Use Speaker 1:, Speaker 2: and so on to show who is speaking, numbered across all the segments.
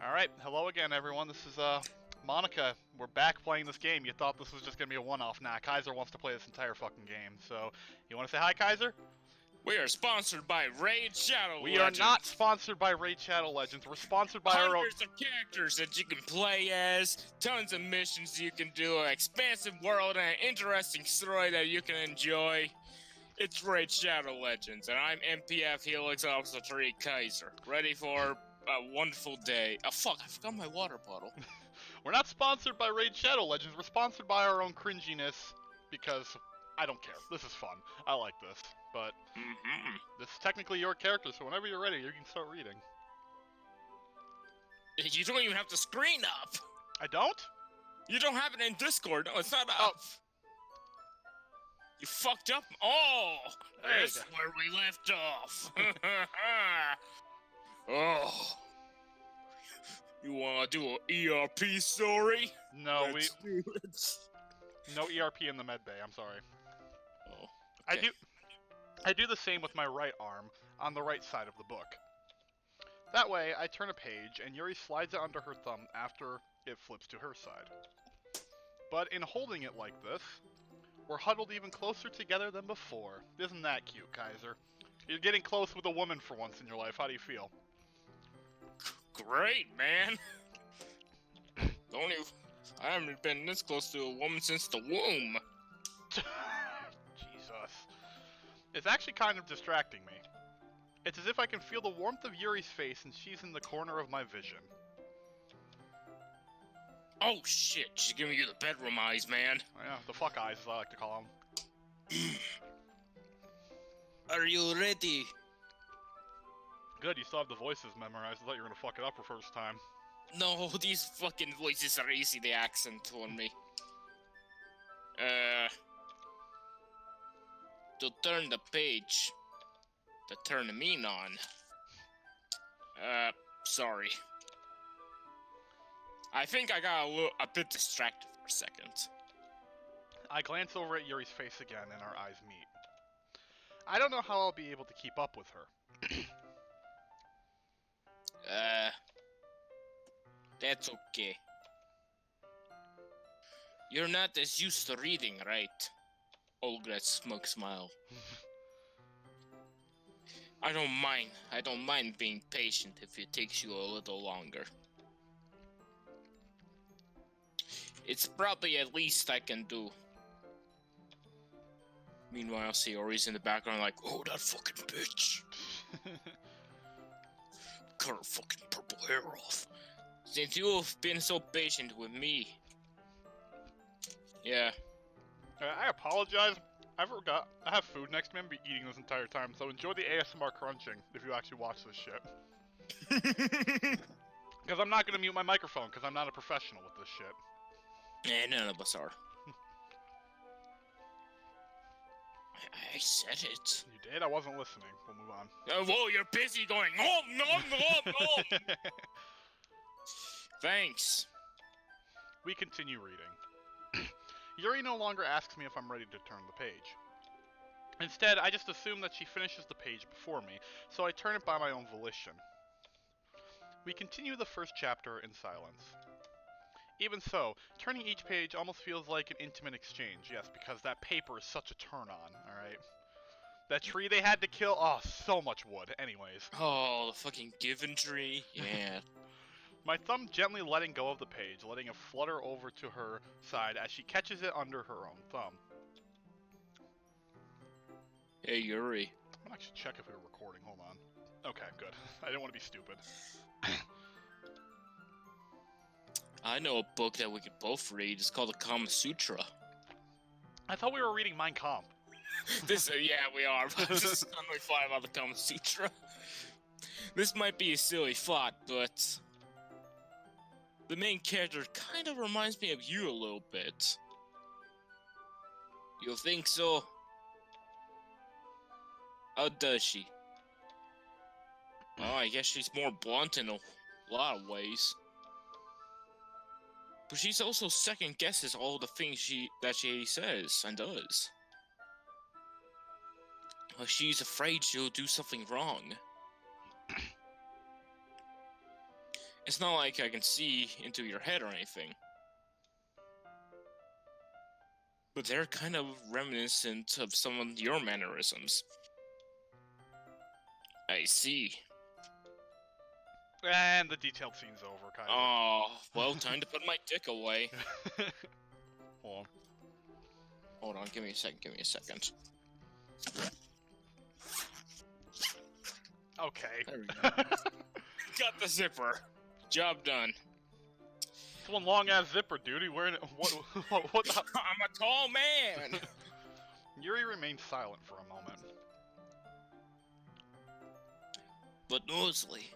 Speaker 1: Alright, hello again everyone, this is Monica. We're back playing this game. You thought this was just gonna be a one-off. Nah, Kaiser wants to play this entire fucking game, so you wanna say hi, Kaiser?
Speaker 2: We are sponsored by Raid Shadow
Speaker 1: We
Speaker 2: Legends.
Speaker 1: are not sponsored by Raid Shadow Legends, we're sponsored by our own...
Speaker 2: Hundreds of characters that you can play as, tons of missions you can do, an expansive world, and an interesting story that you can enjoy. It's Raid Shadow Legends, and I'm MPF Helix Officer 3 Kaiser, ready for a wonderful day. Oh fuck, I forgot my water bottle.
Speaker 1: We're not sponsored by Raid Shadow Legends, we're sponsored by our own cringiness, because I don't care. This is fun. I like this. But this is technically your character, so whenever you're ready, you can start reading.
Speaker 2: You don't even have the screen up!
Speaker 1: I don't?
Speaker 2: You don't have it in Discord, no, it's not up! You fucked up? Oh! That's where we left off! Oh! You wanna do an ERP story?
Speaker 1: No,
Speaker 2: Let's do it.
Speaker 1: No ERP in the medbay, I'm sorry.
Speaker 2: Oh, okay.
Speaker 1: I do the same with my right arm, on the right side of the book. That way, I turn a page, and Yuri slides it under her thumb after it flips to her side. But in holding it like this, we're huddled even closer together than before. Isn't that cute, Kaiser? You're getting close with a woman for once in your life. How do you feel?
Speaker 2: Great, man! I haven't been this close to a woman since the womb.
Speaker 1: Jesus. It's actually kind of distracting me. It's as if I can feel the warmth of Yuri's face and she's in the corner of my vision.
Speaker 2: Oh shit, she's giving you the bedroom eyes, man.
Speaker 1: Yeah, the fuck eyes as I like to call them.
Speaker 2: Are you ready?
Speaker 1: Good, you still have the voices memorized. I thought you were gonna fuck it up for first time.
Speaker 2: No, these fucking voices are easy, the accent on me. To turn the page. To turn the mean on. Sorry. I think I got a bit distracted for a second.
Speaker 1: I glance over at Yuri's face again and our eyes meet. I don't know how I'll be able to keep up with her.
Speaker 2: That's okay. You're not as used to reading, right? Olga's smug smile. I don't mind being patient if it takes you a little longer. It's probably at least I can do. Meanwhile, Sayori's in the background like, oh, that fucking bitch. Cut her fucking purple hair off. Since you've been so patient with me. Yeah.
Speaker 1: I apologize. I forgot. I have food next to me. I'm be eating this entire time, so enjoy the ASMR crunching if you actually watch this shit. Because I'm not going to mute my microphone, because I'm not a professional with this shit.
Speaker 2: Yeah, none of us are. I said it.
Speaker 1: You did? I wasn't listening. We'll move on.
Speaker 2: Whoa, you're busy going, nom, nom, nom, nom. Thanks.
Speaker 1: We continue reading. Yuri no longer asks me if I'm ready to turn the page. Instead, I just assume that she finishes the page before me, so I turn it by my own volition. We continue the first chapter in silence. Even so, turning each page almost feels like an intimate exchange, yes, because that paper is such a turn-on, alright? That tree they had to kill, oh, so much wood, anyways.
Speaker 2: Oh, the fucking given tree, yeah.
Speaker 1: My thumb gently letting go of the page, letting it flutter over to her side as she catches it under her own thumb.
Speaker 2: Hey, Yuri.
Speaker 1: I'm gonna actually check if we were recording, hold on. Okay, good. I didn't want to be stupid.
Speaker 2: I know a book that we could both read. It's called the Kama Sutra.
Speaker 1: I thought we were reading Mein Kampf.
Speaker 2: Yeah, we are. But this is only 5 about the Kama Sutra. This might be a silly thought, but the main character kind of reminds me of you a little bit. You think so? How does she? Well, I guess she's more blunt in a lot of ways. But she's also second guesses all the things that she says and does. Well, she's afraid she'll do something wrong. It's not like I can see into your head or anything. But they're kind of reminiscent of some of your mannerisms. I see.
Speaker 1: And the detailed scene's over, Kaiser.
Speaker 2: Oh, well, time to put my dick away.
Speaker 1: Hold on.
Speaker 2: Hold on, give me a second.
Speaker 1: Okay.
Speaker 2: There we go. Got the zipper. Job done.
Speaker 1: It's one long-ass zipper, dude. You wearing it? What the...
Speaker 2: I'm a tall man!
Speaker 1: Yuri remained silent for a moment.
Speaker 2: But mostly...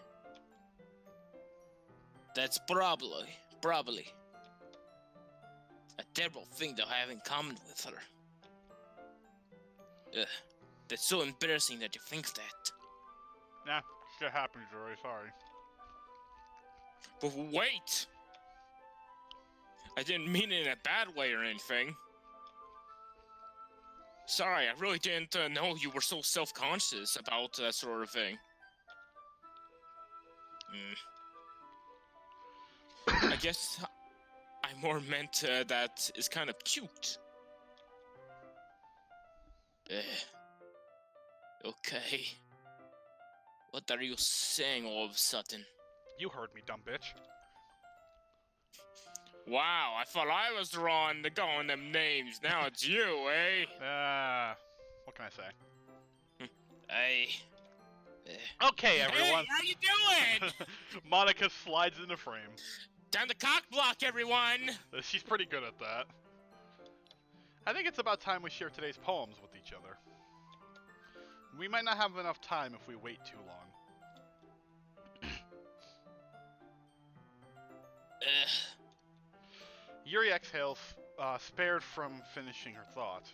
Speaker 2: That's probably a terrible thing to have in common with her. Ugh, that's so embarrassing that you think that.
Speaker 1: Nah, shit happens, Yuri. Sorry.
Speaker 2: But wait! I didn't mean it in a bad way or anything. Sorry, I really didn't know you were so self-conscious about that sort of thing. I guess I more meant that is kind of cute. Okay. What are you saying all of a sudden?
Speaker 1: You heard me, dumb bitch.
Speaker 2: Wow, I thought I was the one to go on them names. Now it's you, eh?
Speaker 1: What can I say?
Speaker 2: Okay,
Speaker 1: everyone.
Speaker 2: Hey, how you doing?
Speaker 1: Monica slides into frame.
Speaker 2: Time to cock block, everyone!
Speaker 1: She's pretty good at that. I think it's about time we share today's poems with each other. We might not have enough time if we wait too long. Yuri exhales, spared from finishing her thought.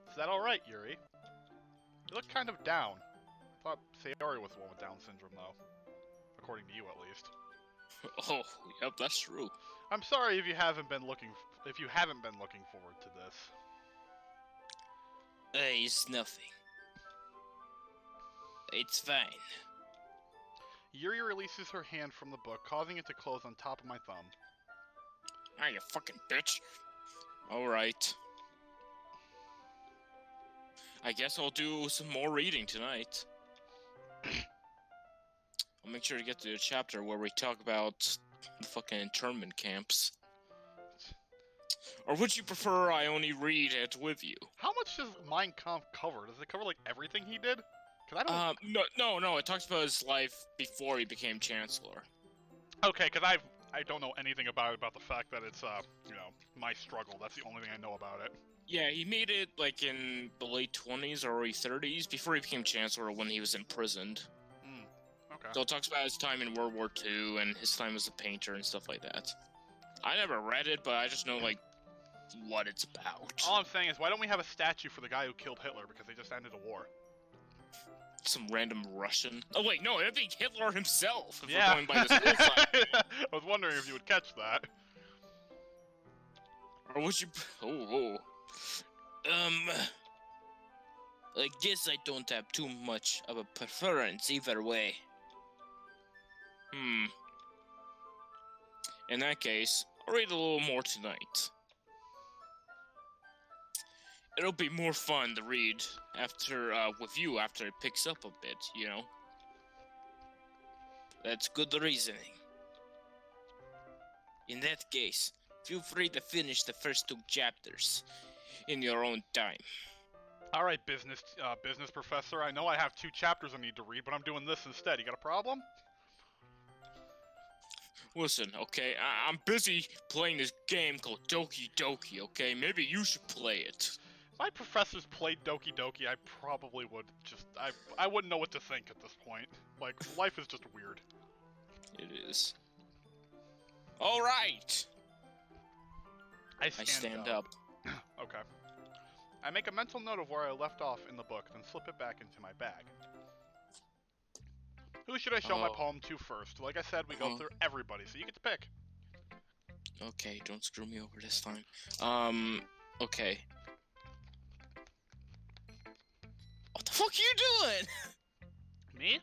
Speaker 1: Is that alright, Yuri? You look kind of down. I thought Sayori was the one with Down syndrome, though. According to you, at least.
Speaker 2: Oh, yep, that's true.
Speaker 1: I'm sorry if you haven't been looking forward to this.
Speaker 2: It's nothing. It's fine.
Speaker 1: Yuri releases her hand from the book, causing it to close on top of my thumb.
Speaker 2: Ah, you fucking bitch. Alright. I guess I'll do some more reading tonight. I'll make sure to get to the chapter where we talk about the fucking internment camps. Or would you prefer I only read it with you?
Speaker 1: How much does Mein Kampf cover? Does it cover, like, everything he did? 'Cause I don't...
Speaker 2: No, it talks about his life before he became Chancellor.
Speaker 1: Okay, because I don't know anything about the fact that it's, you know, my struggle. That's the only thing I know about it.
Speaker 2: Yeah, he made it, like, in the late 20s or early 30s, before he became Chancellor when he was imprisoned.
Speaker 1: Okay.
Speaker 2: So it talks about his time in World War II and his time as a painter and stuff like that. I never read it, but I just know, like, what it's about.
Speaker 1: All I'm saying is, why don't we have a statue for the guy who killed Hitler, because they just ended a war?
Speaker 2: Some random Russian. Oh wait, no, it'd be Hitler himself. If
Speaker 1: Yeah.
Speaker 2: we're going by the school side.
Speaker 1: I was wondering if you would catch that.
Speaker 2: Or would you? I guess I don't have too much of a preference either way. In that case, I'll read a little more tonight. It'll be more fun to read after, with you after it picks up a bit, you know? That's good reasoning. In that case, feel free to finish the first 2 chapters in your own time.
Speaker 1: Alright, business professor, I know I have 2 chapters I need to read, but I'm doing this instead. You got a problem?
Speaker 2: Listen, okay, I'm busy playing this game called Doki Doki, okay? Maybe you should play it.
Speaker 1: If my professors played Doki Doki, I probably would just... I wouldn't know what to think at this point. Like, life is just weird.
Speaker 2: It is. Alright!
Speaker 1: I stand up.
Speaker 2: up.
Speaker 1: Okay. I make a mental note of where I left off in the book, then slip it back into my bag. Who should I show my poem to first? Like I said, we go through everybody, so you get to pick.
Speaker 2: Okay, don't screw me over this time. Okay. What the fuck are you doing?
Speaker 1: Me?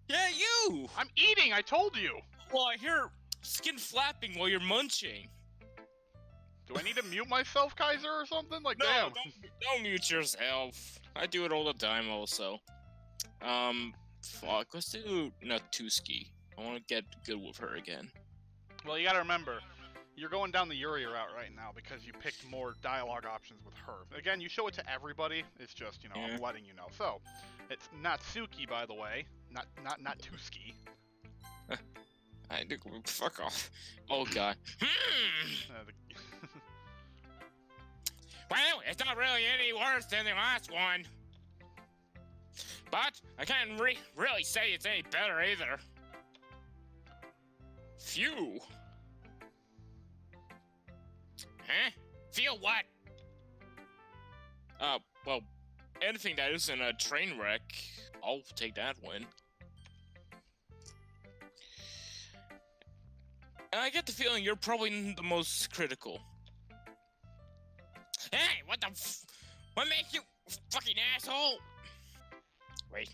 Speaker 2: Yeah, you!
Speaker 1: I'm eating, I told you!
Speaker 2: Well, I hear skin flapping while you're munching.
Speaker 1: Do I need to mute myself, Kaiser, or something? Like,
Speaker 2: No,
Speaker 1: damn.
Speaker 2: don't mute yourself. I do it all the time, also. Fuck. Let's do Natuski. I want to get good with her again.
Speaker 1: Well, you gotta remember, you're going down the Yuri route right now because you picked more dialogue options with her. Again, you show it to everybody. It's just, you know,
Speaker 2: Yeah.
Speaker 1: I'm letting you know. So, it's Natsuki, by the way, not Tuski.
Speaker 2: I do. Fuck off. Oh god. Well, it's not really any worse than the last one. But I can't really say it's any better either. Phew. Huh? Feel what? Well, anything that isn't a train wreck, I'll take that win. And I get the feeling you're probably the most critical. Hey, what the what makes you fucking asshole? Wait,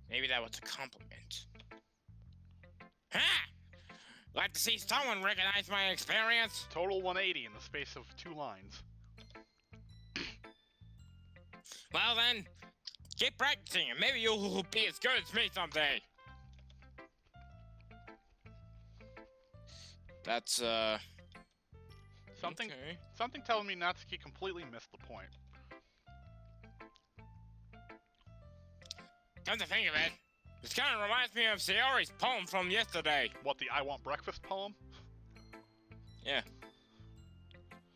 Speaker 2: maybe that was a compliment. Ha! Like to see someone recognize my experience?
Speaker 1: Total 180 in the space of 2 lines.
Speaker 2: Well then, keep practicing and maybe you'll be as good as me someday. That's,
Speaker 1: Something,
Speaker 2: okay.
Speaker 1: something telling me Natsuki completely missed the point.
Speaker 2: Come to think of it, this kind of reminds me of Sayori's poem from yesterday.
Speaker 1: What, the I Want Breakfast poem?
Speaker 2: Yeah.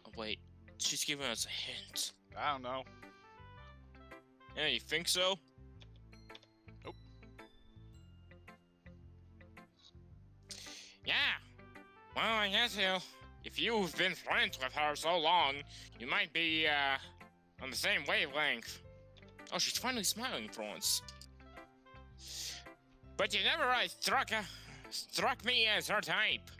Speaker 2: Oh, wait, she's giving us a hint.
Speaker 1: I don't know.
Speaker 2: Yeah, you think so?
Speaker 1: Nope.
Speaker 2: Yeah. Well, I guess if you've been friends with her so long, you might be, on the same wavelength. Oh, she's finally smiling for once. But you never really struck me as her type.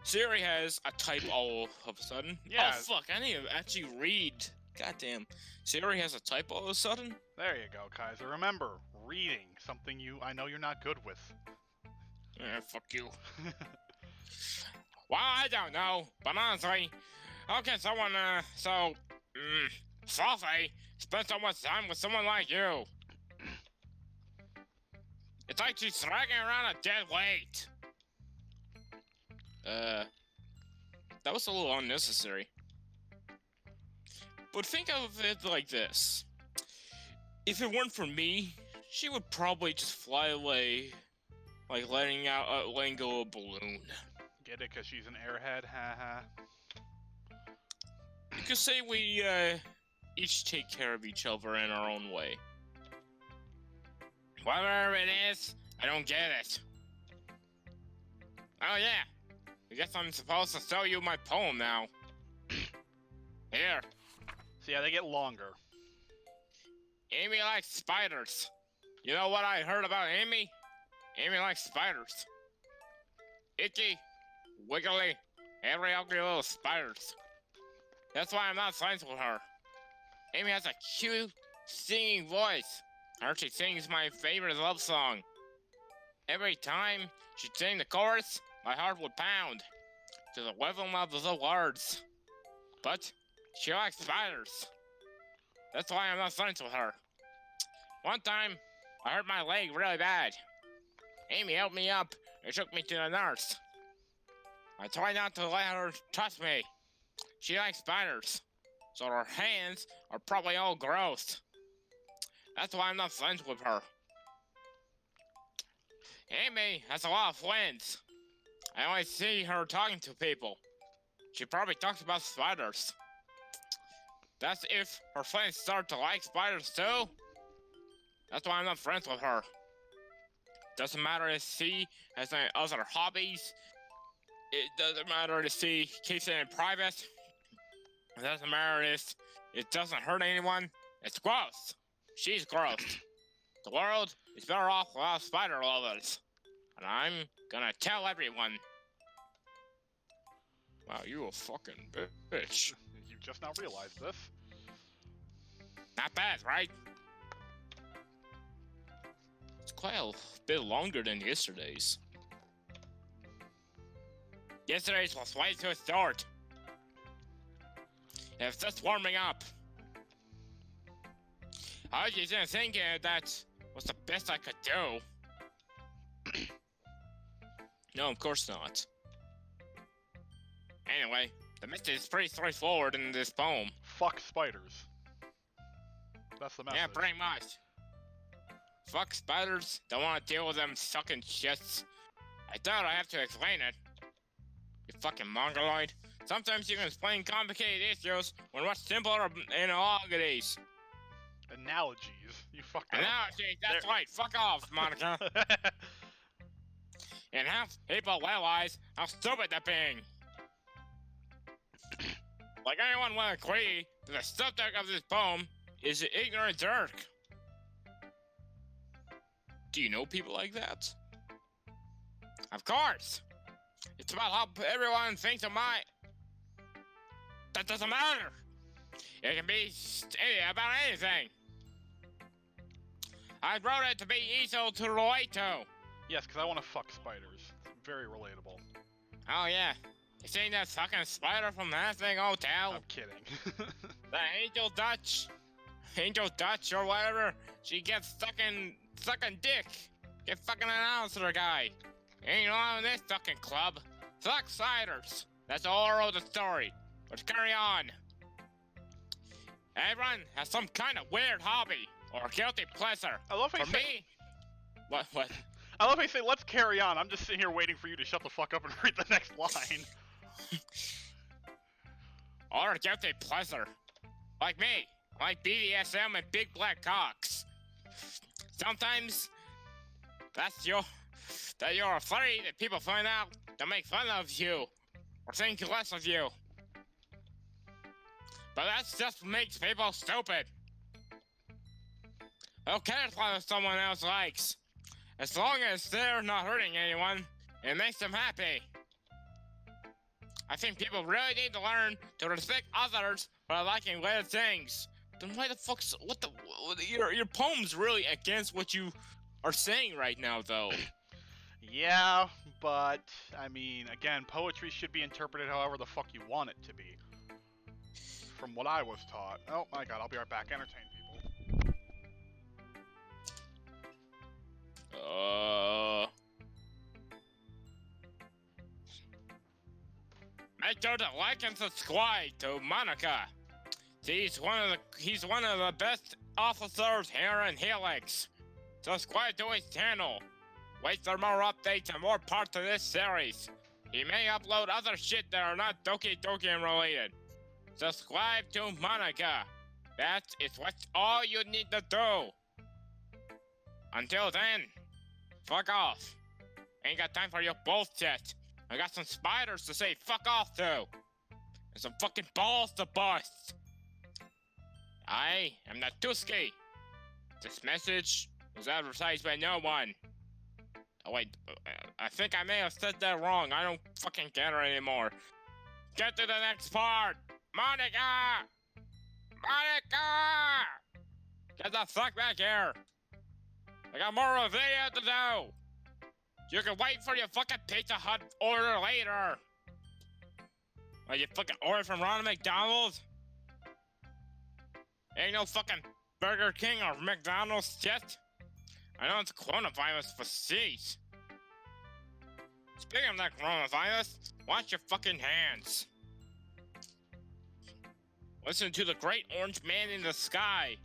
Speaker 2: Siri has a type all of a sudden.
Speaker 1: Yeah.
Speaker 2: Oh, fuck, I need to actually read. Goddamn. Siri has a type all of a sudden?
Speaker 1: There you go, Kaiser. Remember, reading, something I know you're not good with.
Speaker 2: Yeah, fuck you. Well, I don't know, but honestly, how can someone, Sophie spend so much time with someone like you? It's like she's dragging around a dead weight. That was a little unnecessary. But think of it like this. If it weren't for me, she would probably just fly away, like letting go a balloon.
Speaker 1: Get it? Because she's an airhead? Haha.
Speaker 2: You could say we, each take care of each other in our own way. Whatever it is, I don't get it. Oh yeah, I guess I'm supposed to show you my poem now. Here.
Speaker 1: So yeah, they get longer.
Speaker 2: Amy likes spiders. You know what I heard about Amy? Amy likes spiders. Itchy, wiggly, every ugly little spiders. That's why I'm not friends with her. Amy has a cute, singing voice. I heard she sings my favorite love song. Every time she'd sing the chorus, my heart would pound to the rhythm of the words. But she likes spiders. That's why I'm not friends with her. One time, I hurt my leg really bad. Amy helped me up and took me to the nurse. I tried not to let her touch me. She likes spiders, so her hands are probably all gross. That's why I'm not friends with her. Amy has a lot of friends. I always see her talking to people. She probably talks about spiders. That's if her friends start to like spiders too. That's why I'm not friends with her. Doesn't matter if she has any other hobbies. It doesn't matter if she keeps it in private. It doesn't matter if it doesn't hurt anyone. It's gross. She's gross. The world is better off without spider lovers. And I'm gonna tell everyone. Wow, you a fucking bitch.
Speaker 1: You just now realized this.
Speaker 2: Not bad, right? quite a bit longer than yesterday's. Yesterday's was way too short. It's just warming up. I was just thinking that was the best I could do. No, of course not. Anyway, the message is pretty straightforward in this poem.
Speaker 1: Fuck spiders. That's the message.
Speaker 2: Yeah, pretty much. Fuck spiders, don't want to deal with them sucking shits. I doubt I have to explain it. You fucking mongoloid. Sometimes you can explain complicated issues when what's simpler analogies.
Speaker 1: Analogies. You fucked up.
Speaker 2: Analogies, that's right. Fuck off, Monica. And half people realize how stupid they're being. Like anyone will agree that the subject of this poem is an ignorant jerk. Do you know people like that? Of course. It's about how everyone thinks of my... That doesn't matter. It can be about anything. I wrote it to be easy to relate to.
Speaker 1: Yes, because I want to fuck spiders. It's very relatable.
Speaker 2: Oh yeah. You seen that fucking spider from that thing hotel?
Speaker 1: I'm kidding.
Speaker 2: The Angel Dutch or whatever. She gets sucking dick. Get fucking announcer guy. Ain't on this fucking club. Fuck spiders. That's the whole of the story. Let's carry on. Everyone has some kind of weird hobby or guilty pleasure.
Speaker 1: I love how
Speaker 2: For me, what?
Speaker 1: I love how you say, let's carry on. I'm just sitting here waiting for you to shut the fuck up and read the next line.
Speaker 2: Or a guilty pleasure. Like me. Like BDSM and big black cocks. Sometimes that you're afraid that people find out to make fun of you or think less of you. But that just makes people stupid. Who cares what someone else likes? As long as they're not hurting anyone, it makes them happy. I think people really need to learn to respect others for liking weird things. Then why the fuck's your poem's really against what you are saying right now, though?
Speaker 1: Yeah, but I mean, again, poetry should be interpreted however the fuck you want it to be. From what I was taught. Oh my god, I'll be right back. Entertain people.
Speaker 2: Make sure to like and subscribe to Monica. He's one of the best officers here in Helix. Subscribe to his channel. Wait for more updates and more parts of this series. He may upload other shit that are not Doki Doki related. Subscribe to Monica. That is what's all you need to do. Until then, fuck off. Ain't got time for your bullshit. I got some spiders to say fuck off to. And some fucking balls to bust. I am not Tuski. This message was advertised by no one. Oh wait, I think I may have said that wrong. I don't fucking care anymore. Get to the next part! Monica! Monica! Get the fuck back here! I got more of it to do! You can wait for your fucking Pizza Hut order later! Like you fucking order from Ronald McDonald's? Ain't no fucking Burger King or McDonald's shit. I know it's coronavirus for C's. Speaking of that coronavirus, wash your fucking hands. Listen to the great orange man in the sky.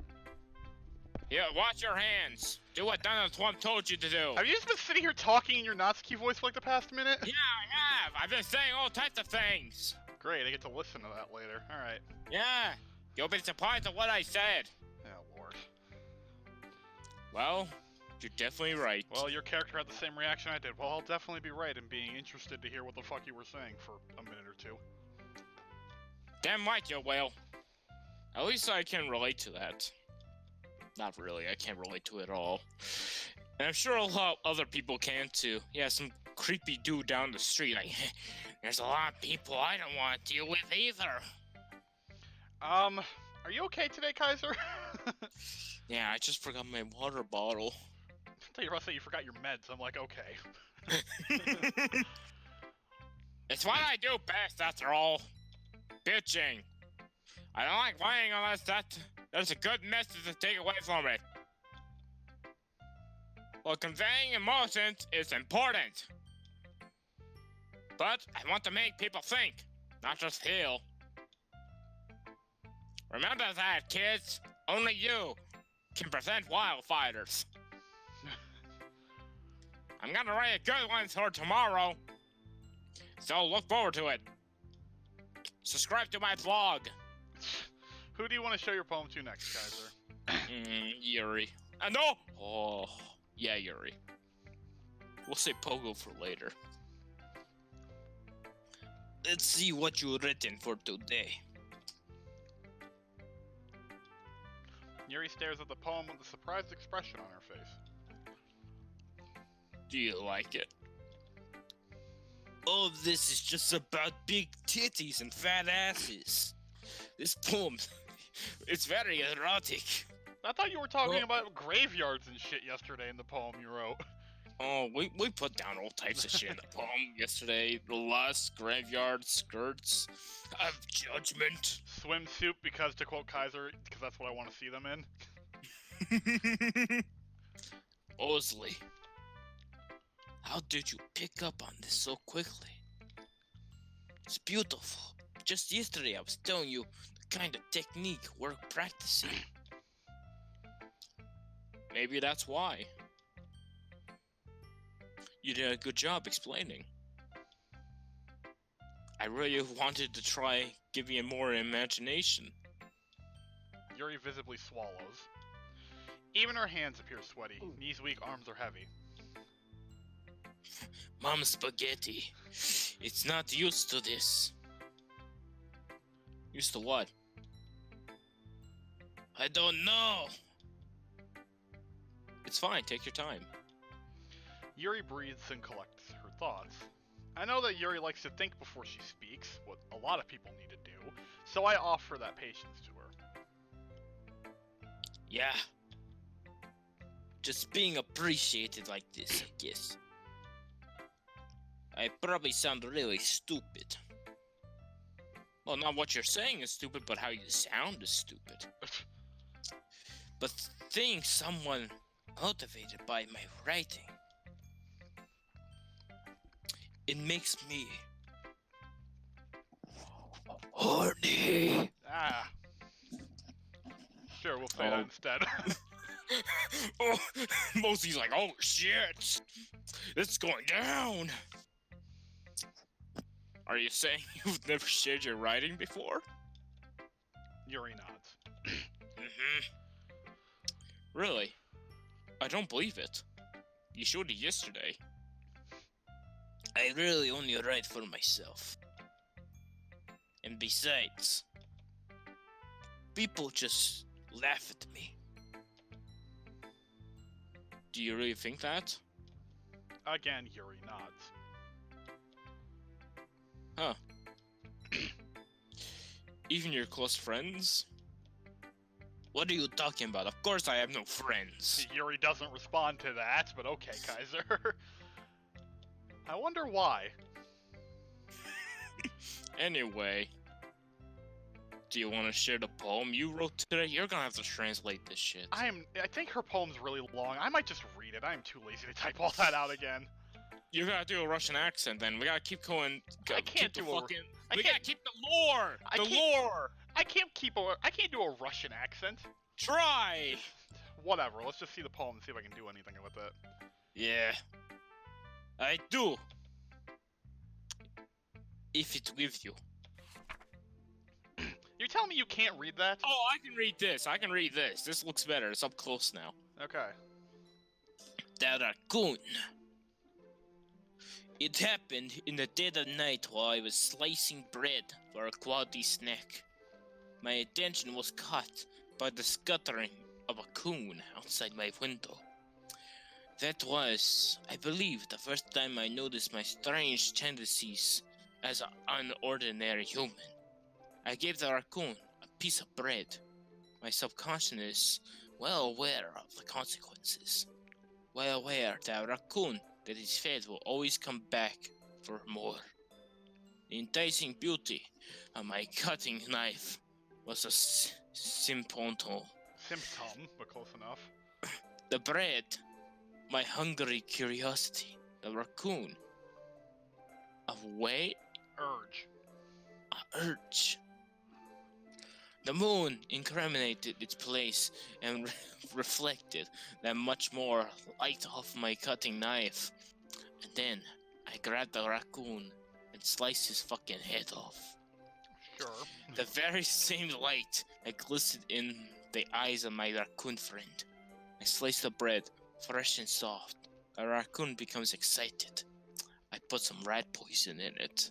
Speaker 2: Yeah, wash your hands. Do what Donald Trump told you to do.
Speaker 1: Have you just been sitting here talking in your Natsuki voice for like the past minute?
Speaker 2: Yeah, I have. I've been saying all types of things.
Speaker 1: Great, I get to listen to that later. Alright.
Speaker 2: Yeah, you'll be surprised at what I said.
Speaker 1: Oh, Lord.
Speaker 2: Well, you're definitely right.
Speaker 1: Well, your character had the same reaction I did. Well, I'll definitely be right in being interested to hear what the fuck you were saying for a minute or two.
Speaker 2: Damn right you will. At least I can relate to that. Not really, I can't relate to it at all. And I'm sure a lot of other people can too. Yeah, some creepy dude down the street. Like, there's a lot of people I don't want to deal with either.
Speaker 1: Are you okay today, Kaiser?
Speaker 2: Yeah, I just forgot my water bottle.
Speaker 1: thought you were about to say you forgot your meds. I'm like, okay.
Speaker 2: It's what I do best, after all. Bitching. I don't like whining unless there's a good message to take away from it. Well, conveying emotions is important. But I want to make people think, not just feel. Remember that, kids. Only you can prevent wildfires. I'm gonna write a good one for tomorrow, so look forward to it. Subscribe to my blog.
Speaker 1: Who do you want to show your poem to next, Kaiser?
Speaker 2: Yuri. No! Oh, yeah, Yuri. We'll say Pogo for later. Let's see what you've written for today.
Speaker 1: Yuri stares at the poem with a surprised expression on her face.
Speaker 2: Do you like it? All of this is just about big titties and fat asses. This poem, it's very erotic.
Speaker 1: I thought you were talking about graveyards and shit yesterday in the poem you wrote.
Speaker 2: Oh, we put down all types of shit in the poem yesterday. Lust, graveyard, skirts, of judgment.
Speaker 1: Swimsuit, because to quote Kaiser, because that's what I want to see them in.
Speaker 2: Osley, how did you pick up on this so quickly? It's beautiful. Just yesterday I was telling you the kind of technique we're practicing. Maybe that's why. You did a good job explaining. I really wanted to try giving it more imagination.
Speaker 1: Yuri visibly swallows. Even her hands appear sweaty. Knees weak, arms are heavy.
Speaker 2: Mom spaghetti. It's not used to this. Used to what? I don't know. It's fine, take your time.
Speaker 1: Yuri breathes and collects her thoughts. I know that Yuri likes to think before she speaks, what a lot of people need to do, so I offer that patience to her.
Speaker 2: Yeah. Just being appreciated like this, I guess. I probably sound really stupid. Well, not what you're saying is stupid, but how you sound is stupid. But seeing someone motivated by my writing, it makes me horny.
Speaker 1: Ah. Sure, we'll say that instead.
Speaker 2: Oh, Mosey's like, oh shit, it's going down. Are you saying you've never shared your writing before?
Speaker 1: Yuri nods.
Speaker 2: Really? I don't believe it. You showed it yesterday. I really only write for myself. And besides, people just laugh at me. Do you really think that?
Speaker 1: Again, Yuri nods.
Speaker 2: Huh. Even your close friends? What are you talking about? Of course I have no friends.
Speaker 1: Yuri doesn't respond to that, but okay, Kaiser. I wonder why.
Speaker 2: Anyway, do you want to share the poem you wrote today? You're gonna have to translate this shit.
Speaker 1: I think her poem's really long. I might just read it. I'm too lazy to type all that out again.
Speaker 2: You gotta do a Russian accent then. We gotta keep going.
Speaker 1: I can't do
Speaker 2: We gotta keep the lore! Lore!
Speaker 1: I can't do a Russian accent.
Speaker 2: Try!
Speaker 1: Whatever, let's just see the poem and see if I can do anything with it.
Speaker 2: Yeah. I do. If it with you.
Speaker 1: You're telling me you can't read that?
Speaker 2: Oh, I can read this. This looks better. It's up close now.
Speaker 1: Okay.
Speaker 2: The raccoon. It happened in the dead of night while I was slicing bread for a quality snack. My attention was caught by the scuttering of a coon outside my window. That was, I believe, the first time I noticed my strange tendencies as an unordinary human. I gave the raccoon a piece of bread. My subconscious is well aware of the consequences. well aware that a raccoon that is fed will always come back for more. The enticing beauty of my cutting knife was a symptom.
Speaker 1: Symptom, but close enough.
Speaker 2: The bread, my hungry curiosity. The raccoon, a way,
Speaker 1: Urge.
Speaker 2: a urge. The moon incriminated its place and reflected that much more light off my cutting knife. And then I grabbed the raccoon and sliced his fucking head off.
Speaker 1: Sure.
Speaker 2: The very same light that glistened in the eyes of my raccoon friend. I sliced the bread, fresh and soft. The raccoon becomes excited. I put some rat poison in it.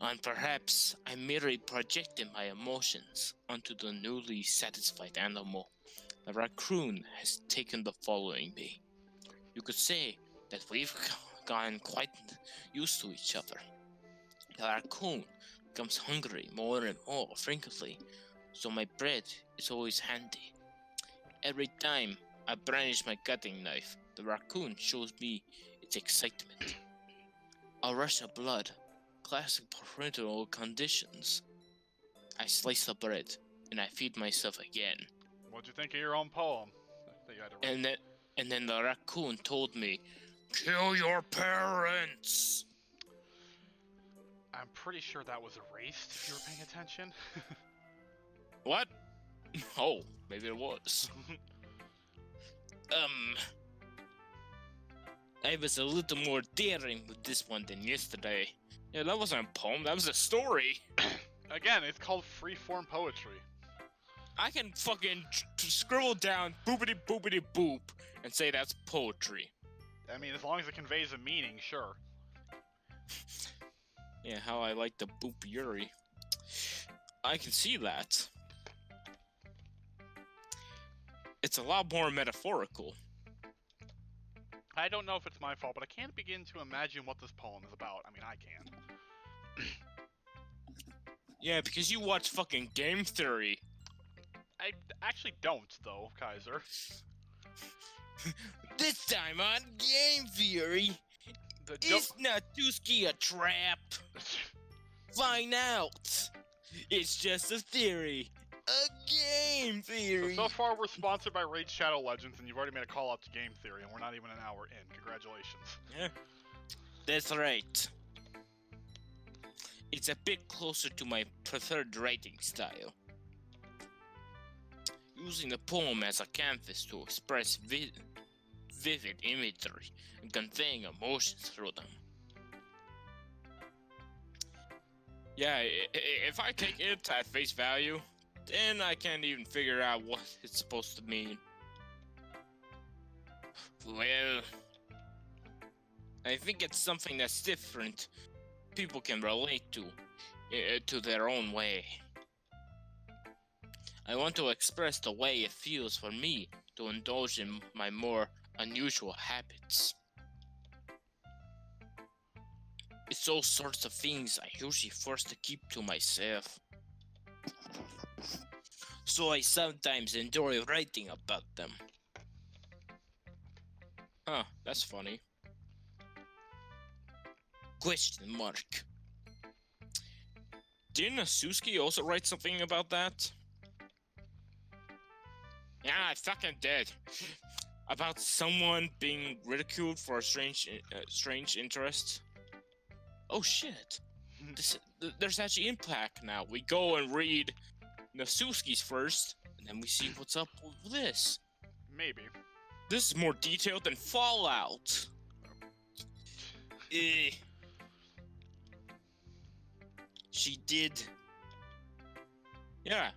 Speaker 2: And perhaps I merely projected my emotions onto the newly satisfied animal. The raccoon has taken to following me. You could say that we've gotten quite used to each other. The raccoon becomes hungry more and more frequently, so my bread is always handy. Every time I brandish my cutting knife, the raccoon shows me its excitement. A rush of blood, classic parental conditions. I slice the bread, and I feed myself again.
Speaker 1: What'd you think of your own poem? That you had to read?
Speaker 2: And then the raccoon told me, "Kill your parents!"
Speaker 1: I'm pretty sure that was erased, if you were paying attention.
Speaker 2: What? Oh, maybe it was. I was a little more daring with this one than yesterday. Yeah, that wasn't a poem, that was a story.
Speaker 1: Again, it's called freeform poetry.
Speaker 2: I can fucking scribble down boopity boopity boop and say that's poetry.
Speaker 1: I mean, as long as it conveys a meaning, sure.
Speaker 2: Yeah, how I like the boop Yuri. I can see that. It's a lot more metaphorical.
Speaker 1: I don't know if it's my fault, but I can't begin to imagine what this poem is about. I mean, I can.
Speaker 2: Yeah, because you watch fucking Game Theory.
Speaker 1: I actually don't, though, Kaiser.
Speaker 2: This time on Game Theory, is Natuski a trap? Find out. It's just a theory. A game theory.
Speaker 1: So far, we're sponsored by Raid Shadow Legends, and you've already made a call out to Game Theory, and we're not even an hour in. Congratulations.
Speaker 2: Yeah, that's right. It's a bit closer to my preferred writing style. Using the poem as a canvas to express vivid imagery and conveying emotions through them. Yeah, if I take it at face value, then I can't even figure out what it's supposed to mean. Well, I think it's something that's different. People can relate to their own way. I want to express the way it feels for me to indulge in my more unusual habits. It's all sorts of things I usually force to keep to myself. So I sometimes enjoy writing about them. Huh, that's funny. Question mark. Didn't Asuski also write something about that? Yeah, I fucking did. About someone being ridiculed for a strange interest. Oh shit. There's actually impact now. We go and read Nasuski's first, and then we see what's up with this.
Speaker 1: Maybe.
Speaker 2: This is more detailed than Fallout. She did. Yeah.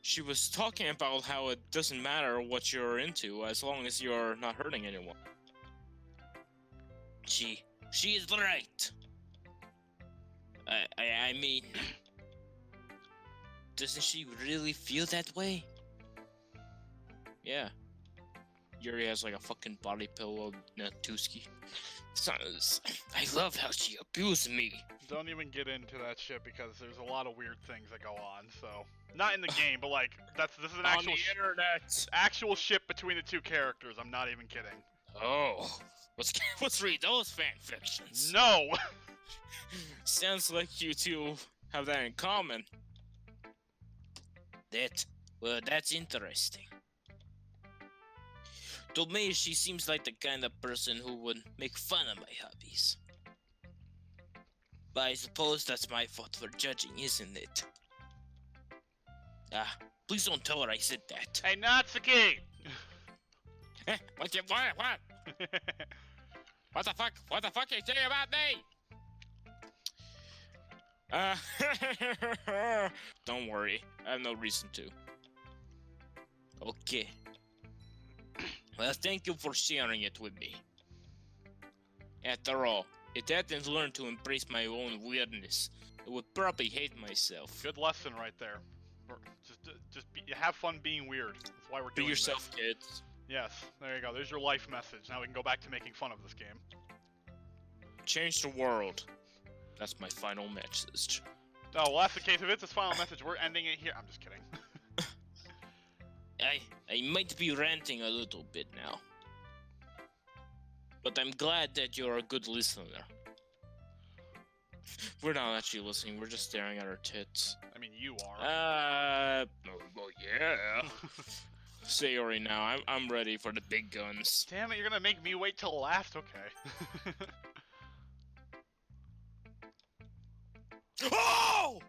Speaker 2: She was talking about how it doesn't matter what you're into as long as you're not hurting anyone. She is right. I mean, doesn't she really feel that way? Yeah. Yuri has like a fucking body pillow, Natuski. I love how she abused me.
Speaker 1: Don't even get into that shit because there's a lot of weird things that go on. So not in the game, but like this is an
Speaker 2: On the internet.
Speaker 1: actual ship between the two characters. I'm not even kidding.
Speaker 2: Oh, let's read those fan fictions.
Speaker 1: No.
Speaker 2: Sounds like you two have that in common. That's interesting. To me, she seems like the kind of person who would make fun of my hobbies. But I suppose that's my fault for judging, isn't it? Please don't tell her I said that.
Speaker 1: Hey, Natsuki!
Speaker 2: What? What the fuck? What the fuck you say about me? Don't worry. I have no reason to. Okay. Well, thank you for sharing it with me. After all, if I hadn't learned to embrace my own weirdness, I would probably hate myself.
Speaker 1: Good lesson right there. Have fun being weird. That's why we're doing
Speaker 2: Be yourself,
Speaker 1: this.
Speaker 2: kids.
Speaker 1: Yes, there you go. There's your life message. Now we can go back to making fun of this game.
Speaker 2: Change the world. That's my final message.
Speaker 1: Oh, well, that's the case. If it's his final message, we're ending it here. I'm just kidding.
Speaker 2: I might be ranting a little bit now. But I'm glad that you're a good listener. We're not actually listening, we're just staring at our tits.
Speaker 1: I mean, you are.
Speaker 2: Well, yeah. Sayori now, I'm ready for the big guns.
Speaker 1: Damn it, you're gonna make me wait till last? Okay.
Speaker 2: Oh!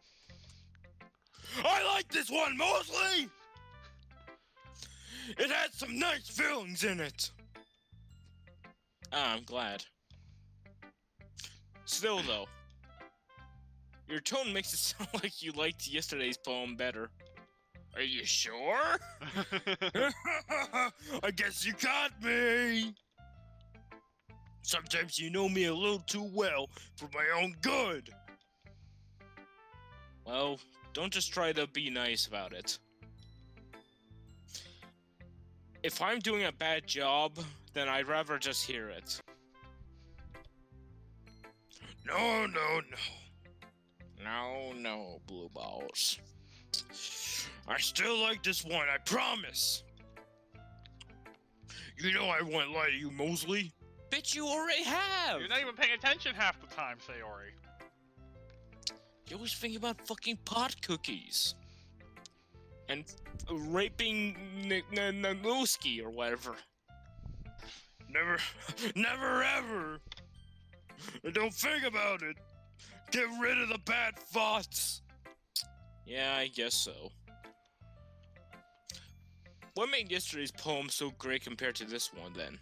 Speaker 2: I like this one mostly! It had some nice feelings in it. I'm glad. Still though, your tone makes it sound like you liked yesterday's poem better. Are you sure? I guess you got me. Sometimes you know me a little too well for my own good. Well, don't just try to be nice about it. If I'm doing a bad job, then I'd rather just hear it. No, Blue Balls. I still like this one, I promise. You know I won't lie to you, Mosley. Bitch, you already have!
Speaker 1: You're not even paying attention half the time, Sayori.
Speaker 2: You always think about fucking pot cookies. And raping Nanuski or whatever. Never ever. Don't think about it. Get rid of the bad thoughts. Yeah, I guess so. What made yesterday's poem so great compared to this one, then?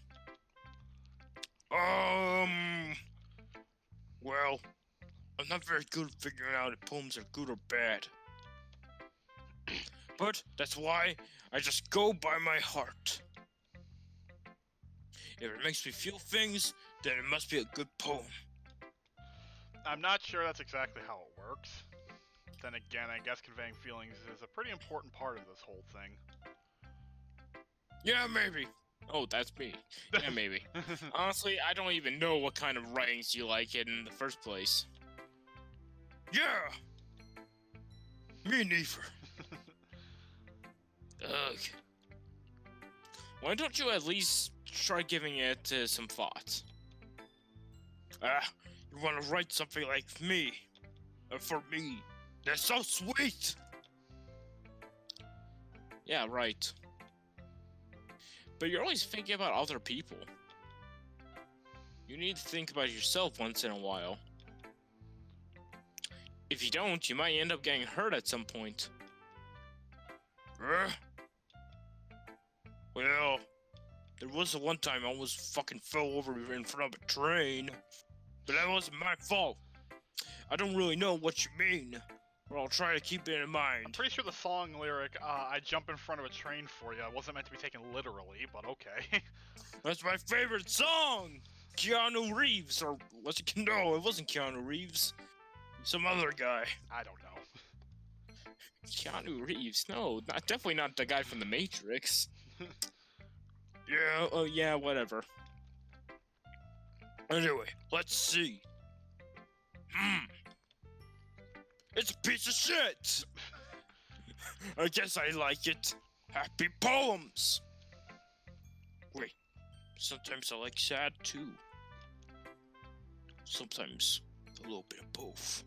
Speaker 2: Well, I'm not very good at figuring out if poems are good or bad. But that's why I just go by my heart. If it makes me feel things, then it must be a good poem.
Speaker 1: I'm not sure that's exactly how it works. Then again, I guess conveying feelings is a pretty important part of this whole thing.
Speaker 2: Yeah, maybe. Oh, that's me. Yeah, maybe. Honestly, I don't even know what kind of writings you like in the first place. Yeah! Me neither. Ugh. Why don't you at least try giving it some thought? You want to write something like me? For me? That's so sweet! Yeah, right. But you're always thinking about other people. You need to think about yourself once in a while. If you don't, you might end up getting hurt at some point. Well, there was the one time I almost fucking fell over in front of a train. But that wasn't my fault. I don't really know what you mean. But I'll try to keep it in mind.
Speaker 1: I'm pretty sure the song lyric, I jump in front of a train for you, wasn't meant to be taken literally, but okay.
Speaker 2: That's my favorite song! Keanu Reeves, or was it? No, it wasn't Keanu Reeves. Some other guy.
Speaker 1: I don't know.
Speaker 2: Keanu Reeves? No, definitely not the guy from The Matrix. Yeah, whatever. Anyway, let's see. It's a piece of shit! I guess I like it. Happy poems! Wait, sometimes I like sad too. Sometimes a little bit of both.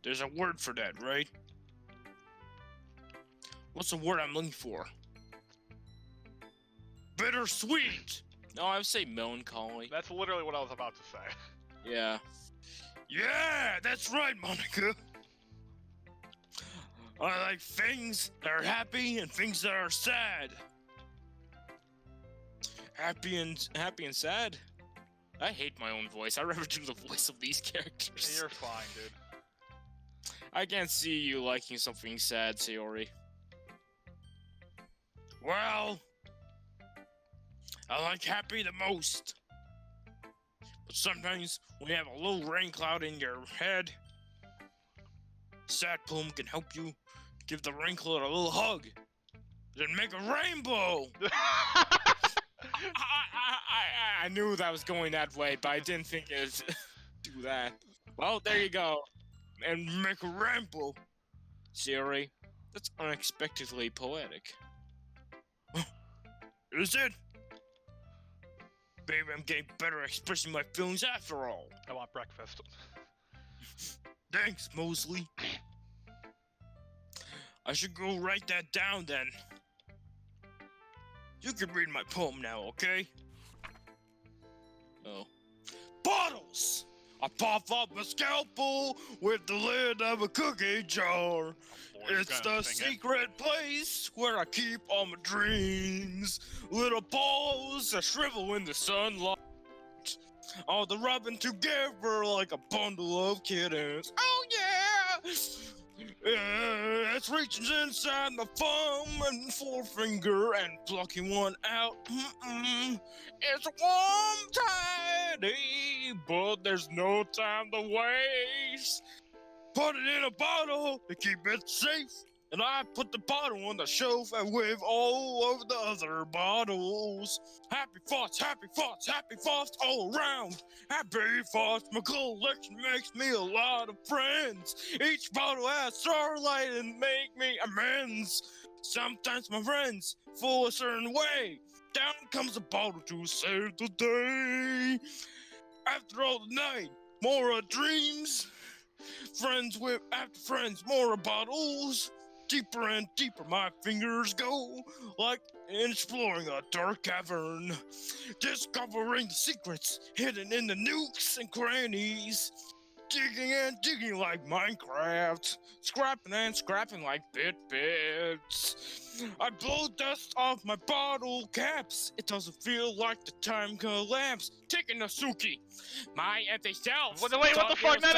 Speaker 2: There's a word for that, right? What's the word I'm looking for? Bittersweet! No, I would say melancholy.
Speaker 1: That's literally what I was about to say.
Speaker 2: Yeah. Yeah, that's right, Monica. I like things that are happy and things that are sad. Happy and sad? I hate my own voice. I'd rather do the voice of these characters.
Speaker 1: You're fine, dude.
Speaker 2: I can't see you liking something sad, Sayori. Well, I like happy the most. But sometimes when you have a little rain cloud in your head, sad poem can help you give the rain cloud a little hug. Then make a rainbow! I knew that was going that way, but I didn't think it'd do that. Well, there you go. And make a rainbow. Sayori, that's unexpectedly poetic. Is it? Baby, I'm getting better at expressing my feelings after all.
Speaker 1: I want breakfast.
Speaker 2: Thanks, Mosley. I should go write that down then. You can read my poem now, okay? Oh. Bottles! I pop up a scalpel with the lid of a cookie jar. It's the secret place where I keep all my dreams. Little balls that shrivel in the sunlight. All the rubbing together like a bundle of kittens. Oh yeah! It's reaching inside my thumb and forefinger and plucking one out. It's warm tidy, but there's no time to waste. Put it in a bottle to keep it safe. And I put the bottle on the shelf and with all of the other bottles. Happy thoughts all around. Happy thoughts, my collection makes me a lot of friends. Each bottle has starlight and make me amends. Sometimes my friends feel a certain way. Down comes a bottle to save the day. After all the night, more dreams. Friends with after friends, more bottles. Deeper and deeper my fingers go, like exploring a dark cavern. Discovering the secrets hidden in the nooks and crannies. Digging and digging like Minecraft. Scrapping and scrapping like bits. I blow dust off my bottle caps. It doesn't feel like the time collapse. Taking a Suki, my empty shelf.
Speaker 1: Wait, what the fuck? No.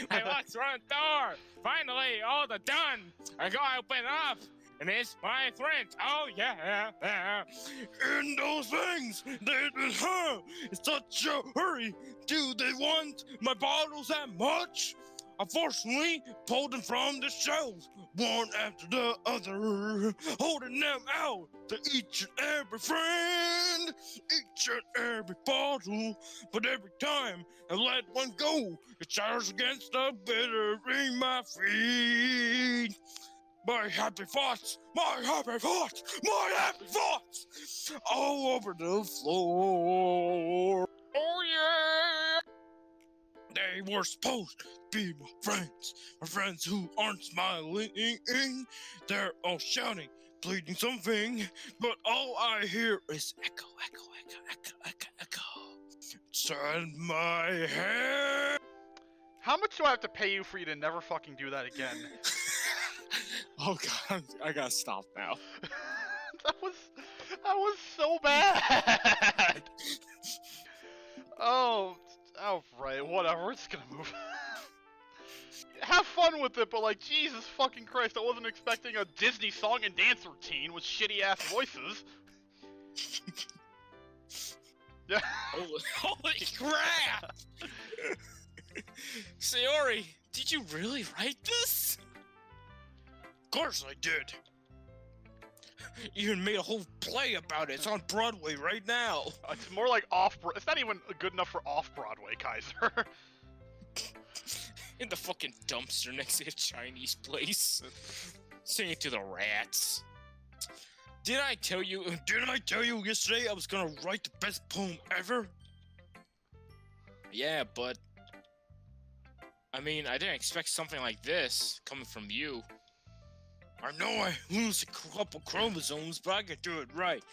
Speaker 2: My last front door. Finally, all the done. I gotta open up. And it's my friends. Oh yeah. And those things, it's such a hurry. Do they want my bottles that much? I fortunately pulled them from the shelves, one after the other, holding them out to each and every friend, each and every bottle. But every time I let one go, it shatters against the bitter in my feet. My happy thoughts, all over the floor. Oh yeah! They were supposed to be my friends who aren't smiling. They're all shouting, pleading something, but all I hear is echo. Inside my head.
Speaker 1: How much do I have to pay you for you to never fucking do that again?
Speaker 2: Oh god, I gotta stop now.
Speaker 1: that was so bad. Oh, right, whatever. We're just gonna move. Have fun with it, but like, Jesus fucking Christ, I wasn't expecting a Disney song and dance routine with shitty ass voices. Yeah.
Speaker 2: Holy crap! Sayori, did you really write this? Of course I did. even made a whole play about it. It's on Broadway right now.
Speaker 1: It's more like off. It's not even good enough for off-Broadway, Kaiser.
Speaker 2: In the fucking dumpster next to a Chinese place. Singing to the rats. Didn't I tell you yesterday I was gonna write the best poem ever? Yeah, but I mean, I didn't expect something like this coming from you. I know I lose a couple chromosomes, but I can do it right.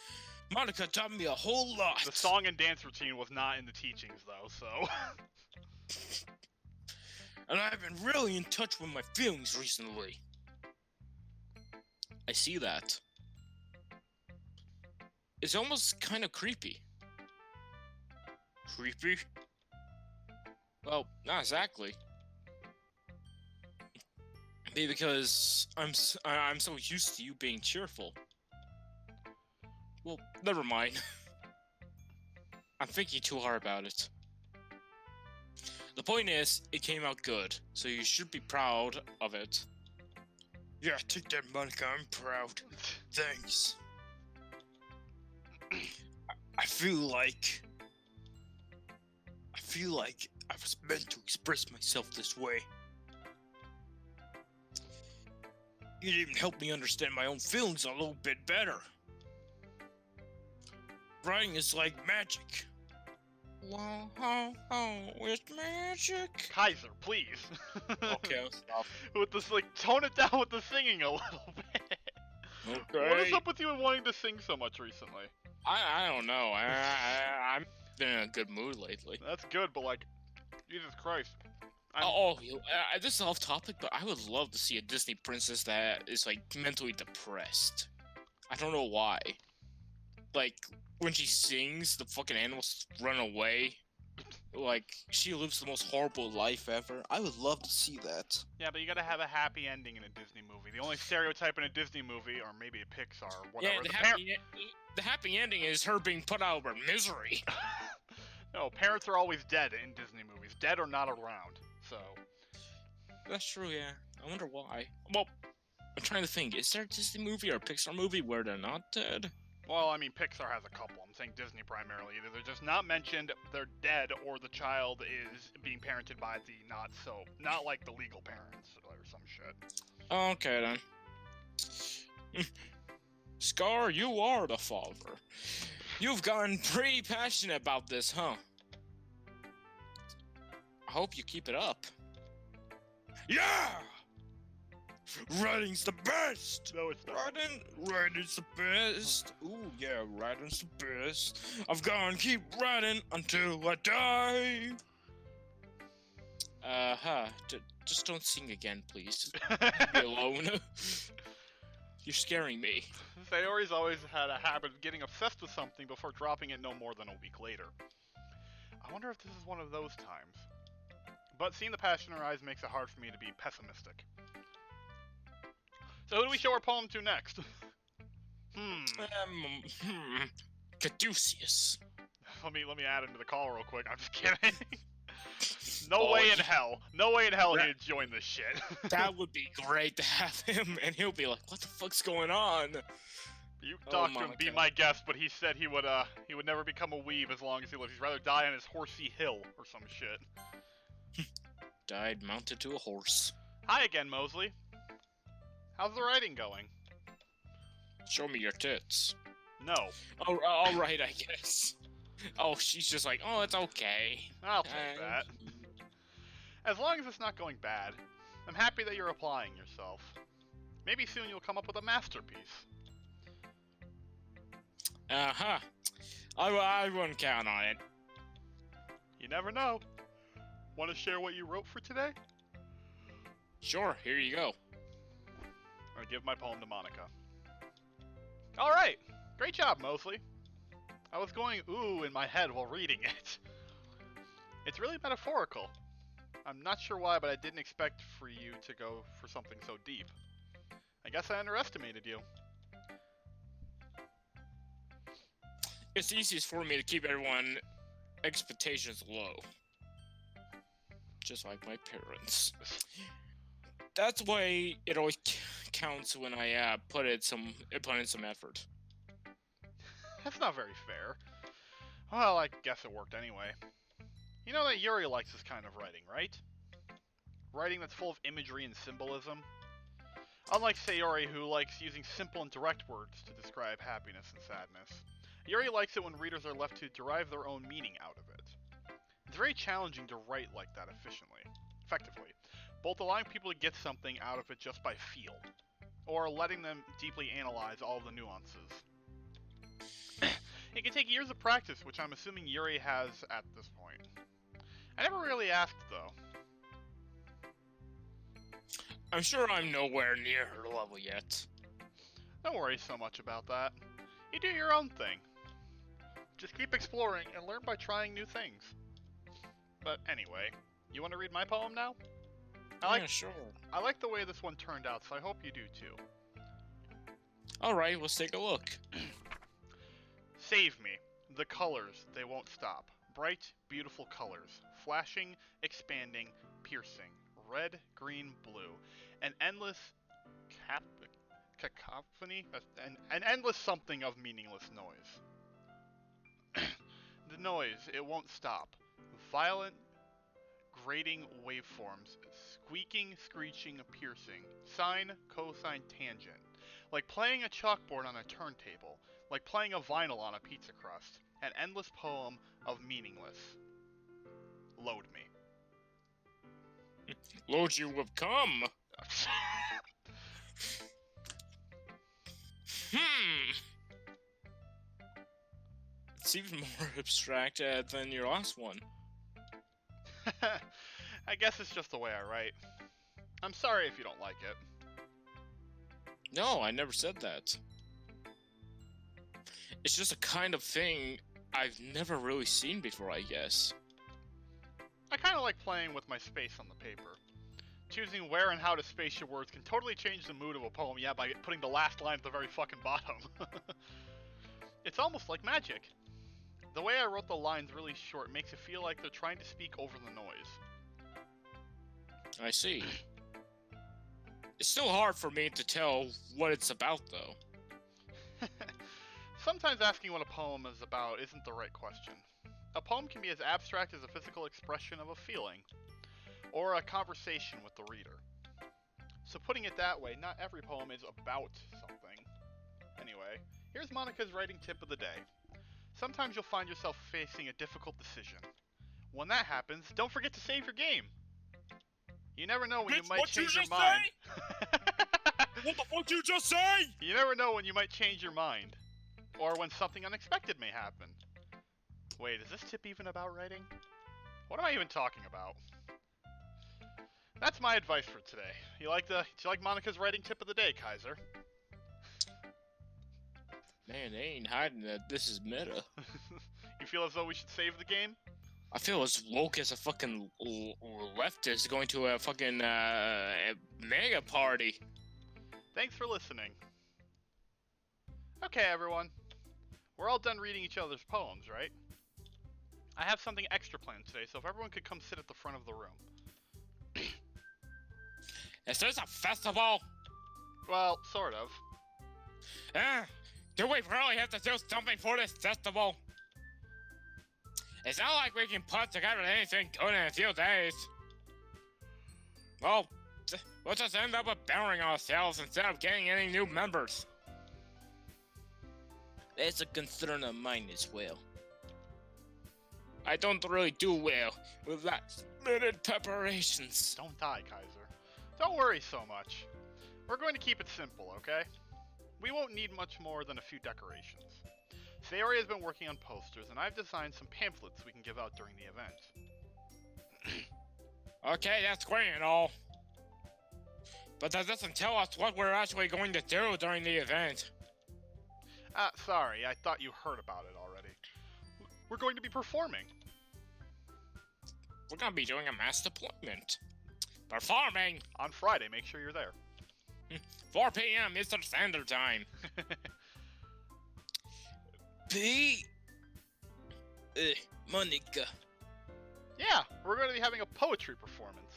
Speaker 2: Monica taught me a whole lot.
Speaker 1: The song and dance routine was not in the teachings, though, so...
Speaker 2: And I've been really in touch with my feelings recently. I see that. It's almost kind of creepy. Creepy? Well, not exactly. Maybe because I'm so used to you being cheerful. Well, never mind. I'm thinking too hard about it. The point is, it came out good, so you should be proud of it. Yeah, take that, Monica. I'm proud. Thanks. I feel like I was meant to express myself this way. It even helped me understand my own feelings a little bit better. Writing is like magic. Wow, it's magic.
Speaker 1: Kaiser, please.
Speaker 2: Okay, I'll stop.
Speaker 1: With this, like, tone it down with the singing a little bit.
Speaker 2: Okay.
Speaker 1: What is up with you and wanting to sing so much recently?
Speaker 2: I don't know. I'm been in a good mood lately.
Speaker 1: That's good, but like, Jesus Christ.
Speaker 2: This is off topic, but I would love to see a Disney princess that is like mentally depressed. I don't know why. Like, when she sings, the fucking animals run away. Like, she lives the most horrible life ever. I would love to see that.
Speaker 1: Yeah, but you gotta have a happy ending in a Disney movie. The only stereotype in a Disney movie, or maybe a Pixar, or whatever.
Speaker 2: Yeah, the happy ending is her being put out of her misery.
Speaker 1: No, parents are always dead in Disney movies. Dead or not around, so...
Speaker 2: That's true, yeah. I wonder why. Well, I'm trying to think. Is there a Disney movie or a Pixar movie where they're not dead?
Speaker 1: Well, I mean, Pixar has a couple. I'm saying Disney primarily. Either they're just not mentioned, they're dead, or the child is being parented by the not like the legal parents or some shit.
Speaker 2: Okay then. Scar, you are the father. You've gotten pretty passionate about this, huh? I hope you keep it up. Yeah! Writing's the best!
Speaker 1: No, it's not.
Speaker 2: Writing's the best. Ooh, yeah, writing's the best. I've gone keep writing until I die. Just don't sing again, please. Leave me alone. You're scaring me.
Speaker 1: Sayori's always had a habit of getting obsessed with something before dropping it no more than a week later. I wonder if this is one of those times. But seeing the passion in her eyes makes it hard for me to be pessimistic. So who do we show our poem to next?
Speaker 2: Caduceus.
Speaker 1: Let me add him to the call real quick. I'm just kidding. No way in hell he'd join this shit.
Speaker 2: That would be great to have him, and he'll be like, "What the fuck's going on?"
Speaker 1: You talked to him, be my guest, but he said he would never become a weeb as long as he lives. He'd rather die on his horsey hill or some shit.
Speaker 2: Died mounted to a horse.
Speaker 1: Hi again, Mosley. How's the writing going?
Speaker 2: Show me your tits.
Speaker 1: No.
Speaker 2: Oh, all right, I guess. Oh, she's just like, oh, it's okay.
Speaker 1: I'll take that. As long as it's not going bad, I'm happy that you're applying yourself. Maybe soon you'll come up with a masterpiece.
Speaker 2: Uh-huh. I wouldn't count on it.
Speaker 1: You never know. Want to share what you wrote for today?
Speaker 2: Sure, here you go.
Speaker 1: Or give my poem to Monica. Alright! Great job, Mosley. I was going ooh in my head while reading it. It's really metaphorical. I'm not sure why, but I didn't expect for you to go for something so deep. I guess I underestimated you.
Speaker 2: It's easiest for me to keep everyone's expectations low. Just like my parents. That's the way it always counts when I put in some effort.
Speaker 1: That's not very fair. Well, I guess it worked anyway. You know that Yuri likes this kind of writing, right? Writing that's full of imagery and symbolism. Unlike Sayori, who likes using simple and direct words to describe happiness and sadness, Yuri likes it when readers are left to derive their own meaning out of it. It's very challenging to write like that effectively, both allowing people to get something out of it just by feel, or letting them deeply analyze all the nuances. It can take years of practice, which I'm assuming Yuri has at this point. I never really asked, though.
Speaker 2: I'm sure I'm nowhere near her level yet.
Speaker 1: Don't worry so much about that. You do your own thing. Just keep exploring and learn by trying new things. But anyway, you want to read my poem now?
Speaker 2: Yeah, sure.
Speaker 1: I like the way this one turned out, so I hope you do too.
Speaker 2: Alright, let's take a look.
Speaker 1: Save me. The colors, they won't stop. Bright, beautiful colors. Flashing, expanding, piercing. Red, green, blue. An endless cacophony? An endless something of meaningless noise. The noise, it won't stop. Violent, grating waveforms. Squeaking, screeching, piercing. Sine, cosine, tangent. Like playing a chalkboard on a turntable. Like playing a vinyl on a pizza crust. An endless poem of meaningless. Load me.
Speaker 2: Load you with cum. It's even more abstract than your last one.
Speaker 1: I guess it's just the way I write. I'm sorry if you don't like it.
Speaker 2: No, I never said that. It's just a kind of thing I've never really seen before, I guess.
Speaker 1: I kind of like playing with my space on the paper. Choosing where and how to space your words can totally change the mood of a poem, yeah, by putting the last line at the very fucking bottom. It's almost like magic. The way I wrote the lines really short makes it feel like they're trying to speak over the noise.
Speaker 2: I see. It's still hard for me to tell what it's about, though.
Speaker 1: Sometimes asking what a poem is about isn't the right question. A poem can be as abstract as a physical expression of a feeling, or a conversation with the reader. So putting it that way, not every poem is about something. Anyway, here's Monica's writing tip of the day. Sometimes you'll find yourself facing a difficult decision. When that happens, don't forget to save your game. You never know when you might change your mind.
Speaker 2: What the fuck you just say?
Speaker 1: You never know when you might change your mind. Or when something unexpected may happen. Wait, is this tip even about writing? What am I even talking about? That's my advice for today. Do you like Monica's writing tip of the day, Kaiser?
Speaker 2: Man, they ain't hiding that this is meta.
Speaker 1: You feel as though we should save the game?
Speaker 2: I feel as woke as a fucking leftist going to a fucking mega party.
Speaker 1: Thanks for listening. Okay, everyone. We're all done reading each other's poems, right? I have something extra planned today, so if everyone could come sit at the front of the room.
Speaker 2: Is this a festival?
Speaker 1: Well, sort of.
Speaker 2: Do we really have to do something for this festival? It's not like we can put together anything good in a few days. Well, we'll just end up burying ourselves instead of getting any new members. That's a concern of mine as well. I don't really do well with last-minute preparations.
Speaker 1: Don't die, Kaiser. Don't worry so much. We're going to keep it simple, okay? We won't need much more than a few decorations. Sayori has been working on posters, and I've designed some pamphlets we can give out during the event.
Speaker 2: Okay, that's great and all. But that doesn't tell us what we're actually going to do during the event.
Speaker 1: Sorry, I thought you heard about it already. We're going to be performing.
Speaker 2: We're gonna be doing a mass deployment. Performing!
Speaker 1: On Friday, make sure you're there.
Speaker 2: 4 p.m. Eastern Standard Time. Monica.
Speaker 1: Yeah, we're going to be having a poetry performance.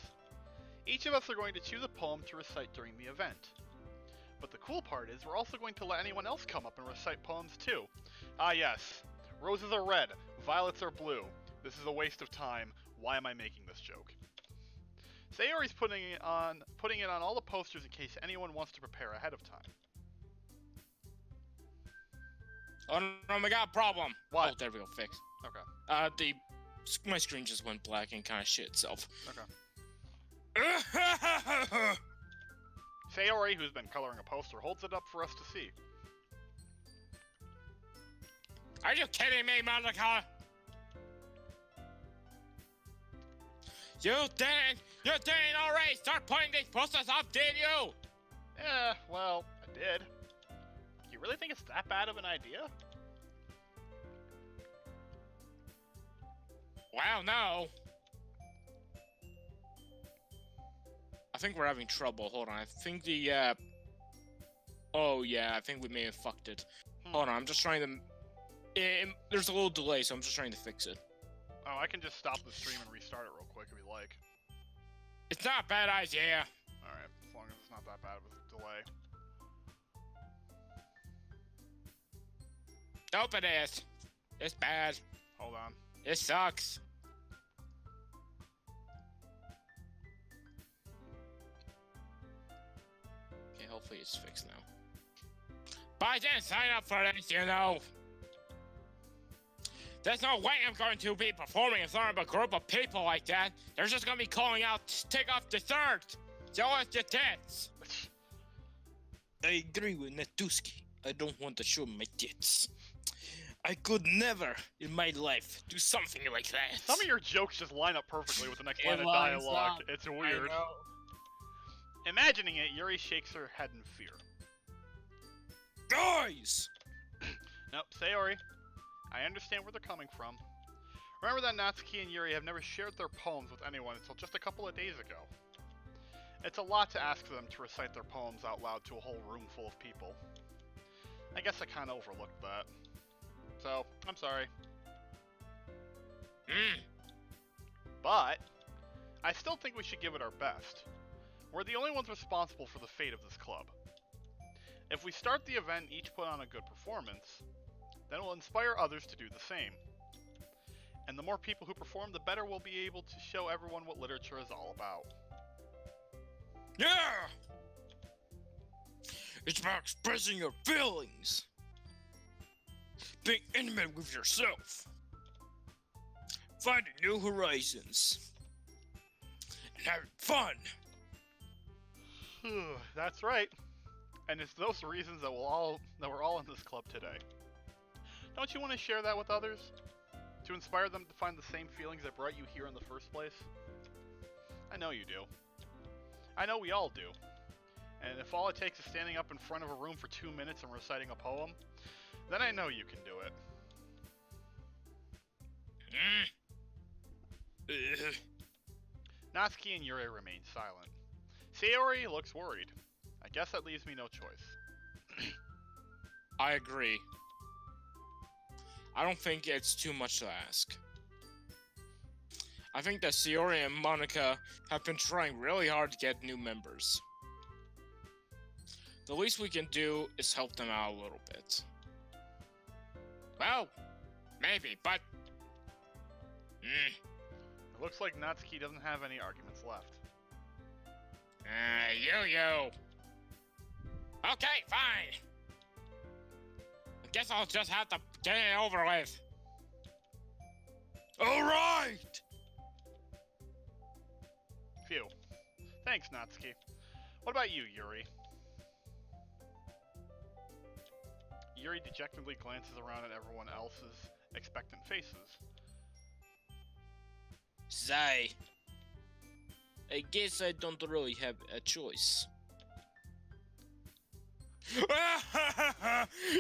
Speaker 1: Each of us are going to choose a poem to recite during the event. But the cool part is we're also going to let anyone else come up and recite poems too. Ah yes, roses are red, violets are blue. This is a waste of time. Why am I making this joke? Sayori's putting it on all the posters in case anyone wants to prepare ahead of time.
Speaker 2: Oh no, we got a problem.
Speaker 1: What?
Speaker 2: Oh, there we go, fixed.
Speaker 1: Okay.
Speaker 2: My screen just went black and kind of shit itself.
Speaker 1: Okay. Sayori, who's been coloring a poster, holds it up for us to see.
Speaker 2: Are you kidding me, Monica? You didn't already start putting these posters up, did you?
Speaker 1: Well, I did. You really think it's that bad of an idea?
Speaker 2: Well, no. I think we're having trouble. Hold on. I think the, oh, yeah. I think we may have fucked it. Hold on. I'm just trying to... there's a little delay, so I'm just trying to fix it.
Speaker 1: Oh, I can just stop the stream and restart it real quick if you like.
Speaker 2: It's not a bad idea.
Speaker 1: Alright, as long as it's not that bad of a delay.
Speaker 2: Nope, it is. It's bad.
Speaker 1: Hold on.
Speaker 2: It sucks. Okay, hopefully it's fixed now. But I didn't sign up for this, you know. There's no way I'm going to be performing in front of a group of people like that. They're just gonna be calling out, take off the third. Show us your tits. I agree with Natuski. I don't want to show my tits. I could never in my life do something like that.
Speaker 1: Some of your jokes just line up perfectly with the next line of
Speaker 2: lines
Speaker 1: dialogue.
Speaker 2: up.
Speaker 1: It's weird.
Speaker 2: I know.
Speaker 1: Imagining it, Yuri shakes her head in fear.
Speaker 2: Guys!
Speaker 1: Nope, Sayori. I understand where they're coming from. Remember that Natsuki and Yuri have never shared their poems with anyone until just a couple of days ago. It's a lot to ask them to recite their poems out loud to a whole room full of people. I guess I kinda overlooked that. So, I'm sorry. But, I still think we should give it our best. We're the only ones responsible for the fate of this club. If we start the event and each put on a good performance, then we'll inspire others to do the same. And the more people who perform, the better we'll be able to show everyone what literature is all about.
Speaker 2: Yeah! It's about expressing your feelings. Being intimate with yourself. Finding new horizons. And having fun.
Speaker 1: That's right. And it's those reasons that we're all in this club today. Don't you want to share that with others? To inspire them to find the same feelings that brought you here in the first place? I know you do. I know we all do. And if all it takes is standing up in front of a room for 2 minutes and reciting a poem, then I know you can do it. Natsuki and Yuri remain silent. Sayori looks worried. I guess that leaves me no choice.
Speaker 2: I agree. I don't think it's too much to ask. I think that Sayori and Monica have been trying really hard to get new members. The least we can do is help them out a little bit. Well, maybe, but...
Speaker 1: It looks like Natsuki doesn't have any arguments left.
Speaker 2: You. Okay, fine. I guess I'll just have to get it over with. Alright!
Speaker 1: Phew. Thanks, Natsuki. What about you, Yuri? Yuri dejectedly glances around at everyone else's expectant faces.
Speaker 2: Sigh. I guess I don't really have a choice.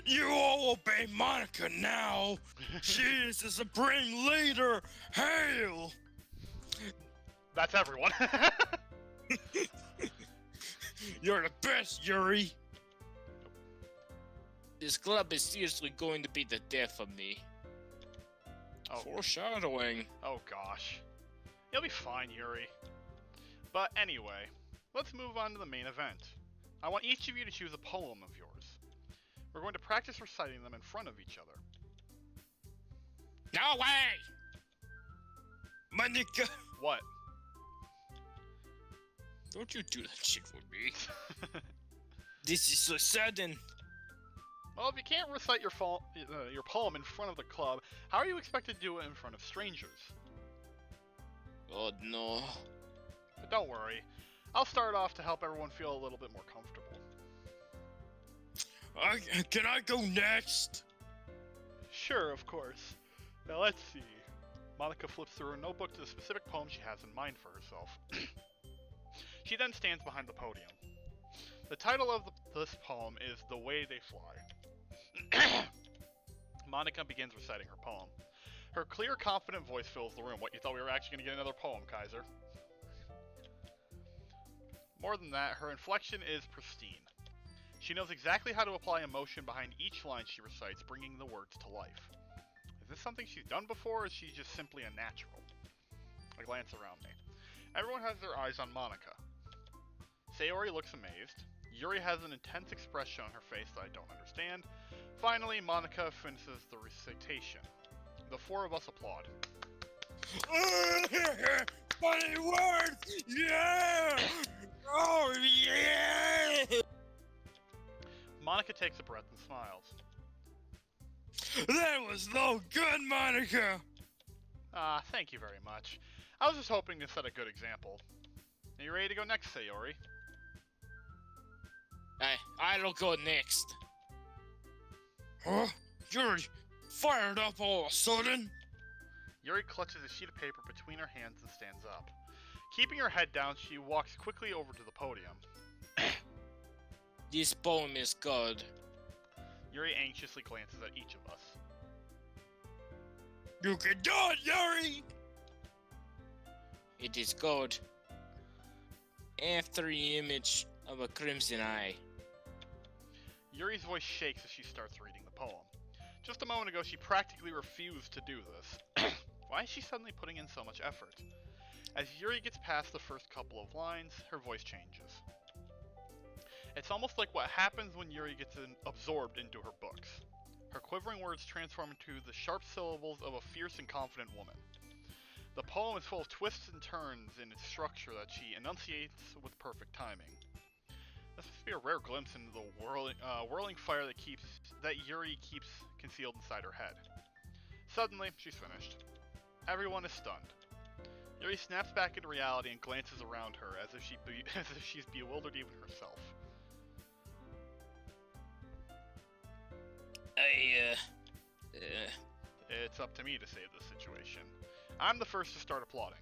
Speaker 2: You all obey Monica now! She is the supreme leader! Hail!
Speaker 1: That's everyone.
Speaker 2: You're the best, Yuri! This club is seriously going to be the death of me.
Speaker 1: Oh.
Speaker 2: Foreshadowing.
Speaker 1: Oh gosh. You'll be fine, Yuri. But anyway, let's move on to the main event. I want each of you to choose a poem of yours. We're going to practice reciting them in front of each other.
Speaker 2: No way! Monica!
Speaker 1: What?
Speaker 2: Don't you do that shit with me. This is so sudden.
Speaker 1: Well, if you can't recite your poem in front of the club, how are you expected to do it in front of strangers?
Speaker 2: Oh no.
Speaker 1: But don't worry. I'll start off to help everyone feel a little bit more comfortable.
Speaker 2: Can I go next?
Speaker 1: Sure, of course. Now let's see. Monica flips through her notebook to the specific poem she has in mind for herself. She then stands behind the podium. The title of this poem is The Way They Fly. Monica begins reciting her poem. Her clear, confident voice fills the room. What, you thought we were actually going to get another poem, Kaiser? More than that, her inflection is pristine. She knows exactly how to apply emotion behind each line she recites, bringing the words to life. Is this something she's done before, or is she just simply a natural? I glance around me. Everyone has their eyes on Monica. Sayori looks amazed. Yuri has an intense expression on her face that I don't understand. Finally, Monica finishes the recitation. The four of us applaud.
Speaker 2: Funny words! Yeah! Oh, yeah!
Speaker 1: Monica takes a breath and smiles.
Speaker 2: That was no good, Monica!
Speaker 1: Thank you very much. I was just hoping to set a good example. Are you ready to go next, Sayori?
Speaker 2: I'll go next. Huh? You're fired up all of a sudden?
Speaker 1: Yuri clutches a sheet of paper between her hands and stands up. Keeping her head down, she walks quickly over to the podium.
Speaker 2: This poem is good.
Speaker 1: Yuri anxiously glances at each of us.
Speaker 2: You can do it, Yuri! It is good. After the image of a crimson eye.
Speaker 1: Yuri's voice shakes as she starts reading the poem. Just a moment ago, she practically refused to do this. Why is she suddenly putting in so much effort? As Yuri gets past the first couple of lines, her voice changes. It's almost like what happens when Yuri gets absorbed into her books. Her quivering words transform into the sharp syllables of a fierce and confident woman. The poem is full of twists and turns in its structure that she enunciates with perfect timing. This must be a rare glimpse into the whirling fire that Yuri keeps concealed inside her head. Suddenly, she's finished. Everyone is stunned. Yuri snaps back into reality and glances around her as if she's bewildered even herself. It's up to me to save this situation. I'm the first to start applauding.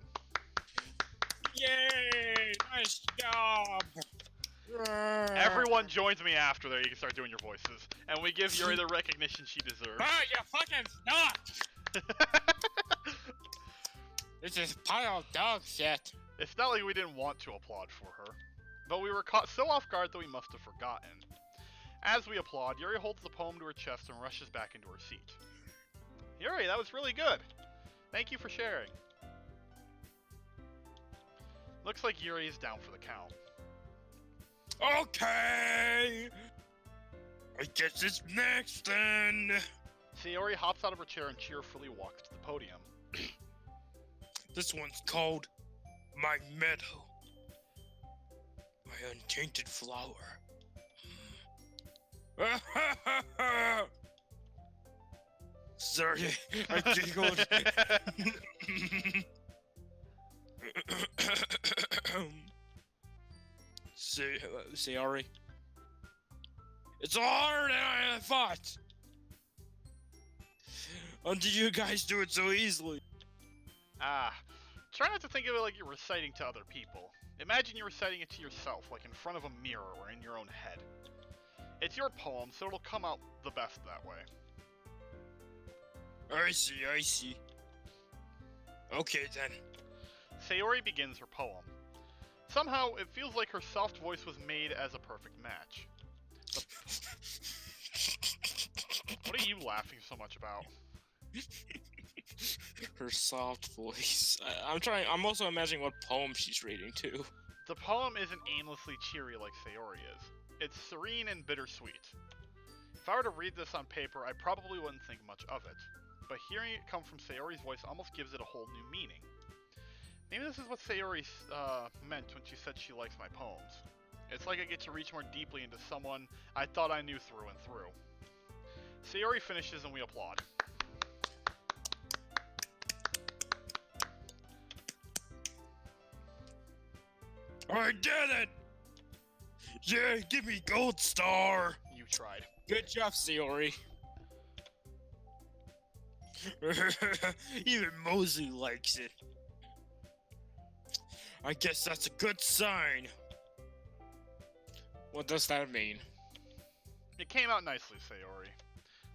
Speaker 2: Yay! Nice job!
Speaker 1: Everyone joins me after there. You can start doing your voices. And we give Yuri the recognition she deserves.
Speaker 2: Oh, you fucking suck! This is pile of dog shit.
Speaker 1: It's not like we didn't want to applaud for her, but we were caught so off guard that we must have forgotten. As we applaud, Yuri holds the poem to her chest and rushes back into her seat. Yuri, that was really good. Thank you for sharing. Looks like Yuri is down for the count.
Speaker 2: Okay! I guess it's next then!
Speaker 1: Sayori hops out of her chair and cheerfully walks to the podium.
Speaker 2: This one's called My Meadow. My untainted flower. Sorry, I giggled. Sorry. It's harder than I thought. Did you guys do it so easily?
Speaker 1: Try not to think of it like you're reciting to other people. Imagine you're reciting it to yourself, like in front of a mirror or in your own head. It's your poem, so it'll come out the best that way.
Speaker 2: I see. Okay then.
Speaker 1: Sayori begins her poem. Somehow, it feels like her soft voice was made as a perfect match. What are you laughing so much about?
Speaker 2: Her soft voice. I'm also imagining what poem she's reading too.
Speaker 1: The poem isn't aimlessly cheery like Sayori is. It's serene and bittersweet. If I were to read this on paper, I probably wouldn't think much of it, but hearing it come from Sayori's voice almost gives it a whole new meaning. Maybe this is what Sayori meant when she said she likes my poems. It's like I get to reach more deeply into someone I thought I knew through and through. Sayori finishes and we applaud.
Speaker 2: I did it! Yeah, give me gold star!
Speaker 1: You tried.
Speaker 2: Good job, Sayori. Even Mosey likes it. I guess that's a good sign. What does that mean?
Speaker 1: It came out nicely, Sayori.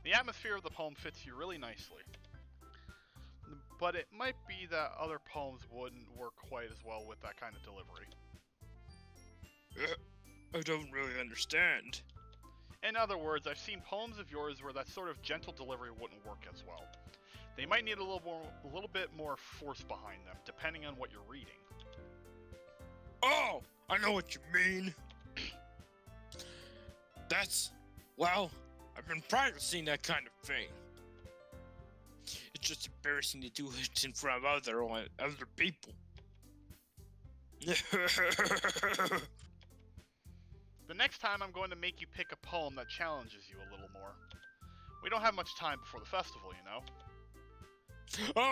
Speaker 1: The atmosphere of the poem fits you really nicely. But it might be that other poems wouldn't work quite as well with that kind of delivery.
Speaker 2: I don't really understand.
Speaker 1: In other words, I've seen poems of yours where that sort of gentle delivery wouldn't work as well. They might need a little bit more force behind them, depending on what you're reading.
Speaker 2: Oh, I know what you mean. Well, I've been practicing that kind of thing. It's just embarrassing to do it in front of other people.
Speaker 1: The next time I'm going to make you pick a poem that challenges you a little more. We don't have much time before the festival, you know.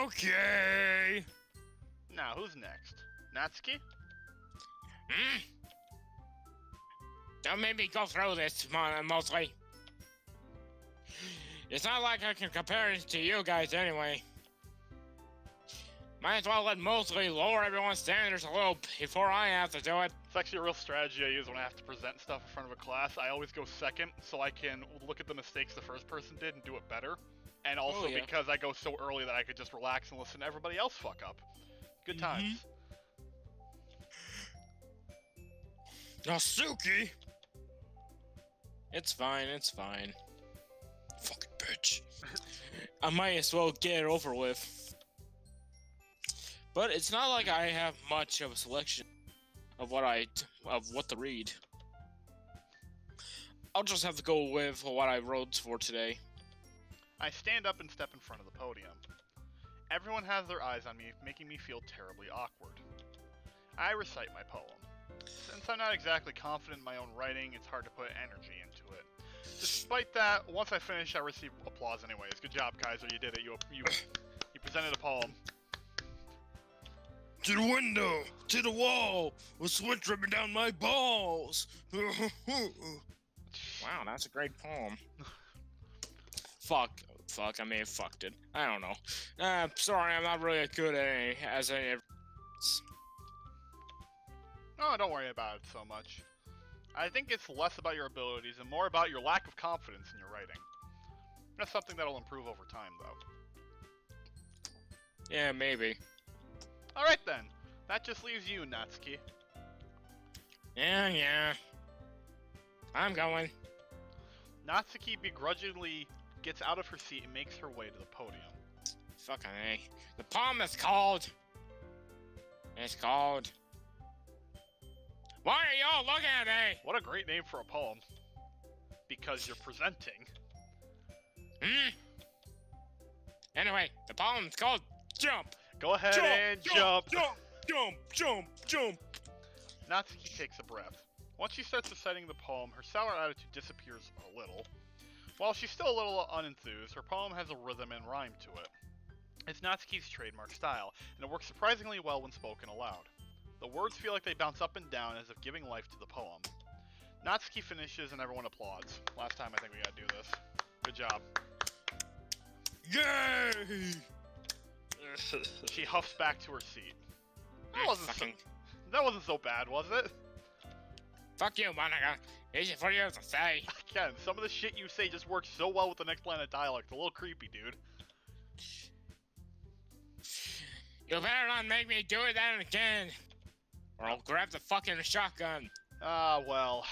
Speaker 2: Okay.
Speaker 1: Now, who's next? Natsuki?
Speaker 2: Don't make me go through this, mostly. It's not like I can compare it to you guys anyway. Might as well let Mosley lower everyone's standards a little before I have to do it.
Speaker 1: It's actually a real strategy I use when I have to present stuff in front of a class. I always go second so I can look at the mistakes the first person did and do it better. And also because I go so early that I could just relax and listen to everybody else fuck up. Good times.
Speaker 2: Natsuki! It's fine, it's fine. Fucking bitch. I might as well get it over with. But it's not like I have much of a selection of what to read. I'll just have to go with what I wrote for today.
Speaker 1: I stand up and step in front of the podium. Everyone has their eyes on me, making me feel terribly awkward. I recite my poem. Since I'm not exactly confident in my own writing, it's hard to put energy into it. Despite that, once I finish, I receive applause anyways. Good job, Kaiser, you did it. You presented a poem.
Speaker 2: To the window, to the wall, with sweat dripping down my balls. Wow, that's a great poem. Fuck, I may have fucked it. I don't know. Sorry, I'm not really good at any.
Speaker 1: Oh, don't worry about it so much. I think it's less about your abilities and more about your lack of confidence in your writing. That's something that'll improve over time, though.
Speaker 2: Yeah, maybe.
Speaker 1: Alright then. That just leaves you, Natsuki.
Speaker 2: Yeah. I'm going.
Speaker 1: Natsuki begrudgingly gets out of her seat and makes her way to the podium.
Speaker 2: Fucking A. The poem is called... It's called... Why are y'all looking at me?
Speaker 1: What a great name for a poem. Because you're presenting.
Speaker 2: Anyway, the poem's called Jump.
Speaker 1: Go ahead and jump.
Speaker 2: Jump.
Speaker 1: Natsuki takes a breath. Once she starts reciting the poem, her sour attitude disappears a little. While she's still a little unenthused, her poem has a rhythm and rhyme to it. It's Natsuki's trademark style, and it works surprisingly well when spoken aloud. The words feel like they bounce up and down as if giving life to the poem. Natsuki finishes and everyone applauds. Last time I think we gotta do this. Good job.
Speaker 2: Yay!
Speaker 1: She huffs back to her seat. That wasn't so bad, was it?
Speaker 2: Fuck you, Monica. Easy for you to say.
Speaker 1: Again, some of the shit you say just works so well with the next line of dialogue. It's a little creepy, dude.
Speaker 2: You better not make me do it then again, or I'll grab the fucking shotgun.
Speaker 1: Well,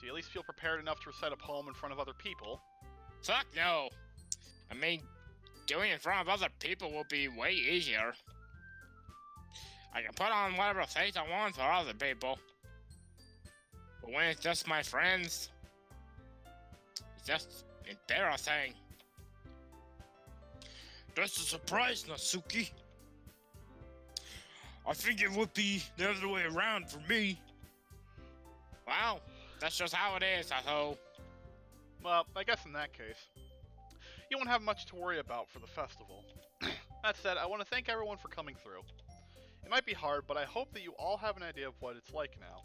Speaker 1: do you at least feel prepared enough to recite a poem in front of other people?
Speaker 2: Fuck no. I mean, doing it in front of other people will be way easier. I can put on whatever face I want for other people. But when it's just my friends, it's just embarrassing. That's a surprise, Natsuki. I think it would be the other way around for me. Wow, that's just how it is, I hope.
Speaker 1: Well, I guess in that case, you won't have much to worry about for the festival. That said, I want to thank everyone for coming through. It might be hard, but I hope that you all have an idea of what it's like now.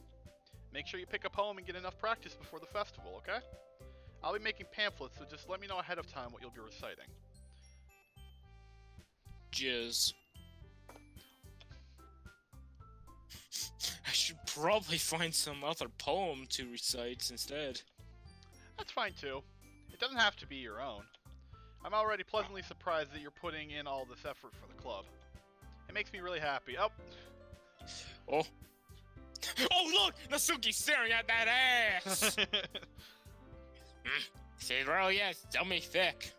Speaker 1: Make sure you pick a poem and get enough practice before the festival, okay? I'll be making pamphlets, so just let me know ahead of time what you'll be reciting.
Speaker 2: Jizz. I should probably find some other poem to recite instead.
Speaker 1: That's fine too. It doesn't have to be your own. I'm already pleasantly surprised that you're putting in all this effort for the club. It makes me really happy. Oh.
Speaker 2: Oh. Oh, look! Natsuki's staring at that ass! Say, bro, yes, dummy thick.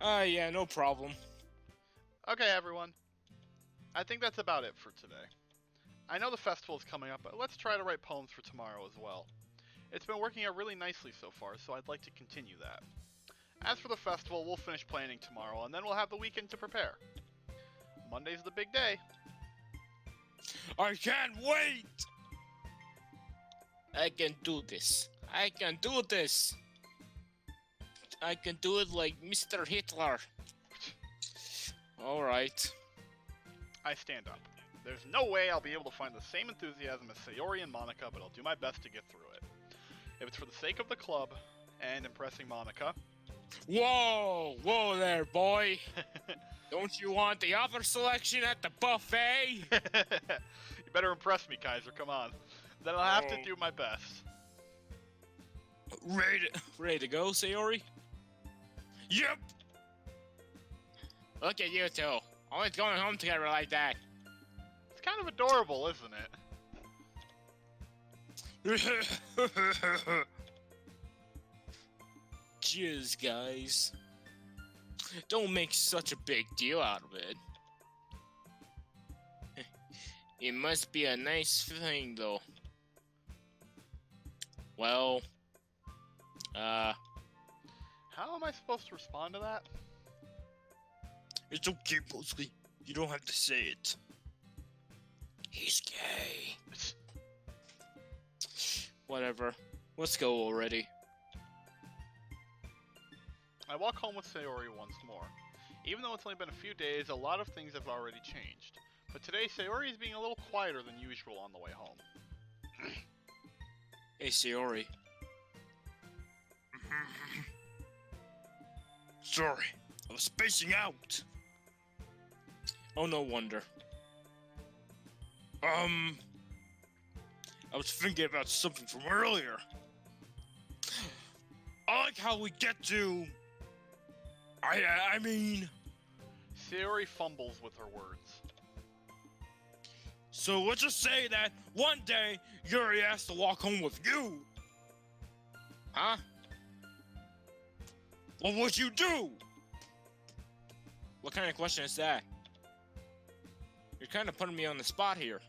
Speaker 2: Yeah, no problem.
Speaker 1: Okay, everyone. I think that's about it for today. I know the festival is coming up, but let's try to write poems for tomorrow as well. It's been working out really nicely so far, so I'd like to continue that. As for the festival, we'll finish planning tomorrow, and then we'll have the weekend to prepare. Monday's the big day.
Speaker 2: I can't wait! I can do this. I can do this. I can do it like Mr. Hitler. Alright.
Speaker 1: I stand up. There's no way I'll be able to find the same enthusiasm as Sayori and Monica, but I'll do my best to get through it. If it's for the sake of the club and impressing Monica.
Speaker 2: Whoa! Whoa there, boy! Don't you want the other selection at the buffet?
Speaker 1: You better impress me, Kaiser, come on. Then I'll have to do my best.
Speaker 2: Ready to go, Sayori? Yep! Look at you two. Always going home together like that.
Speaker 1: It's kind of adorable, isn't it?
Speaker 2: Jizz, guys. Don't make such a big deal out of it. It must be a nice thing, though. Well,
Speaker 1: how am I supposed to respond to that?
Speaker 2: It's okay, Mosley. You don't have to say it. He's gay. Whatever. Let's go already.
Speaker 1: I walk home with Sayori once more. Even though it's only been a few days, a lot of things have already changed. But today, Sayori is being a little quieter than usual on the way home.
Speaker 2: Hey, Sayori. Sorry, I was spacing out. Oh, no wonder. I was thinking about something from earlier. I like how we get to... I mean...
Speaker 1: Sayori fumbles with her words.
Speaker 2: So let's just say that one day, Yuri has to walk home with you. Huh? What would you do? What kind of question is that? You're kind of putting me on the spot here.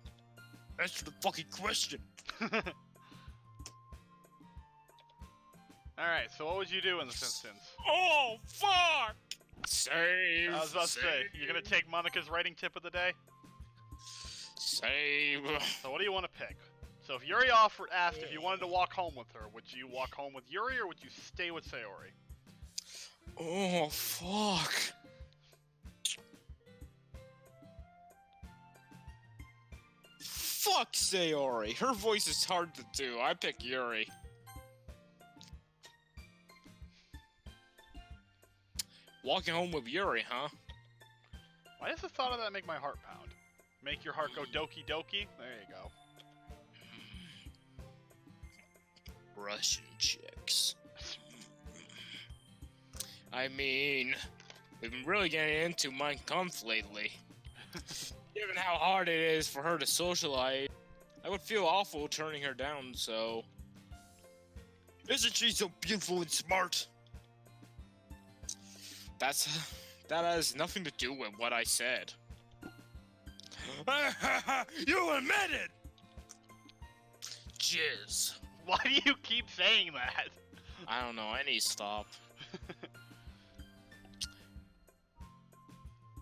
Speaker 2: Answer the fucking question.
Speaker 1: Alright, so what would you do in this instance?
Speaker 2: Oh, fuck! Save.
Speaker 1: I was about to say, you're gonna take Monica's writing tip of the day?
Speaker 2: Save.
Speaker 1: So what do you want to pick? So if Yuri asked if you wanted to walk home with her, would you walk home with Yuri or would you stay with Sayori?
Speaker 2: Oh, fuck. Fuck Sayori. Her voice is hard to do. I pick Yuri. Walking home with Yuri, huh?
Speaker 1: Why does the thought of that make my heart pound? Make your heart go Doki Doki? There you go.
Speaker 2: Russian chicks. I mean, we've been really getting into Mein Kampf lately. Given how hard it is for her to socialize, I would feel awful turning her down, so... Isn't she so beautiful and smart? That has nothing to do with what I said. You admit it! jizz.
Speaker 1: Why do you keep saying that?
Speaker 2: I don't know, I need to stop.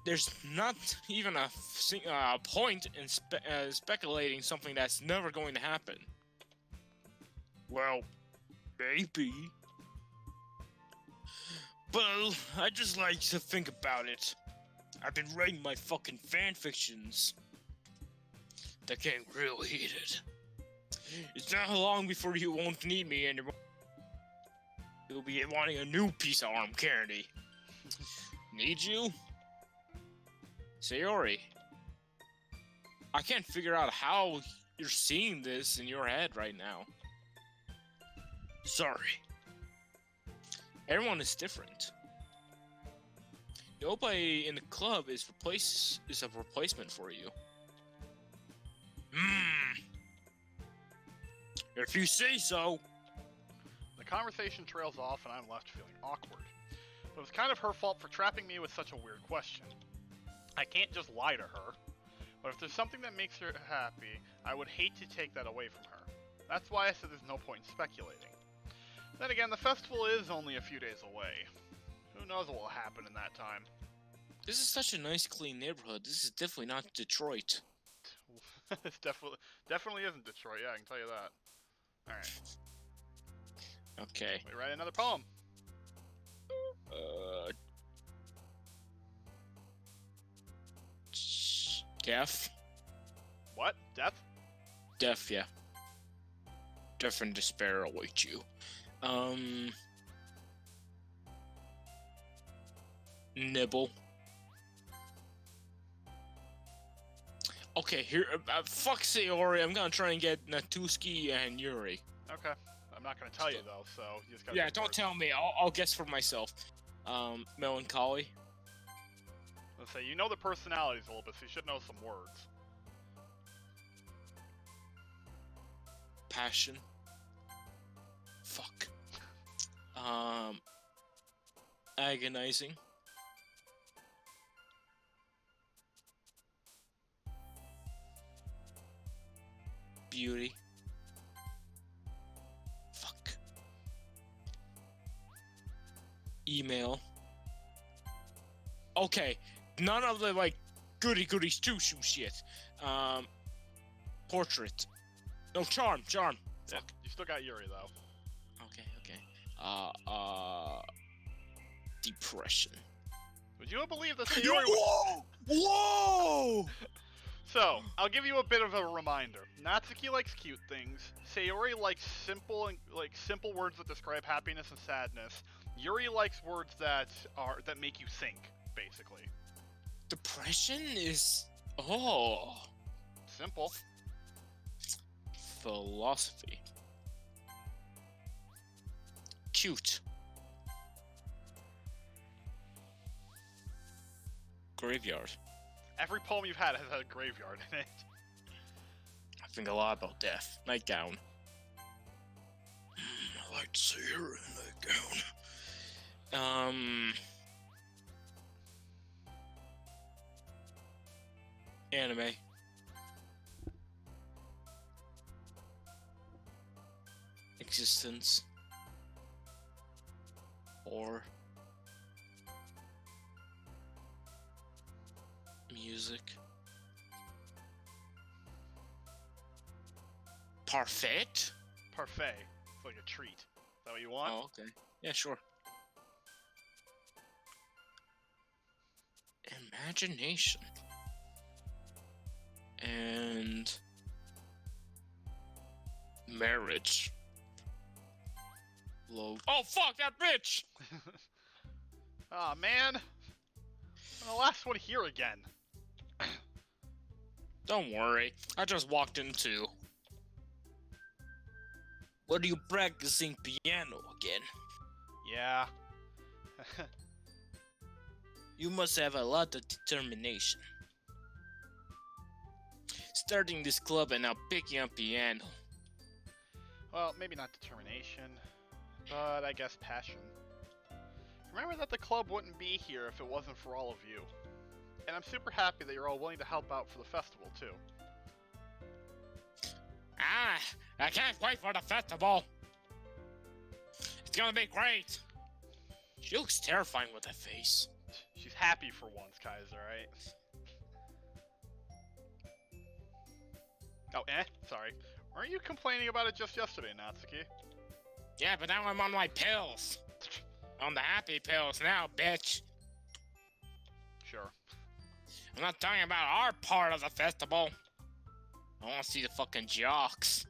Speaker 2: There's not even a point in speculating something that's never going to happen. Well, maybe. Well, I just like to think about it. I've been writing my fucking fanfictions. They're getting real heated. It's not long before you won't need me anymore. You'll be wanting a new piece of arm candy. Need you? Sayori. I can't figure out how you're seeing this in your head right now. Sorry. Everyone is different. Nobody in the club is a replacement for you. If you say so.
Speaker 1: The conversation trails off and I'm left feeling awkward. But it was kind of her fault for trapping me with such a weird question. I can't just lie to her. But if there's something that makes her happy, I would hate to take that away from her. That's why I said there's no point in speculating. Then again, the festival is only a few days away. Who knows what will happen in that time.
Speaker 2: This is such a nice, clean neighborhood. This is definitely not Detroit.
Speaker 1: It's definitely isn't Detroit, yeah, I can tell you that. Alright.
Speaker 2: Okay.
Speaker 1: We write another poem.
Speaker 2: Death?
Speaker 1: What? Death?
Speaker 2: Death, yeah. Death and despair await you. Nibble. Okay, here, fuck Sayori, I'm gonna try and get Natuski and Yuri.
Speaker 1: Okay. I'm not gonna tell you though, so you just gotta.
Speaker 2: Yeah, don't tell me. I'll guess for myself. Melancholy.
Speaker 1: Let's say you know the personalities a little bit, so you should know some words.
Speaker 2: Passion. Fuck. Agonizing. Beauty. Fuck. Email. Okay, none of the like goody goodies two shoe shit. Portrait. No, charm.
Speaker 1: Yeah,
Speaker 2: Fuck.
Speaker 1: you still got Yuri though.
Speaker 2: Okay. Depression.
Speaker 1: Would you believe that Sayori
Speaker 2: Whoa!
Speaker 1: So, I'll give you a bit of a reminder. Natsuki likes cute things. Sayori likes simple words that describe happiness and sadness. Yuri likes words that make you think, basically.
Speaker 2: Depression is
Speaker 1: Simple.
Speaker 2: Philosophy. Cute. Graveyard.
Speaker 1: Every poem you've had has had a graveyard in it.
Speaker 2: I think a lot about death. Nightgown. I like to see her in a nightgown. Anime. Existence. Or music. Parfait?
Speaker 1: Parfait. It's like a treat. Is that what you want?
Speaker 2: Oh, okay. Yeah, sure. Imagination. And marriage. Love. Oh fuck that bitch!
Speaker 1: Aw, man. I'm the last one here again.
Speaker 2: Don't worry, I just walked into. What are you practicing piano again?
Speaker 1: Yeah.
Speaker 2: You must have a lot of determination. Starting this club and now picking up piano.
Speaker 1: Well, maybe not determination, but I guess passion. Remember that the club wouldn't be here if it wasn't for all of you. And I'm super happy that you're all willing to help out for the festival, too.
Speaker 2: I can't wait for the festival. It's gonna be great. She looks terrifying with that face.
Speaker 1: She's happy for once, Kaiser, right? Oh, sorry. Weren't you complaining about it just yesterday, Natsuki?
Speaker 2: Yeah, but now I'm on my pills. On the happy pills now, bitch.
Speaker 1: Sure.
Speaker 2: I'm not talking about our part of the festival. I want to see the fucking jocks.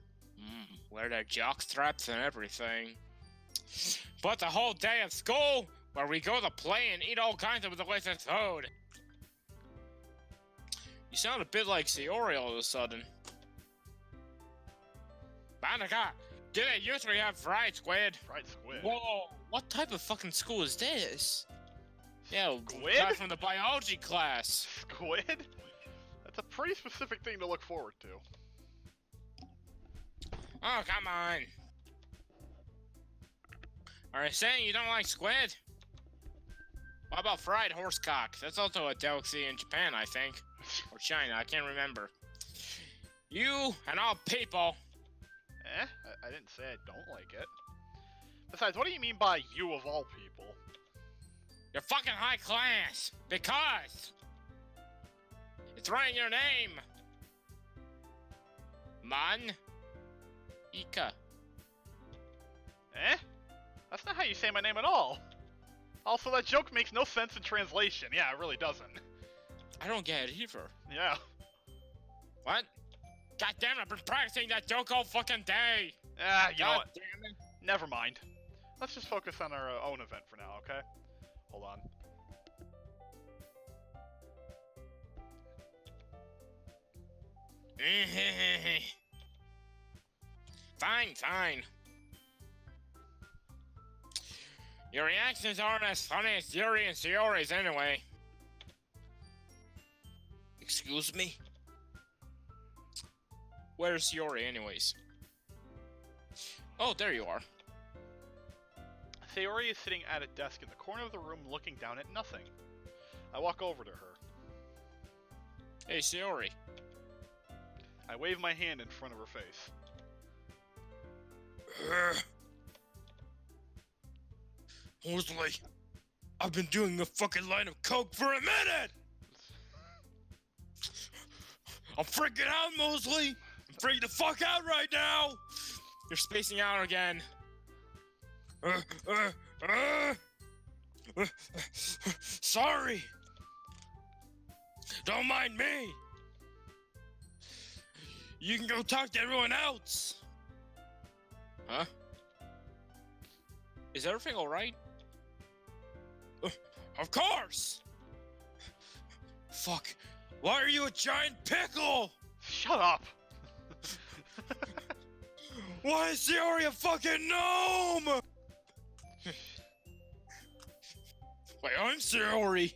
Speaker 2: Wear their jock straps and everything. But the whole day of school, where we go to play and eat all kinds of delicious food. You sound a bit like Sayori all of a sudden. Banaka, do they usually have fried squid?
Speaker 1: Fried squid?
Speaker 2: Whoa, what type of fucking school is this? Yeah,
Speaker 1: squid?
Speaker 2: Guy from the biology class.
Speaker 1: Squid? That's a pretty specific thing to look forward to.
Speaker 2: Oh, come on. Are you saying you don't like squid? What about fried horsecock? That's also a delicacy in Japan, I think. Or China, I can't remember. You and all people.
Speaker 1: I didn't say I don't like it. Besides, what do you mean by you of all people?
Speaker 2: You're fucking high class. Because it's right in your name. Man. Ika.
Speaker 1: That's not how you say my name at all. Also, that joke makes no sense in translation. Yeah, it really doesn't.
Speaker 2: I don't get it either.
Speaker 1: Yeah.
Speaker 2: What? God damn it, I've been practicing that joke all fucking day.
Speaker 1: You know what?
Speaker 2: Damn it.
Speaker 1: Never mind. Let's just focus on our own event for now, okay? Hold on.
Speaker 2: Fine, fine. Your reactions aren't as funny as Yuri and Sayori's anyway. Excuse me? Where's Yuri anyways? Oh, there you are.
Speaker 1: Sayori is sitting at a desk in the corner of the room looking down at nothing. I walk over to her.
Speaker 2: Hey, Sayori.
Speaker 1: I wave my hand in front of her face.
Speaker 2: Mosley, I've been doing a fucking line of coke for a minute! I'm freaking out, Mosley! I'm freaking the fuck out right now! You're spacing out again. Sorry! Don't mind me! You can go talk to everyone else! Huh? Is everything alright? Of course! Fuck. Why are you a giant pickle?
Speaker 1: Shut up!
Speaker 2: Why is Sayori a fucking gnome? Wait, I'm Sayori.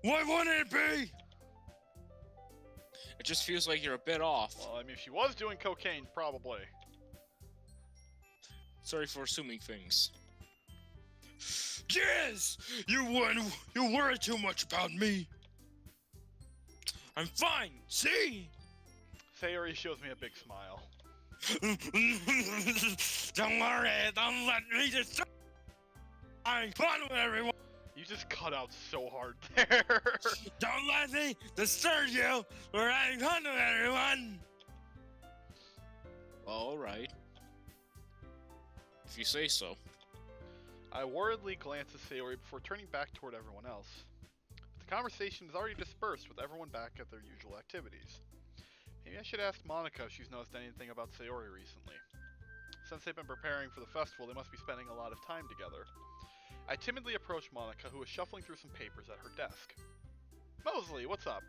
Speaker 2: Why wouldn't it be? It just feels like you're a bit off.
Speaker 1: Well, I mean, if she was doing cocaine, probably.
Speaker 2: Sorry for assuming things. Yes! You worry too much about me. I'm fine, see?
Speaker 1: Sayori shows me a big smile.
Speaker 2: Don't worry, don't let me just... I'm fun with everyone.
Speaker 1: You just cut out so hard there.
Speaker 2: Don't let me disturb you. We're having fun with everyone. All right. If you say so.
Speaker 1: I worriedly glance at Sayori before turning back toward everyone else. The conversation is already dispersed with everyone back at their usual activities. Maybe I should ask Monica if she's noticed anything about Sayori recently. Since they've been preparing for the festival, they must be spending a lot of time together. I timidly approach Monica, who is shuffling through some papers at her desk. Mosley, what's up?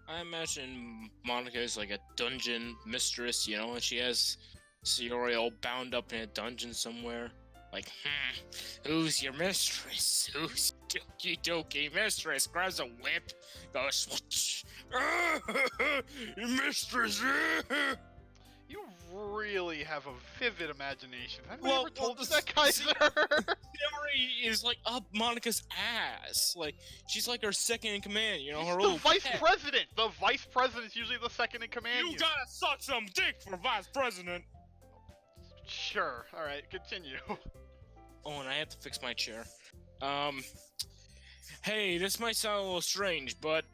Speaker 2: I imagine Monica is like a dungeon mistress, you know, and she has Sayori all bound up in a dungeon somewhere. Like, who's your mistress? Who's Doki Doki mistress? Grabs a whip, goes, switch. Mistress!
Speaker 1: You really have a vivid imagination. Have I
Speaker 2: Well,
Speaker 1: ever told
Speaker 2: well,
Speaker 1: you that, Kaiser?
Speaker 2: Sayori Sayori is like up Monika's ass. Like she's like her second in command. You know,
Speaker 1: She's
Speaker 2: her
Speaker 1: the
Speaker 2: little
Speaker 1: vice
Speaker 2: pet.
Speaker 1: president. The vice president's usually the second in command.
Speaker 2: You gotta suck some dick for vice president.
Speaker 1: Sure. All right. Continue.
Speaker 2: Oh, and I have to fix my chair. Hey, this might sound a little strange, but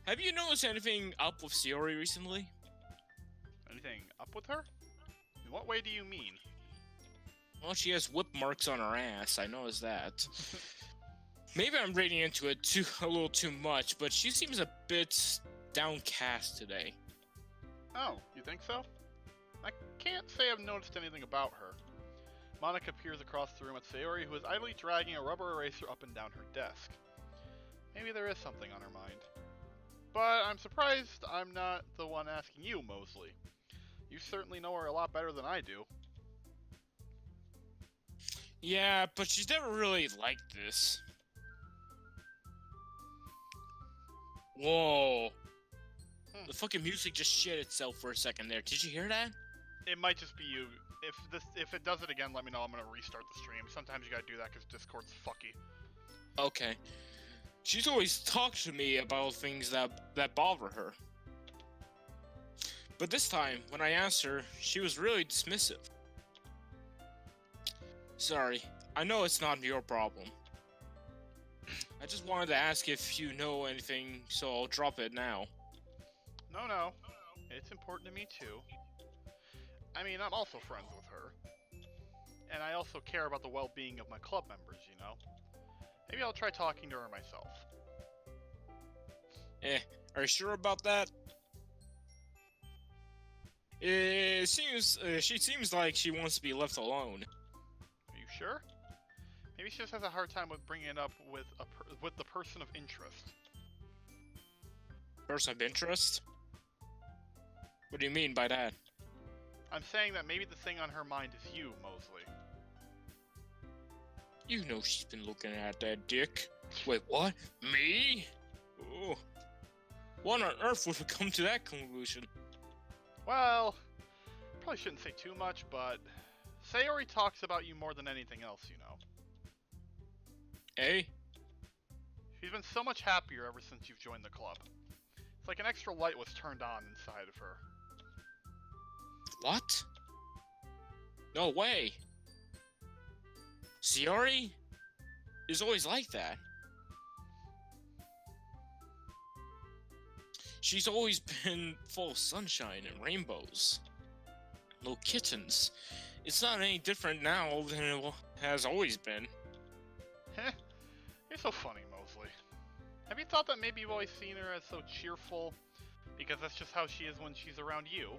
Speaker 2: have you noticed anything up with Sayori recently?
Speaker 1: Anything up with her? In what way do you mean?
Speaker 2: Well, she has whip marks on her ass. I noticed that. Maybe I'm reading into it a little too much, but she seems a bit downcast today.
Speaker 1: Oh, you think so? I can't say I've noticed anything about her. Monika peers across the room at Sayori, who is idly dragging a rubber eraser up and down her desk. Maybe there is something on her mind. But I'm surprised I'm not the one asking you, Mosley. You certainly know her a lot better than I do.
Speaker 2: Yeah, but she's never really liked this. Whoa. The fucking music just shit itself for a second there. Did you hear that?
Speaker 1: It might just be you. If it does it again, let me know. I'm gonna restart the stream. Sometimes you gotta do that because Discord's fucky.
Speaker 2: Okay. She's always talked to me about things that bother her. But this time, when I asked her, she was really dismissive. Sorry, I know it's not your problem. I just wanted to ask if you know anything, so I'll drop it now.
Speaker 1: No. It's important to me too. I mean, I'm also friends with her. And I also care about the well-being of my club members, you know? Maybe I'll try talking to her myself.
Speaker 2: Are you sure about that? She seems like she wants to be left alone.
Speaker 1: Are you sure? Maybe she just has a hard time with bringing it up with the person of interest.
Speaker 2: Person of interest? What do you mean by that?
Speaker 1: I'm saying that maybe the thing on her mind is you, Mosley.
Speaker 2: You know she's been looking at that dick. Wait, what? Me? Oh. What on earth would have come to that conclusion?
Speaker 1: Well, probably shouldn't say too much, but Sayori talks about you more than anything else, you know.
Speaker 2: Eh?
Speaker 1: She's been so much happier ever since you've joined the club. It's like an extra light was turned on inside of her.
Speaker 2: What? No way. Sayori is always like that. She's always been full of sunshine and rainbows. Little kittens. It's not any different now than it has always been.
Speaker 1: Heh. You're so funny, Mosley. Have you thought that maybe you've always seen her as so cheerful? Because that's just how she is when she's around you.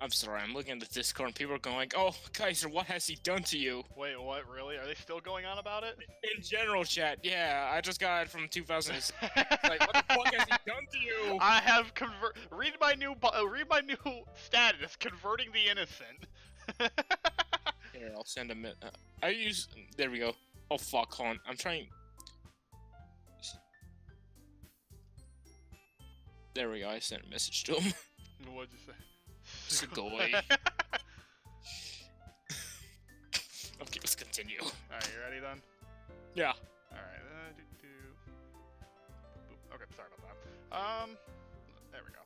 Speaker 2: I'm sorry, I'm looking at the Discord and people are going like, oh, Kaiser, what has he done to you?
Speaker 1: Wait, what? Really? Are they still going on about it?
Speaker 2: In general chat, yeah, I just got it from 2006. Like, what the fuck has he done to you?
Speaker 1: I have read my new status, converting the innocent.
Speaker 2: Here, I'll send a there we go. Oh fuck, hold on, I'm trying. There we go, I sent a message to him.
Speaker 1: What'd you say?
Speaker 2: Sugoi. Okay, let's continue.
Speaker 1: Alright, you ready then?
Speaker 2: Yeah.
Speaker 1: Alright, okay, sorry about that. There we go.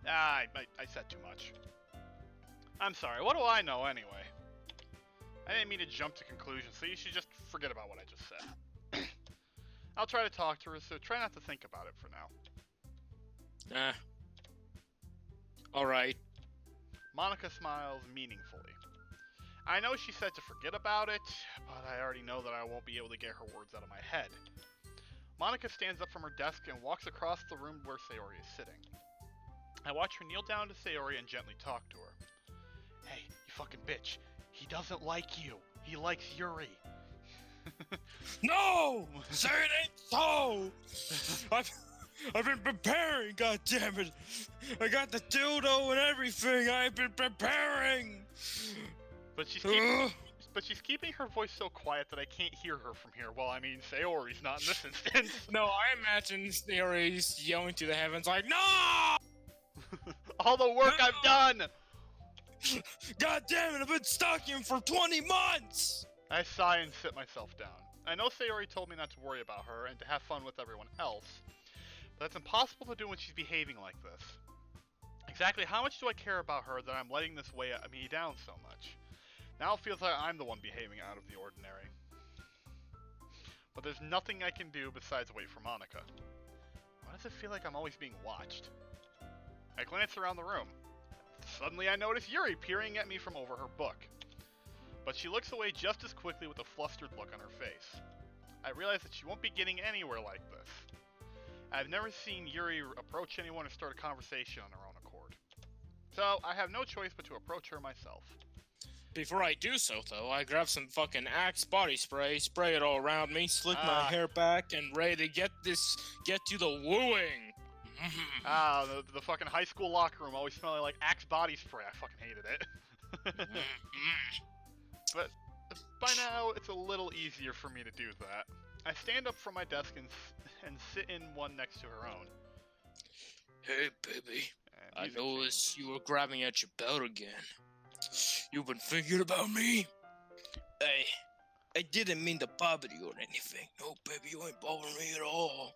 Speaker 1: I said too much. I'm sorry, what do I know anyway? I didn't mean to jump to conclusions, so you should just forget about what I just said. I'll try to talk to her, so try not to think about it for now.
Speaker 2: Alright.
Speaker 1: Monika smiles meaningfully. I know she said to forget about it, but I already know that I won't be able to get her words out of my head. Monika stands up from her desk and walks across the room where Sayori is sitting. I watch her kneel down to Sayori and gently talk to her. Hey, you fucking bitch. He doesn't like you. He likes Yuri.
Speaker 2: No! Say it ain't so! I've been preparing, goddammit! I got the dildo and everything! I've been preparing!
Speaker 1: But she's keeping her voice so quiet that I can't hear her from here. Well, I mean, Sayori's not in this instance.
Speaker 2: No, I imagine Sayori's yelling to the heavens like, no!
Speaker 1: All the work I've done!
Speaker 2: God damn it, I've been stalking him for 20 months!
Speaker 1: I sigh and sit myself down. I know Sayori told me not to worry about her and to have fun with everyone else, but that's impossible to do when she's behaving like this. Exactly how much do I care about her that I'm letting this weigh me down so much? Now it feels like I'm the one behaving out of the ordinary. But there's nothing I can do besides wait for Monica. Why does it feel like I'm always being watched? I glance around the room. Suddenly I notice Yuri peering at me from over her book. But she looks away just as quickly with a flustered look on her face. I realize that she won't be getting anywhere like this. I've never seen Yuri approach anyone or start a conversation on her own accord. So I have no choice but to approach her myself.
Speaker 2: Before I do so, though, I grab some fucking Axe body spray, spray it all around me, slick my hair back, and ready to get to the wooing.
Speaker 1: The fucking high school locker room always smelling like Axe body spray. I fucking hated it. But by now, it's a little easier for me to do that. I stand up from my desk and sit in one next to her own.
Speaker 2: Hey, baby. I noticed you were grabbing at your belt again. You've been thinking about me? I didn't mean to bother you or anything. No, baby, you ain't bothering me at all.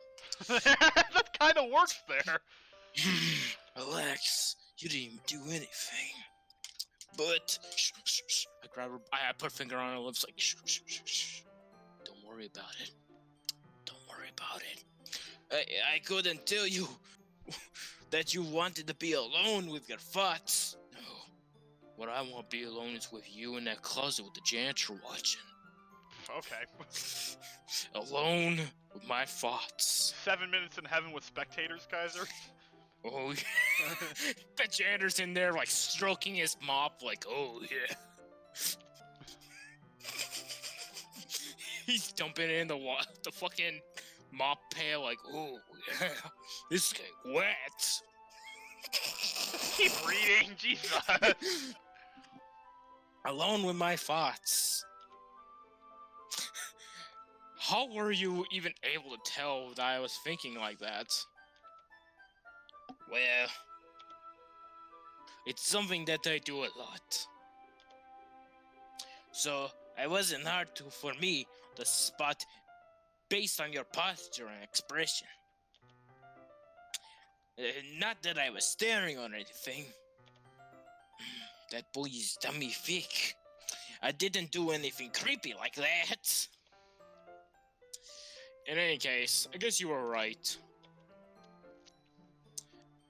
Speaker 1: That kind of works there.
Speaker 2: Relax. You didn't even do anything. But, shh. I grab her, I put a finger on her lips like, shh. Don't worry about it. Don't worry about it. I couldn't tell you that you wanted to be alone with your thoughts. No. What I want to be alone is with you in that closet with the janitor watching.
Speaker 1: Okay.
Speaker 2: Alone with my thoughts.
Speaker 1: 7 minutes in heaven with spectators, Kaiser?
Speaker 2: Oh, yeah. The janitor's in there, like, stroking his mop, like, oh, yeah. He's dumping in the fucking mop pail, like, oh, yeah. This is getting wet.
Speaker 1: Keep reading, Jesus.
Speaker 2: Alone with my thoughts. How were you even able to tell that I was thinking like that? Well, it's something that I do a lot. So, it wasn't hard for me to spot based on your posture and expression. Not that I was staring or anything. That boy is dummy thick. I didn't do anything creepy like that. In any case, I guess you were right.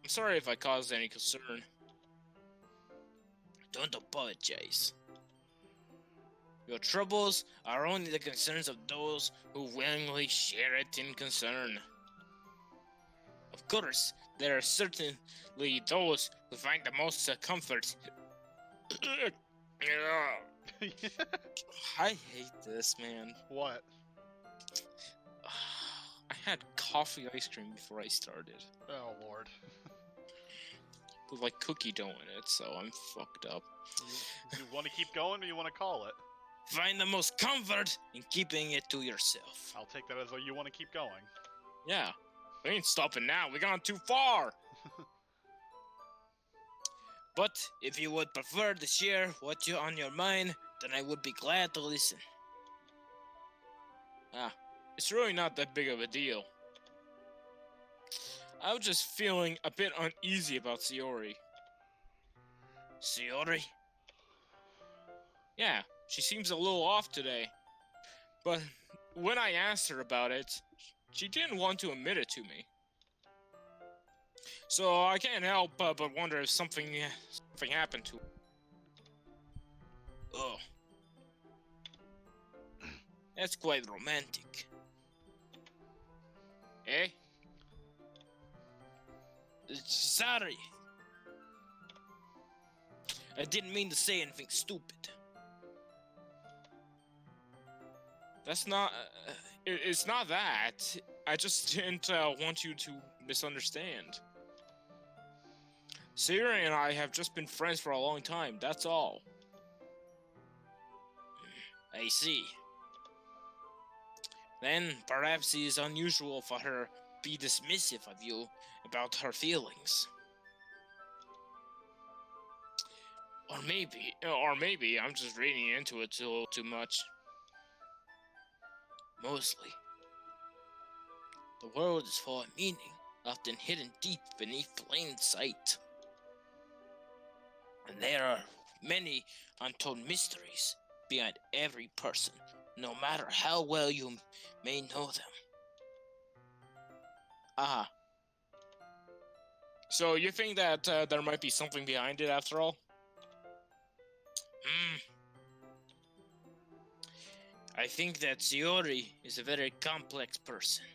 Speaker 2: I'm sorry if I caused any concern. Don't apologize. Your troubles are only the concerns of those who willingly share it in concern. Of course, there are certainly those who find the most comfort. I hate this, man.
Speaker 1: What?
Speaker 2: I had coffee ice cream before I started.
Speaker 1: Oh, Lord.
Speaker 2: With like cookie dough in it, so I'm fucked up.
Speaker 1: You want to keep going or you want to call it?
Speaker 2: Find the most comfort in keeping it to yourself.
Speaker 1: I'll take that as though you want to keep going.
Speaker 2: Yeah. We ain't stopping now. We gone too far. But if you would prefer to share what's on your mind, then I would be glad to listen. It's really not that big of a deal. I was just feeling a bit uneasy about Sayori. Sayori? Yeah, she seems a little off today. But when I asked her about it, she didn't want to admit it to me. So I can't help but wonder if something happened to her. Oh. That's quite romantic. Eh? Sorry. I didn't mean to say anything stupid. That's not... it's not that. I just didn't want you to misunderstand. Sayori and I have just been friends for a long time, that's all. I see. Then, perhaps it is unusual for her be dismissive of you about her feelings. Or maybe I'm just reading into it too much. Mostly, the world is full of meaning, often hidden deep beneath plain sight. And there are many untold mysteries behind every person, no matter how well you may know them. Ah, so you think that there might be something behind it after all? Hmm. I think that Shiori is a very complex person.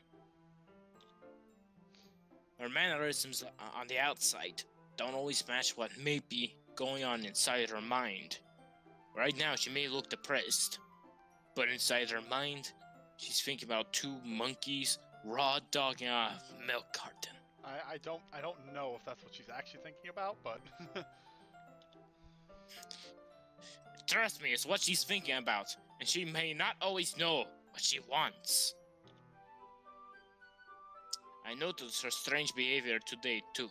Speaker 2: Her mannerisms on the outside don't always match what may be going on inside her mind. Right now, she may look depressed, but inside her mind, she's thinking about two monkeys raw dogging a milk carton.
Speaker 1: I don't know if that's what she's actually thinking about, but
Speaker 2: Trust me, it's what she's thinking about, and she may not always know what she wants. I noticed her strange behavior today, too.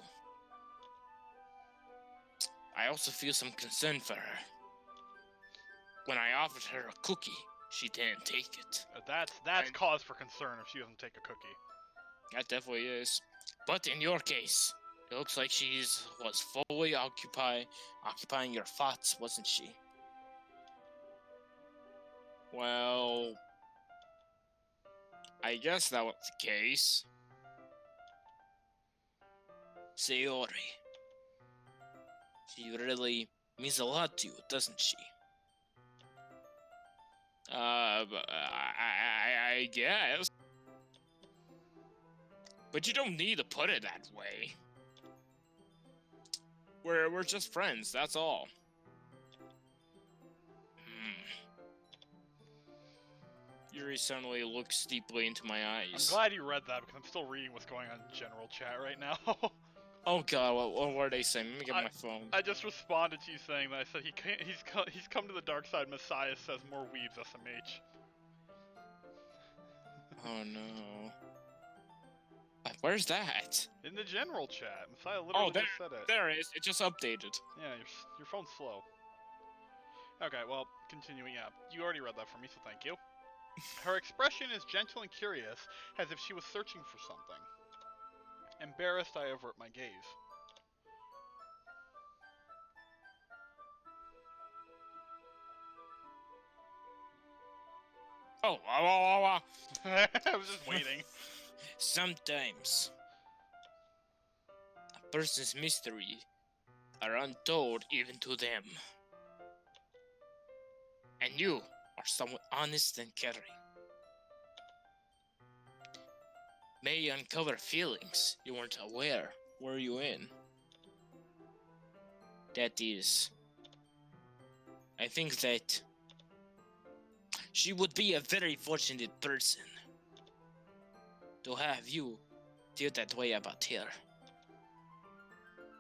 Speaker 2: I also feel some concern for her. When I offered her a cookie, she didn't take it.
Speaker 1: that's cause for concern if she doesn't take a cookie.
Speaker 2: That definitely is. But in your case, it looks like was fully occupying your thoughts, wasn't she? Well, I guess that was the case. Sayori. She really means a lot to you, doesn't she? I guess. But you don't need to put it that way. We're just friends, that's all. Yuri suddenly looks deeply into my eyes.
Speaker 1: I'm glad you read that because I'm still reading what's going on in general chat right now.
Speaker 2: Oh god, what were they saying? Let me get my phone.
Speaker 1: I just responded to you saying that. I said he's come to the dark side. Messiah says more weaves SMH.
Speaker 2: Oh no. Where's that?
Speaker 1: In the general chat. Messiah literally just said it.
Speaker 2: There it is. It just updated.
Speaker 1: Yeah, your phone's slow. Okay, well, continuing up. You already read that for me, so thank you. Her expression is gentle and curious, as if she was searching for something. Embarrassed, I avert my gaze.
Speaker 2: Oh,
Speaker 1: I was just waiting.
Speaker 2: Sometimes a person's mystery are untold even to them. And you are someone honest and caring. May you uncover feelings you weren't aware were you in. That is, I think that she would be a very fortunate person to have you feel that way about her.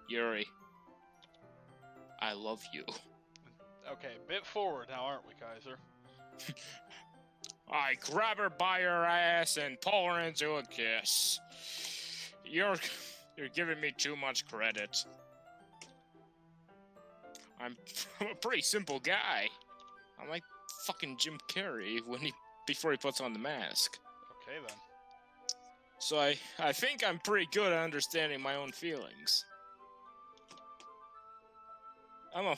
Speaker 2: Yuri, I love you.
Speaker 1: Okay, bit forward now, aren't we, Kaiser?
Speaker 2: I grab her by her ass and pull her into a kiss. You're giving me too much credit. I'm a pretty simple guy. I'm like fucking Jim Carrey before he puts on the mask.
Speaker 1: Okay then.
Speaker 2: So I think I'm pretty good at understanding my own feelings. I'm a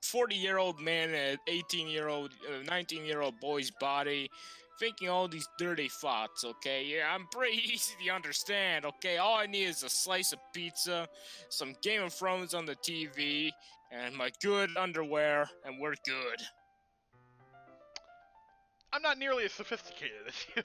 Speaker 2: 40-year-old man in an 19-year-old boy's body, thinking all these dirty thoughts, okay? Yeah, I'm pretty easy to understand, okay? All I need is a slice of pizza, some Game of Thrones on the TV, and my good underwear, and we're good.
Speaker 1: I'm not nearly as sophisticated as you.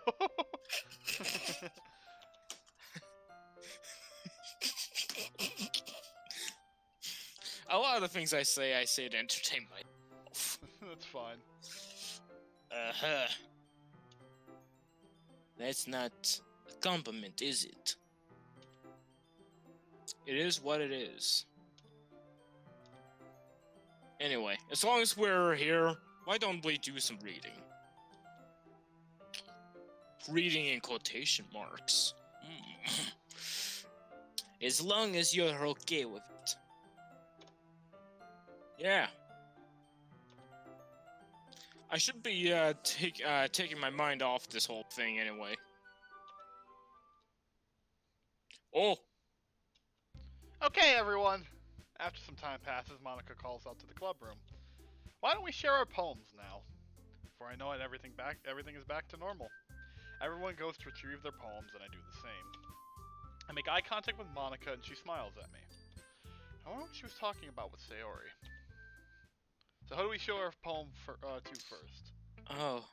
Speaker 2: A lot of the things I say to entertain myself.
Speaker 1: That's fine.
Speaker 2: Uh-huh. That's not a compliment, is it? It is what it is. Anyway, as long as we're here, why don't we do some reading? Reading in quotation marks. As long as you're okay with it. Yeah. I should be taking my mind off this whole thing anyway. Oh,
Speaker 1: Okay, everyone. After some time passes, Monica calls out to the club room. Why don't we share our poems now? Before I know it, everything is back to normal. Everyone goes to retrieve their poems, and I do the same. I make eye contact with Monica, and she smiles at me. I wonder what she was talking about with Sayori. So who do we show our poem to first?
Speaker 2: oh.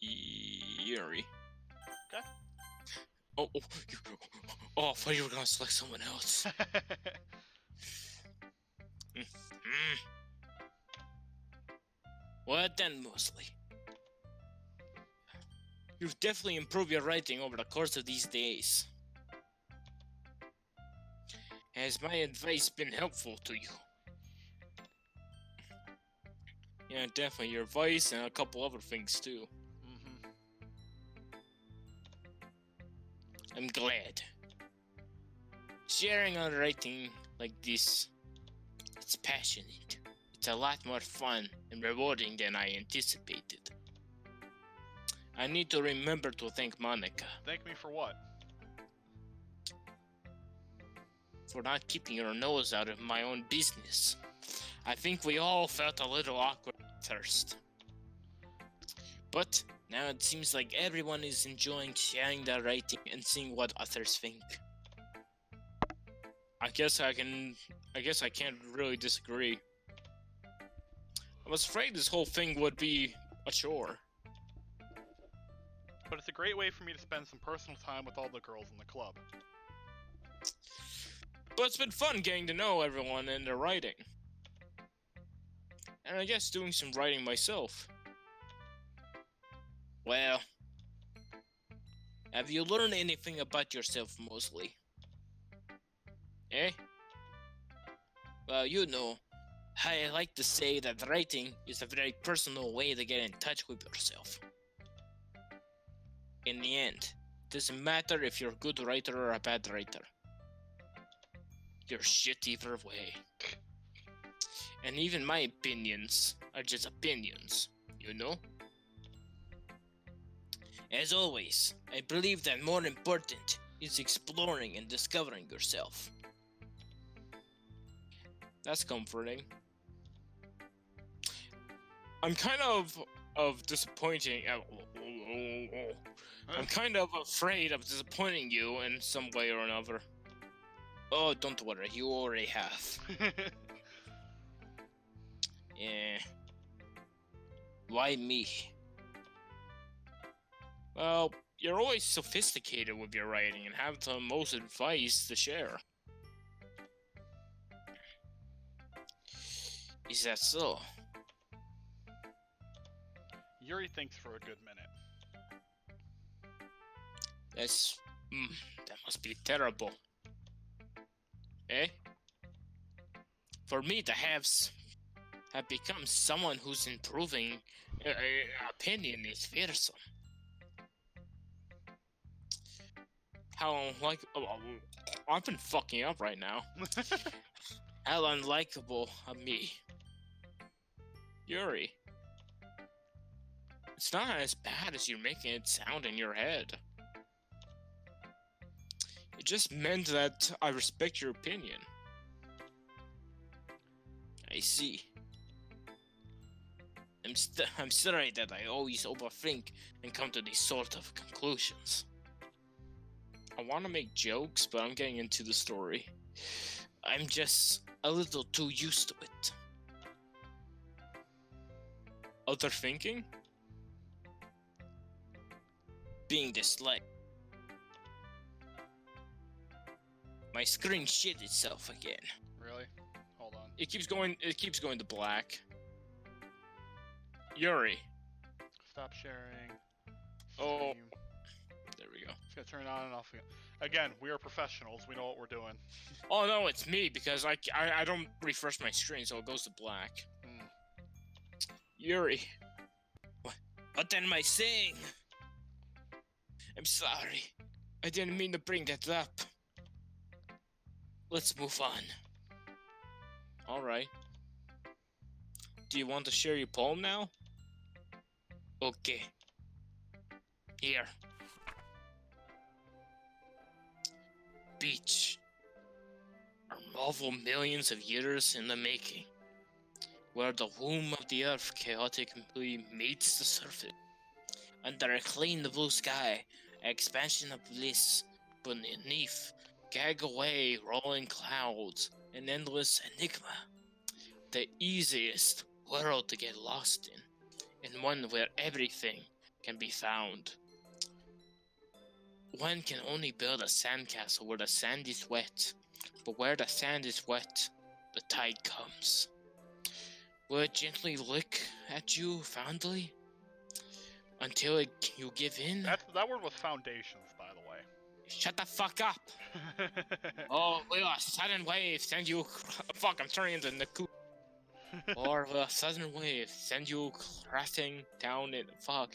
Speaker 2: Yuri.
Speaker 1: Okay.
Speaker 2: Oh, I thought you were gonna select someone else. Well then, Mosley. You've definitely improved your writing over the course of these days. Has my advice been helpful to you? Yeah, definitely your voice and a couple other things too. I'm glad. Sharing on writing like this, it's passionate. It's a lot more fun and rewarding than I anticipated. I need to remember to thank Monica.
Speaker 1: Thank me for what?
Speaker 2: For not keeping her nose out of my own business. I think we all felt a little awkward at first. But now it seems like everyone is enjoying sharing their writing and seeing what others think. I guess I can't really disagree. I was afraid this whole thing would be a chore.
Speaker 1: But it's a great way for me to spend some personal time with all the girls in the club.
Speaker 2: But it's been fun getting to know everyone and their writing. And I guess doing some writing myself. Well, have you learned anything about yourself, Mosley? Eh? Well, you know, I like to say that writing is a very personal way to get in touch with yourself. In the end, it doesn't matter if you're a good writer or a bad writer. You're shit either way. And even my opinions are just opinions, you know? As always, I believe that more important is exploring and discovering yourself. That's comforting. I'm kind of disappointing. I'm kind of afraid of disappointing you in some way or another. Oh, don't worry, you already have. Yeah. Why me? Well, you're always sophisticated with your writing and have the most advice to share. Is that so?
Speaker 1: Yuri thinks for a good minute.
Speaker 2: That must be terrible. Eh? For me to have become someone who's improving opinion is fearsome. How I've been fucking up right now. How unlikable of me. Yuri. It's not as bad as you're making it sound in your head. It just meant that I respect your opinion. I see. I'm sorry that I always overthink and come to these sort of conclusions. I want to make jokes, but I'm getting into the story. I'm just a little too used to it. Other thinking? Being disliked. My screen shit itself again.
Speaker 1: Really? Hold on.
Speaker 2: It keeps going to black. Yuri.
Speaker 1: Stop sharing.
Speaker 2: Oh.
Speaker 1: Stream.
Speaker 2: There we go.
Speaker 1: It's gonna turn on and off again. Again, we are professionals. We know what we're doing.
Speaker 2: Oh no, it's me because I don't refresh my screen, so it goes to black. Yuri. What am I saying? I'm sorry. I didn't mean to bring that up. let's move on. Alright. Do you want to share your poem now? Okay. Here. Beach. Are marvel millions of years in the making, where the womb of the earth chaotically meets the surface. Under a clean blue sky, an expansion of bliss, beneath, gag away rolling clouds, an endless enigma. The easiest world to get lost in, and one where everything can be found. One can only build a sandcastle where the sand is wet, but where the sand is wet, the tide comes. Will it gently lick at you fondly until you give in?
Speaker 1: That word was foundations, by the way.
Speaker 2: Shut the fuck up! Oh, will a sudden wave send you... Fuck, I'm turning into Naku. Or will a sudden wave send you crashing down in... Fuck.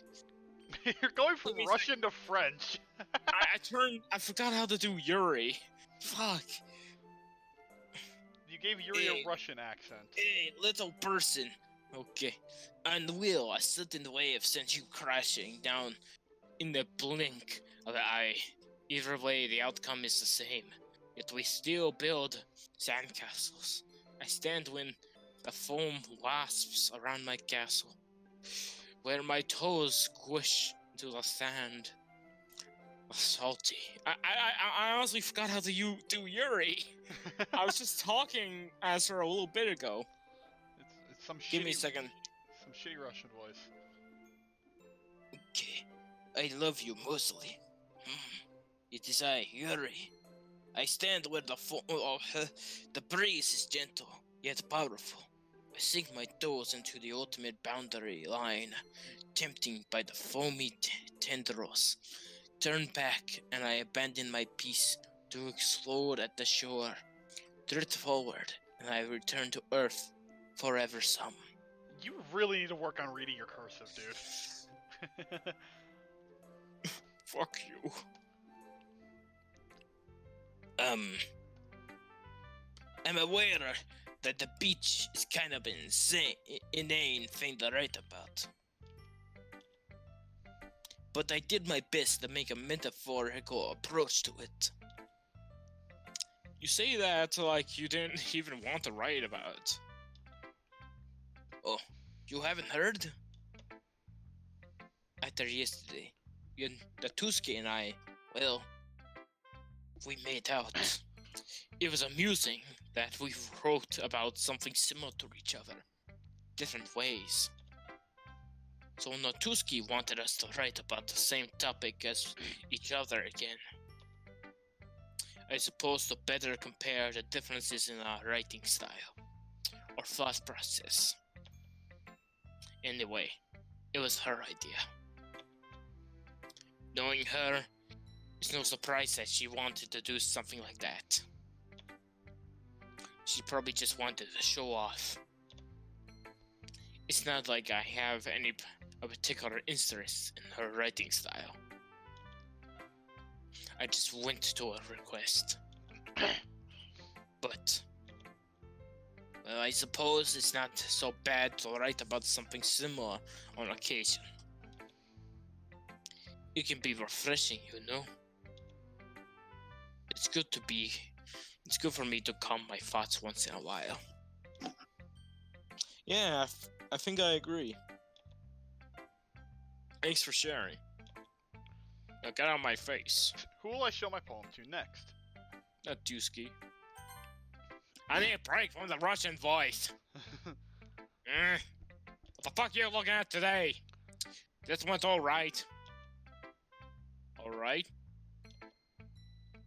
Speaker 1: You're going from Russian to French.
Speaker 2: I forgot how to do Yuri. Fuck.
Speaker 1: You gave Yuri a Russian accent.
Speaker 2: Hey, little person. Okay. And will a sudden wave send you crashing down in the blink of an eye. Either way, the outcome is the same. Yet we still build sandcastles. I stand when the foam wasps around my castle, where my toes squish into the sand. Salty. I honestly forgot how to do Yuri. I was just talking as her a little bit ago.
Speaker 1: It's some
Speaker 2: Give me a second.
Speaker 1: Some shitty Russian voice.
Speaker 2: Okay. I love you mostly. It is I, Yuri. I stand where the breeze is gentle, yet powerful. I sink my toes into the ultimate boundary line, tempting by the foamy tendrils. Turn back, and I abandon my peace to explode at the shore. Drift forward, and I return to Earth forever some.
Speaker 1: You really need to work on reading your cursive, dude.
Speaker 2: Fuck you. I'm aware that the beach is kind of inane thing to write about. But I did my best to make a metaphorical approach to it. You say that like you didn't even want to write about it. Oh, you haven't heard? After yesterday, the Tuski and I, well, we made out. It was amusing that we wrote about something similar to each other, different ways. So Natuski wanted us to write about the same topic as each other again. I suppose to better compare the differences in our writing style, or thought process. Anyway, it was her idea. Knowing her, it's no surprise that she wanted to do something like that. She probably just wanted to show off. It's not like I have any particular interest in her writing style. I just went to a request. But, well, I suppose it's not so bad to write about something similar on occasion. It can be refreshing, you know? It's good for me to calm my thoughts once in a while. Yeah, I think I agree. Thanks for sharing. Now get out of my face.
Speaker 1: Who will I show my poem to next?
Speaker 2: Not Dusky. I need a break from the Russian voice. What the fuck you looking at today? This one's alright. Alright?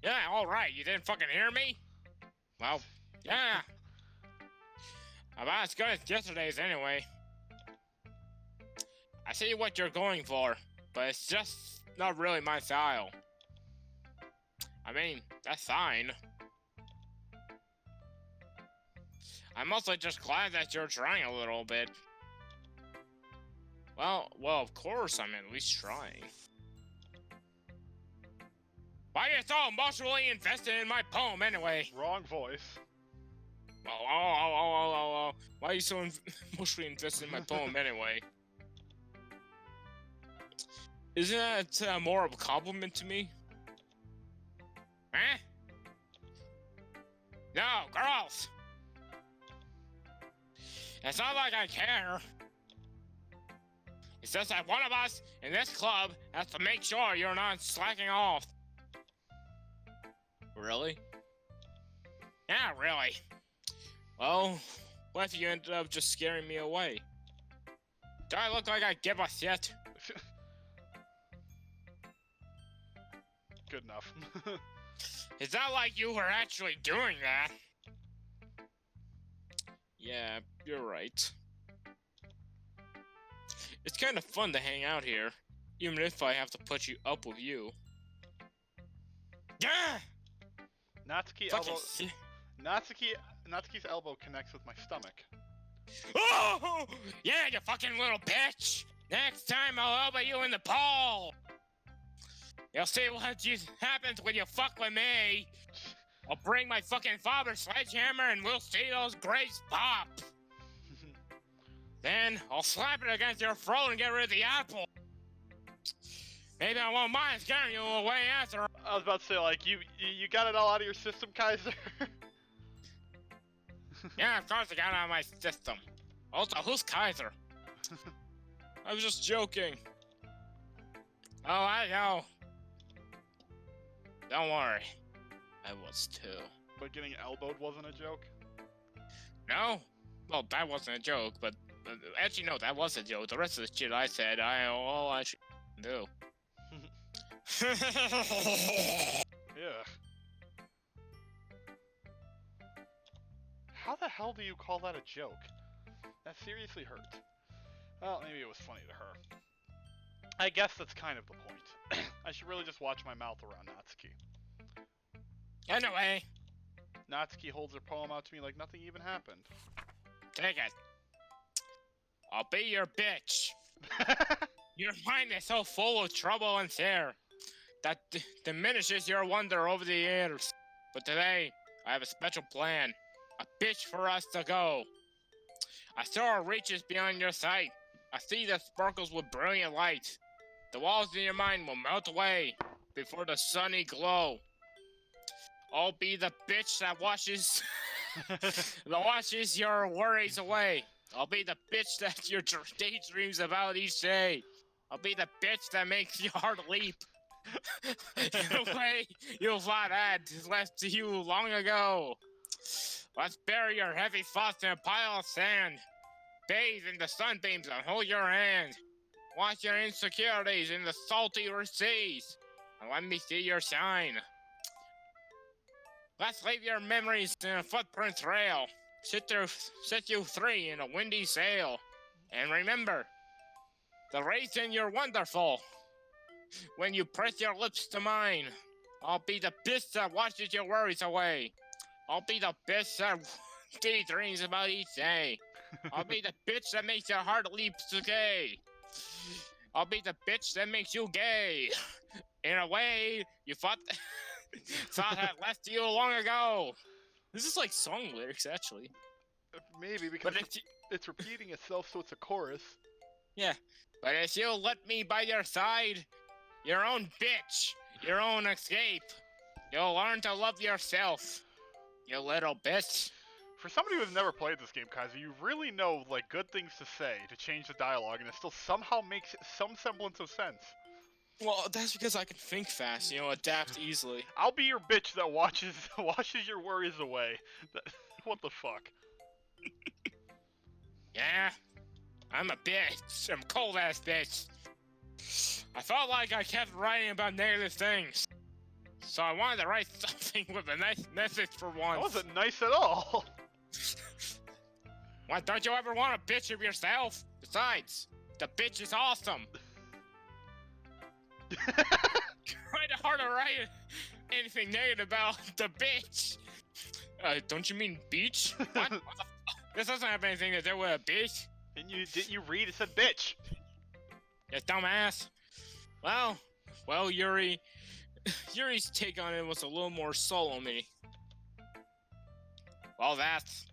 Speaker 2: Yeah, alright. You didn't fucking hear me? Well, yeah. About as good as yesterday's anyway. I see what you're going for, but it's just not really my style. I mean, that's fine. I'm mostly just glad that you're trying a little bit. Well, of course I'm at least trying. Why are you so emotionally invested in my poem anyway?
Speaker 1: Wrong voice.
Speaker 2: Oh. Why are you so emotionally invested in my poem anyway? Isn't that more of a compliment to me? Huh? No, girls! It's not like I care. It's just that one of us in this club has to make sure you're not slacking off. Really? Yeah, really. Well, what if you ended up just scaring me away? Do I look like I give a shit?
Speaker 1: Good enough.
Speaker 2: It's not like you were actually doing that. Yeah, you're right. It's kind of fun to hang out here, even if I have to put you up with you. Yeah!
Speaker 1: Natsuki's elbow connects with my stomach.
Speaker 2: Oh! Yeah, you fucking little bitch! Next time I'll elbow you in the ball! You'll see what happens when you fuck with me! I'll bring my fucking father's sledgehammer and we'll see those grapes pop! Then I'll slap it against your throat and get rid of the apple! Maybe I won't mind scaring you away after.
Speaker 1: I was about to say, like, you got it all out of your system, Kaiser?
Speaker 2: Yeah, of course I got it out of my system. Also, who's Kaiser? I was just joking. Oh, I know. Don't worry. I was too.
Speaker 1: But getting elbowed wasn't a joke?
Speaker 2: No? Well, that wasn't a joke, but actually, no, that was a joke. The rest of the shit I said, all I should do.
Speaker 1: Yeah. How the hell do you call that a joke? That seriously hurt. Well, maybe it was funny to her. I guess that's kind of the point. I should really just watch my mouth around Natsuki.
Speaker 2: Anyway.
Speaker 1: Natsuki holds her poem out to me like nothing even happened.
Speaker 2: Take it. I'll be your bitch. Your mind is so full of trouble and fear that diminishes your wonder over the years. But today, I have a special plan. A bitch for us to go. I saw reaches beyond your sight. I see that sparkles with brilliant light. The walls in your mind will melt away before the sunny glow. I'll be the bitch that washes your worries away. I'll be the bitch that your daydreams about each day. I'll be the bitch that makes your heart leap. In a way you thought had left to you long ago. Let's bury your heavy thoughts in a pile of sand. Bathe in the sunbeams and hold your hand. Wash your insecurities in the salty seas. And let me see your shine. Let's leave your memories in a footprint trail. Set you free in a windy sail. And remember, the reason you're wonderful. When you press your lips to mine, I'll be the bitch that washes your worries away. I'll be the bitch that daydreams about each day. I'll be the bitch that makes your heart leap to gay. I'll be the bitch that makes you gay. In a way, you thought had left you long ago. This is like song lyrics, actually.
Speaker 1: Maybe, because it's repeating itself, so it's a chorus.
Speaker 2: Yeah, but if you let me by your side, your own bitch, your own escape, you'll learn to love yourself, you little bitch.
Speaker 1: For somebody who's never played this game, Kaiser, you really know, like, good things to say to change the dialogue, and it still somehow makes some semblance of sense.
Speaker 2: Well, that's because I can think fast, adapt easily.
Speaker 1: I'll be your bitch that washes your worries away. What the fuck?
Speaker 2: Yeah, I'm a bitch. I'm a cold-ass bitch. I felt like I kept writing about negative things. So I wanted to write something with a nice message for once.
Speaker 1: That wasn't nice at all.
Speaker 2: What, don't you ever want a bitch of yourself? Besides, the bitch is awesome. Kinda hard to write anything negative about the bitch. Don't you mean beach? What? This doesn't have anything to do with a beach.
Speaker 1: Didn't you read? It said bitch.
Speaker 2: You dumbass. Well, Yuri, Yuri's take on it was a little more solemn-y. Well, that's...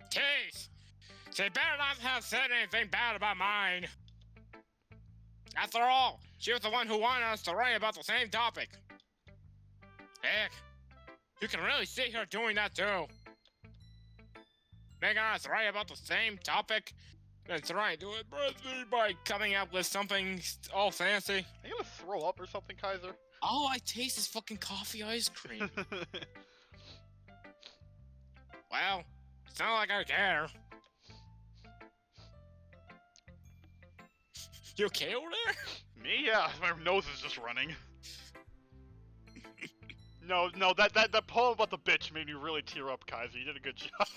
Speaker 2: Jeez! She better not have said anything bad about mine. After all, she was the one who wanted us to write about the same topic. Heck, you can really see her doing that too. Making us write about the same topic and trying to impress me by coming up with something all fancy.
Speaker 1: Are you gonna throw up or something, Kaiser?
Speaker 2: All I taste is fucking coffee ice cream. Well, it's not like I care. You okay over there?
Speaker 1: Me? Yeah, my nose is just running. No, that poem about the bitch made me really tear up, Kaiser. You did a good job.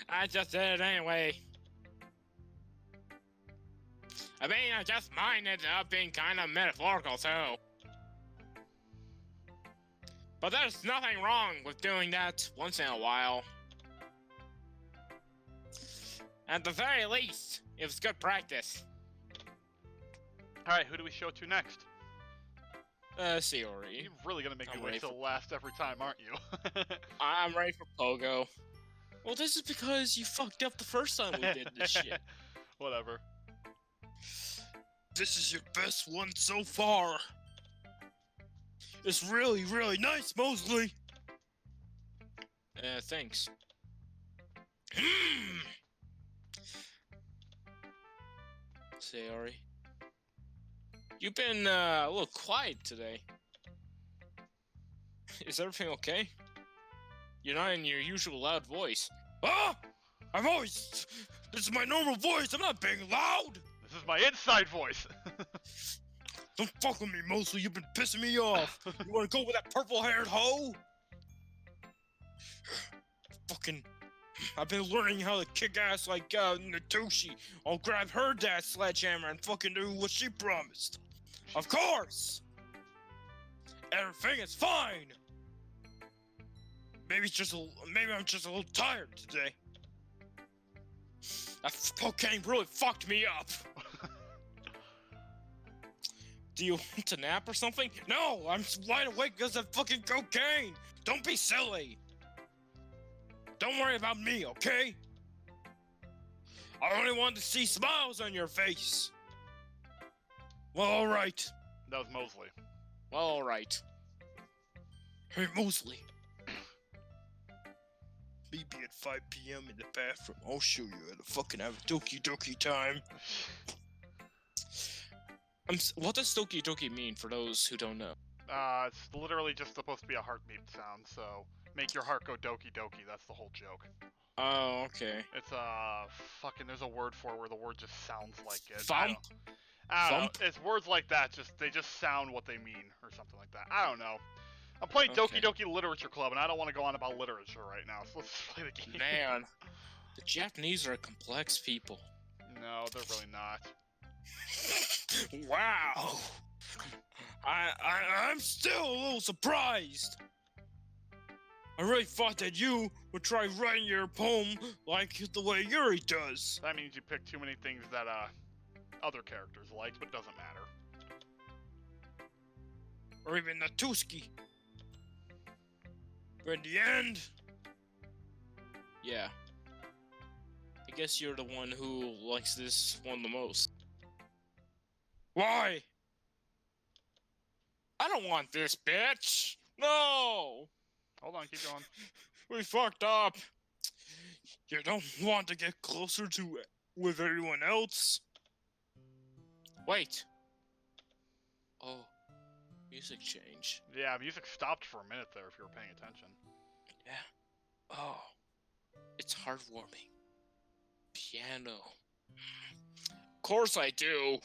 Speaker 2: I just did it anyway. I mean, I guess mine ended up being kind of metaphorical too. But there's nothing wrong with doing that once in a while. At the very least, it was good practice.
Speaker 1: Alright, who do we show to next?
Speaker 2: Sayori.
Speaker 1: You're really gonna make me wait till last every time, aren't you?
Speaker 2: I'm ready for Pogo. Well, this is because you fucked up the first time we did this shit.
Speaker 1: Whatever.
Speaker 2: This is your best one so far. It's really, really nice, Mosley. Thanks. Sayori. You've been a little quiet today. Is everything okay? You're not in your usual loud voice. Ah! I'm always... This is my normal voice. I'm not being loud.
Speaker 1: This is my inside voice.
Speaker 2: Don't fuck with me, Mosley. You've been pissing me off. You wanna go with that purple-haired hoe? Fucking... I've been learning how to kick ass like Natushi. I'll grab her dad's sledgehammer and fucking do what she promised. Of course! Everything is fine! Maybe I'm just a little tired today. That cocaine really fucked me up. Do you want to nap or something? No, I'm wide awake because of fucking cocaine. Don't be silly. Don't worry about me, okay? I only want to see smiles on your face. Well, alright.
Speaker 1: That was Mosley.
Speaker 2: Well, alright. Hey, Mosley. Maybe at 5 p.m. in the bathroom, I'll show you how to fucking have a Doki Doki time. What does Doki Doki mean for those who don't know?
Speaker 1: It's literally just supposed to be a heartbeat sound, so make your heart go Doki Doki, that's the whole joke.
Speaker 2: Oh, okay.
Speaker 1: It's, there's a word for it where the word just sounds like it.
Speaker 2: Thump?
Speaker 1: I don't know. It's words like that, they just sound what they mean, or something like that. I don't know. I'm playing Doki Doki Literature Club, and I don't want to go on about literature right now, so let's play the game.
Speaker 2: Man, the Japanese are complex people.
Speaker 1: No, they're really not.
Speaker 2: Wow. I'm still a little surprised. I really thought that you would try writing your poem like the way Yuri does.
Speaker 1: That means you pick too many things that, other characters like, but it doesn't matter.
Speaker 2: Or even Natuski. But in the end... Yeah. I guess you're the one who likes this one the most. Why? I don't want this, bitch! No!
Speaker 1: Hold on, keep going.
Speaker 2: We fucked up. You don't want to get closer to it with everyone else? Wait. Oh, music change.
Speaker 1: Yeah, music stopped for a minute there if you were paying attention.
Speaker 2: Yeah. Oh, it's heartwarming. Piano. Of course I do.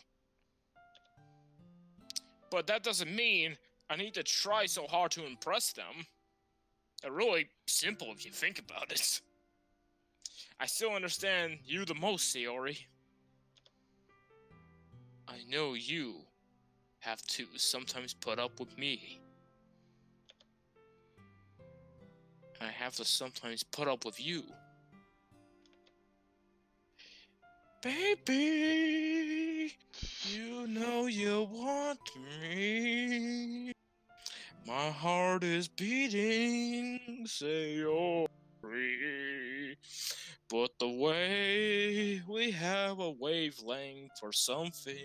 Speaker 2: But that doesn't mean I need to try so hard to impress them. They're really simple if you think about it. I still understand you the most, Sayori. I know you have to sometimes put up with me. I have to sometimes put up with you. Baby, you know you want me. My heart is beating, Sayori. But the way we have a wavelength for something,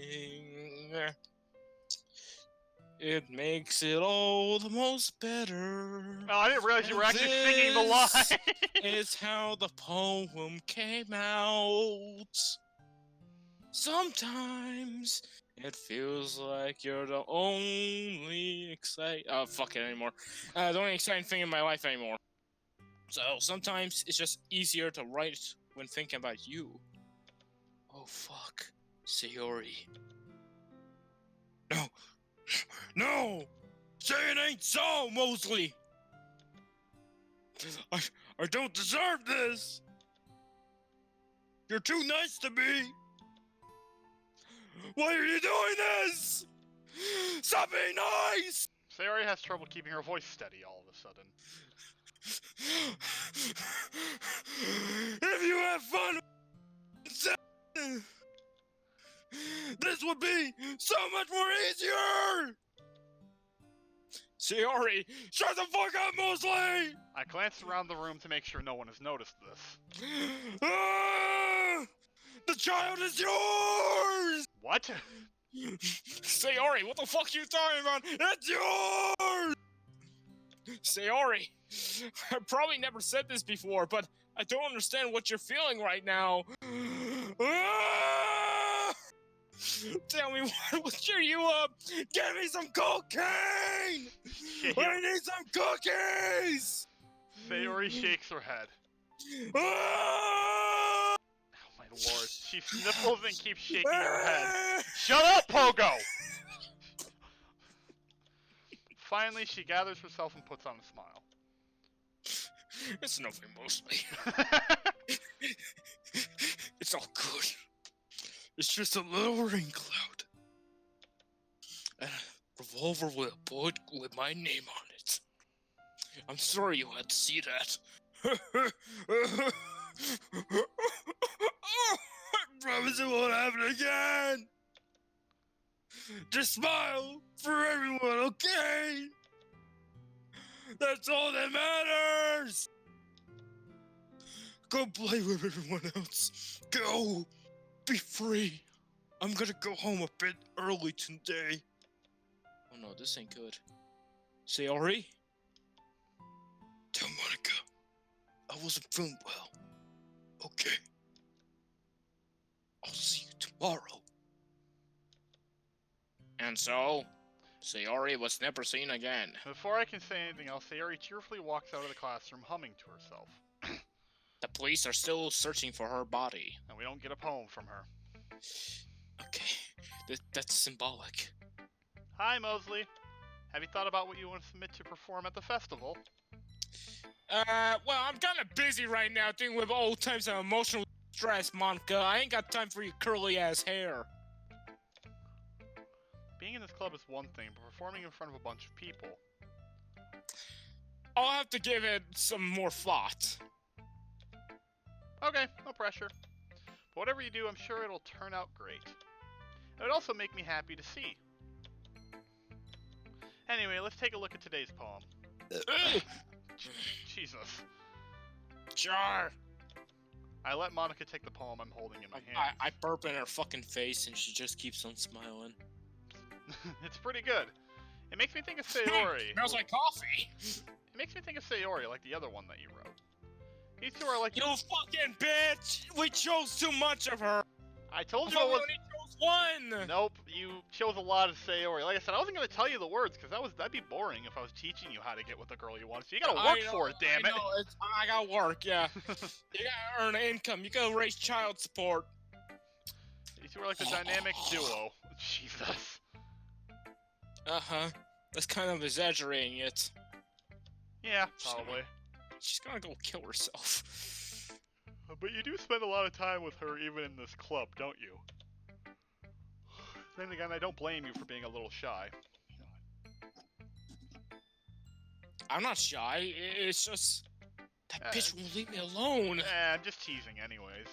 Speaker 2: it makes it all the most better.
Speaker 1: Oh, I didn't realize you were actually singing the
Speaker 2: This
Speaker 1: line.
Speaker 2: is how the poem came out. Sometimes it feels like you're the only the only exciting thing in my life anymore. So sometimes it's just easier to write when thinking about you. Oh fuck, Sayori. No, no, say it ain't so, Mosley. I don't deserve this. You're too nice to me. Why are you doing this? Stop being nice!
Speaker 1: Sayori has trouble keeping her voice steady all of a sudden.
Speaker 2: If you have fun, this would be so much more easier! Sayori, shut the fuck up, Mosley!
Speaker 1: I glanced around the room to make sure no one has noticed this.
Speaker 2: The child is yours!
Speaker 1: What?
Speaker 2: Sayori, what the fuck are you talking about? It's yours! Sayori, I probably never said this before, but I don't understand what you're feeling right now. Tell me what will cheer you up! Give me some cocaine! I need some cookies!
Speaker 1: Sayori shakes her head. Oh my lord. She sniffles and keeps shaking her head. Shut up, Pogo! Finally, she gathers herself and puts on a smile.
Speaker 2: It's nothing, mostly. It's all good. It's just a little rain cloud. And a revolver with a bullet with my name on it. I'm sorry you had to see that. I promise it won't happen again. Just smile for everyone, okay? That's all that matters! Go play with everyone else. Go! Be free. I'm gonna go home a bit early today. Oh no, this ain't good. Sayori? Tell Monica I wasn't feeling well. Okay. I'll see you tomorrow. And so, Sayori was never seen again.
Speaker 1: Before I can say anything else, Sayori cheerfully walks out of the classroom humming to herself.
Speaker 2: The police are still searching for her body.
Speaker 1: And we don't get a poem from her.
Speaker 2: Okay, that's symbolic.
Speaker 1: Hi, Mosley. Have you thought about what you want to submit to perform at the festival?
Speaker 2: Well, I'm kinda busy right now dealing with all types of emotional stress, Monica. I ain't got time for your curly-ass hair.
Speaker 1: Being in this club is one thing, but performing in front of a bunch of people...
Speaker 2: I'll have to give it some more thought.
Speaker 1: Okay, no pressure. But whatever you do, I'm sure it'll turn out great. It would also make me happy to see. Anyway, let's take a look at today's poem. Jesus.
Speaker 2: Sure.
Speaker 1: I let Monica take the poem I'm holding in my hand.
Speaker 2: I burp in her fucking face and she just keeps on smiling.
Speaker 1: It's pretty good. It makes me think of Sayori.
Speaker 2: Smells like coffee.
Speaker 1: It makes me think of Sayori, like the other one that you wrote. These two are like...
Speaker 2: You fucking bitch! We chose too much of her!
Speaker 1: I told you
Speaker 2: I
Speaker 1: I was...
Speaker 2: only chose one!
Speaker 1: Nope, you chose a lot of Sayori. Like I said, I wasn't gonna tell you the words, because that'd be boring if I was teaching you how to get with the girl you want. So you gotta work for it, damn it!
Speaker 2: I gotta work, yeah. You gotta earn an income, you gotta raise child support.
Speaker 1: These two are like the dynamic duo. Jesus.
Speaker 2: Uh-huh. That's kind of exaggerating it.
Speaker 1: Yeah, probably.
Speaker 2: She's gonna go kill herself.
Speaker 1: But you do spend a lot of time with her even in this club, don't you? Then again, I don't blame you for being a little shy.
Speaker 2: I'm not shy, it's just... That bitch won't leave me alone!
Speaker 1: I'm just teasing anyways.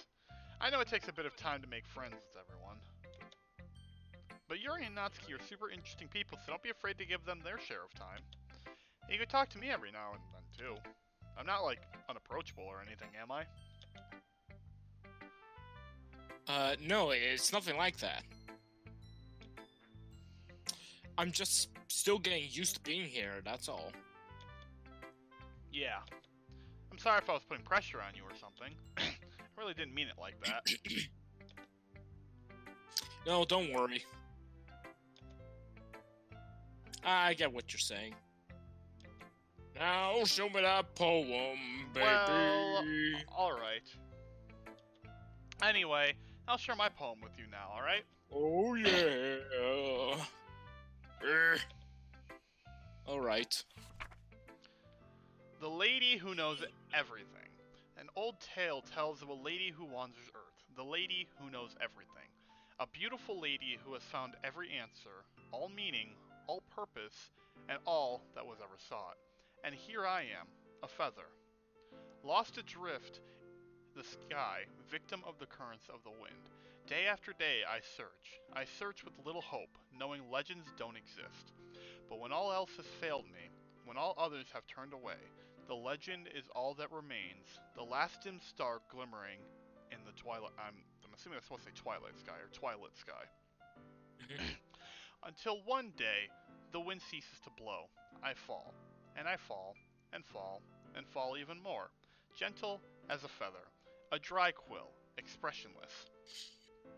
Speaker 1: I know it takes a bit of time to make friends with everyone. But Yuri and Natsuki are super interesting people, so don't be afraid to give them their share of time. You could talk to me every now and then, too. I'm not, like, unapproachable or anything, am I?
Speaker 2: No, it's nothing like that. I'm just still getting used to being here, that's all.
Speaker 1: Yeah. I'm sorry if I was putting pressure on you or something. I really didn't mean it like that.
Speaker 2: No, don't worry. I get what you're saying. Now, show me that poem, baby.
Speaker 1: Well, alright. Anyway, I'll share my poem with you now, alright?
Speaker 2: Oh, yeah. Alright.
Speaker 1: The Lady Who Knows Everything. An old tale tells of a lady who wanders Earth. The Lady Who Knows Everything. A beautiful lady who has found every answer, all meaning, all purpose, and all that was ever sought. And here I am, a feather, lost adrift the sky, victim of the currents of the wind. Day after day I search with little hope, knowing legends don't exist. But when all else has failed me, when all others have turned away, the legend is all that remains, the last dim star glimmering in the twilight. I'm assuming that's supposed to say twilight sky or twilit sky. Until one day, the wind ceases to blow. I fall, and I fall, and fall, and fall even more, gentle as a feather, a dry quill, expressionless.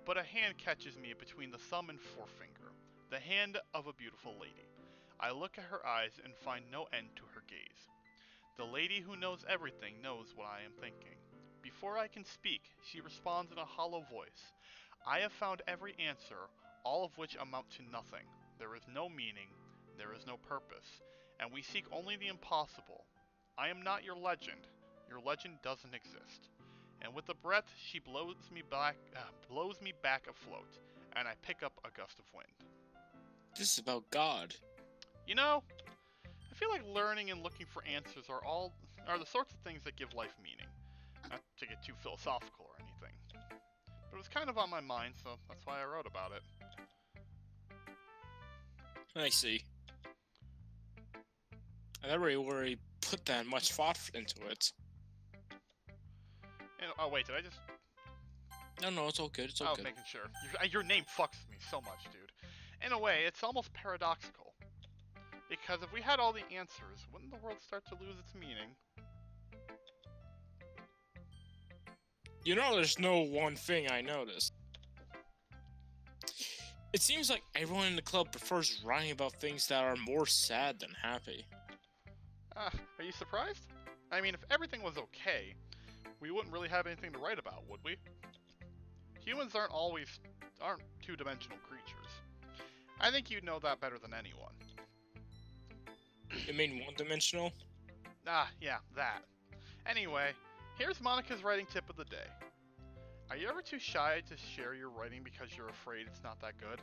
Speaker 1: But a hand catches me between the thumb and forefinger, the hand of a beautiful lady. I look at her eyes and find no end to her gaze. The lady who knows everything knows what I am thinking. Before I can speak, she responds in a hollow voice. I have found every answer, all of which amount to nothing. There is no meaning, there is no purpose, and we seek only the impossible. I am not your legend. Your legend doesn't exist. And with a breath, she blows me back afloat, and I pick up a gust of wind.
Speaker 2: This is about God.
Speaker 1: You know, I feel like learning and looking for answers are the sorts of things that give life meaning. Not to get too philosophical or anything. But it was kind of on my mind, so that's why I wrote about it.
Speaker 2: I see. I never really put that much thought into it.
Speaker 1: And, oh wait, did I just...
Speaker 2: No, it's all good, it's all good.
Speaker 1: I was making sure. Your name fucks me so much, dude. In a way, it's almost paradoxical. Because if we had all the answers, wouldn't the world start to lose its meaning?
Speaker 2: You know, there's no one thing I noticed. It seems like everyone in the club prefers writing about things that are more sad than happy.
Speaker 1: Are you surprised? I mean, if everything was okay, we wouldn't really have anything to write about, would we? Humans aren't two-dimensional creatures. I think you'd know that better than anyone.
Speaker 2: You mean one-dimensional?
Speaker 1: Yeah, that. Anyway, here's Monica's writing tip of the day. Are you ever too shy to share your writing because you're afraid it's not that good?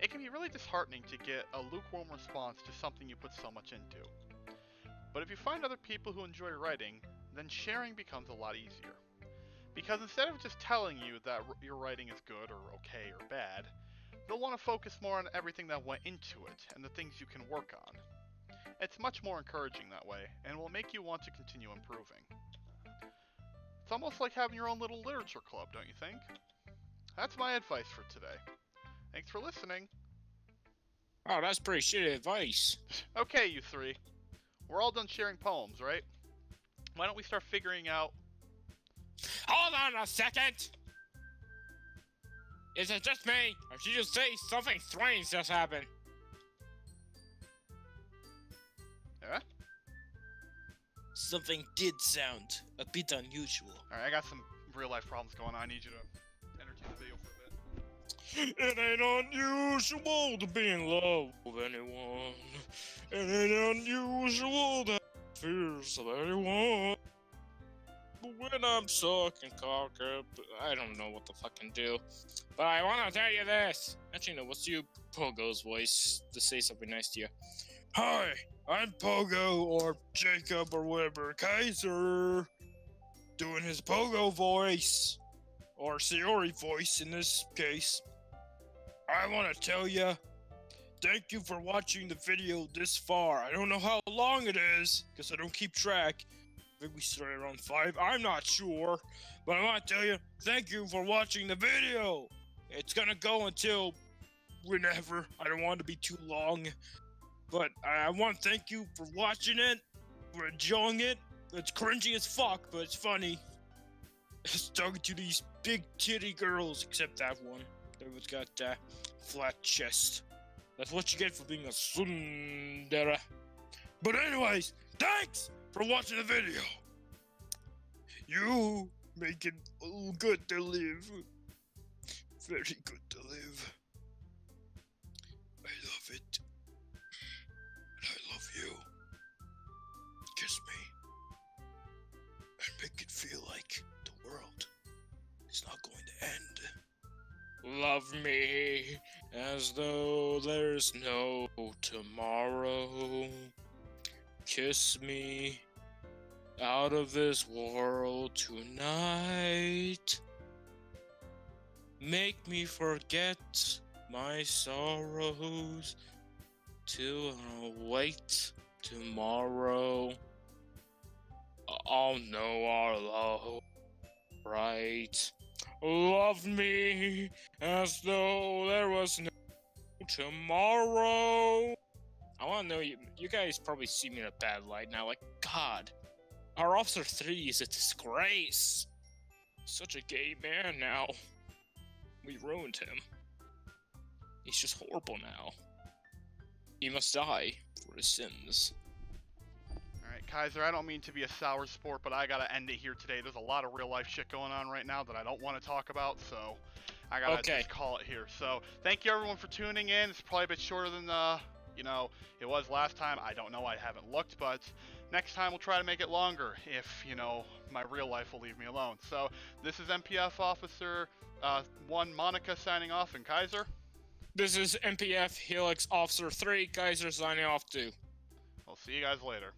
Speaker 1: It can be really disheartening to get a lukewarm response to something you put so much into. But if you find other people who enjoy writing, then sharing becomes a lot easier. Because instead of just telling you that your writing is good or okay or bad, they'll want to focus more on everything that went into it and the things you can work on. It's much more encouraging that way, and will make you want to continue improving. It's almost like having your own little literature club, don't you think? That's my advice for today. Thanks for listening.
Speaker 2: Oh, that's pretty shitty advice.
Speaker 1: Okay, you three. We're all done sharing poems, right? Why don't we start figuring out...
Speaker 2: Hold on a second! Is it just me, or did you say something strange just happened?
Speaker 1: Yeah?
Speaker 2: Something did sound a bit unusual.
Speaker 1: Alright, I got some real-life problems going on. I need you to entertain the video for a bit.
Speaker 2: It ain't unusual to be in love with anyone. It ain't unusual to have fears of anyone. But when I'm sucking cock up, I don't know what to fucking do. But I want to tell you this. Actually, no, what's you Pogo's voice to say something nice to you? Hi, I'm Pogo, or Jacob, or whatever, Kaiser, doing his Pogo voice.
Speaker 3: or Sayori voice in this case, I want to tell you, thank you for watching the video this far. I don't know how long it is, because I don't keep track. I think we started around 5, I'm not sure. But I want to tell you, thank you for watching the video. It's gonna go until whenever. I don't want it to be too long. But I want to thank you for watching it, for enjoying it. It's cringy as fuck, but it's funny. It's talking to these big titty girls, except that one. That one's got flat chest. That's what you get for being a tsundere. But anyways, thanks for watching the video. You make it good to live. Very good to live. I love it. And I love you. Kiss me. And make it feel like the world is not going to end.
Speaker 2: Love me as though there's no tomorrow. Kiss me out of this world tonight. Make me forget my sorrows to await tomorrow. I'll know our love, right? Love me as though there was no tomorrow. I want to know, you guys probably see me in a bad light now. Like, God, our Officer 3 is a disgrace. Such a gay man now. We ruined him. He's just horrible now. He must die for his sins.
Speaker 1: Alright, Kaiser, I don't mean to be a sour sport, but I gotta end it here today. There's a lot of real life shit going on right now that I don't want to talk about, so I gotta just call it here. So, thank you everyone for tuning in. It's probably a bit shorter than, it was last time. I don't know, I haven't looked, but next time we'll try to make it longer if, my real life will leave me alone. So, this is MPF Officer 1 Monica signing off, and Kaiser?
Speaker 2: This is MPF Helix Officer 3, Kaiser signing off too.
Speaker 1: I'll see you guys later.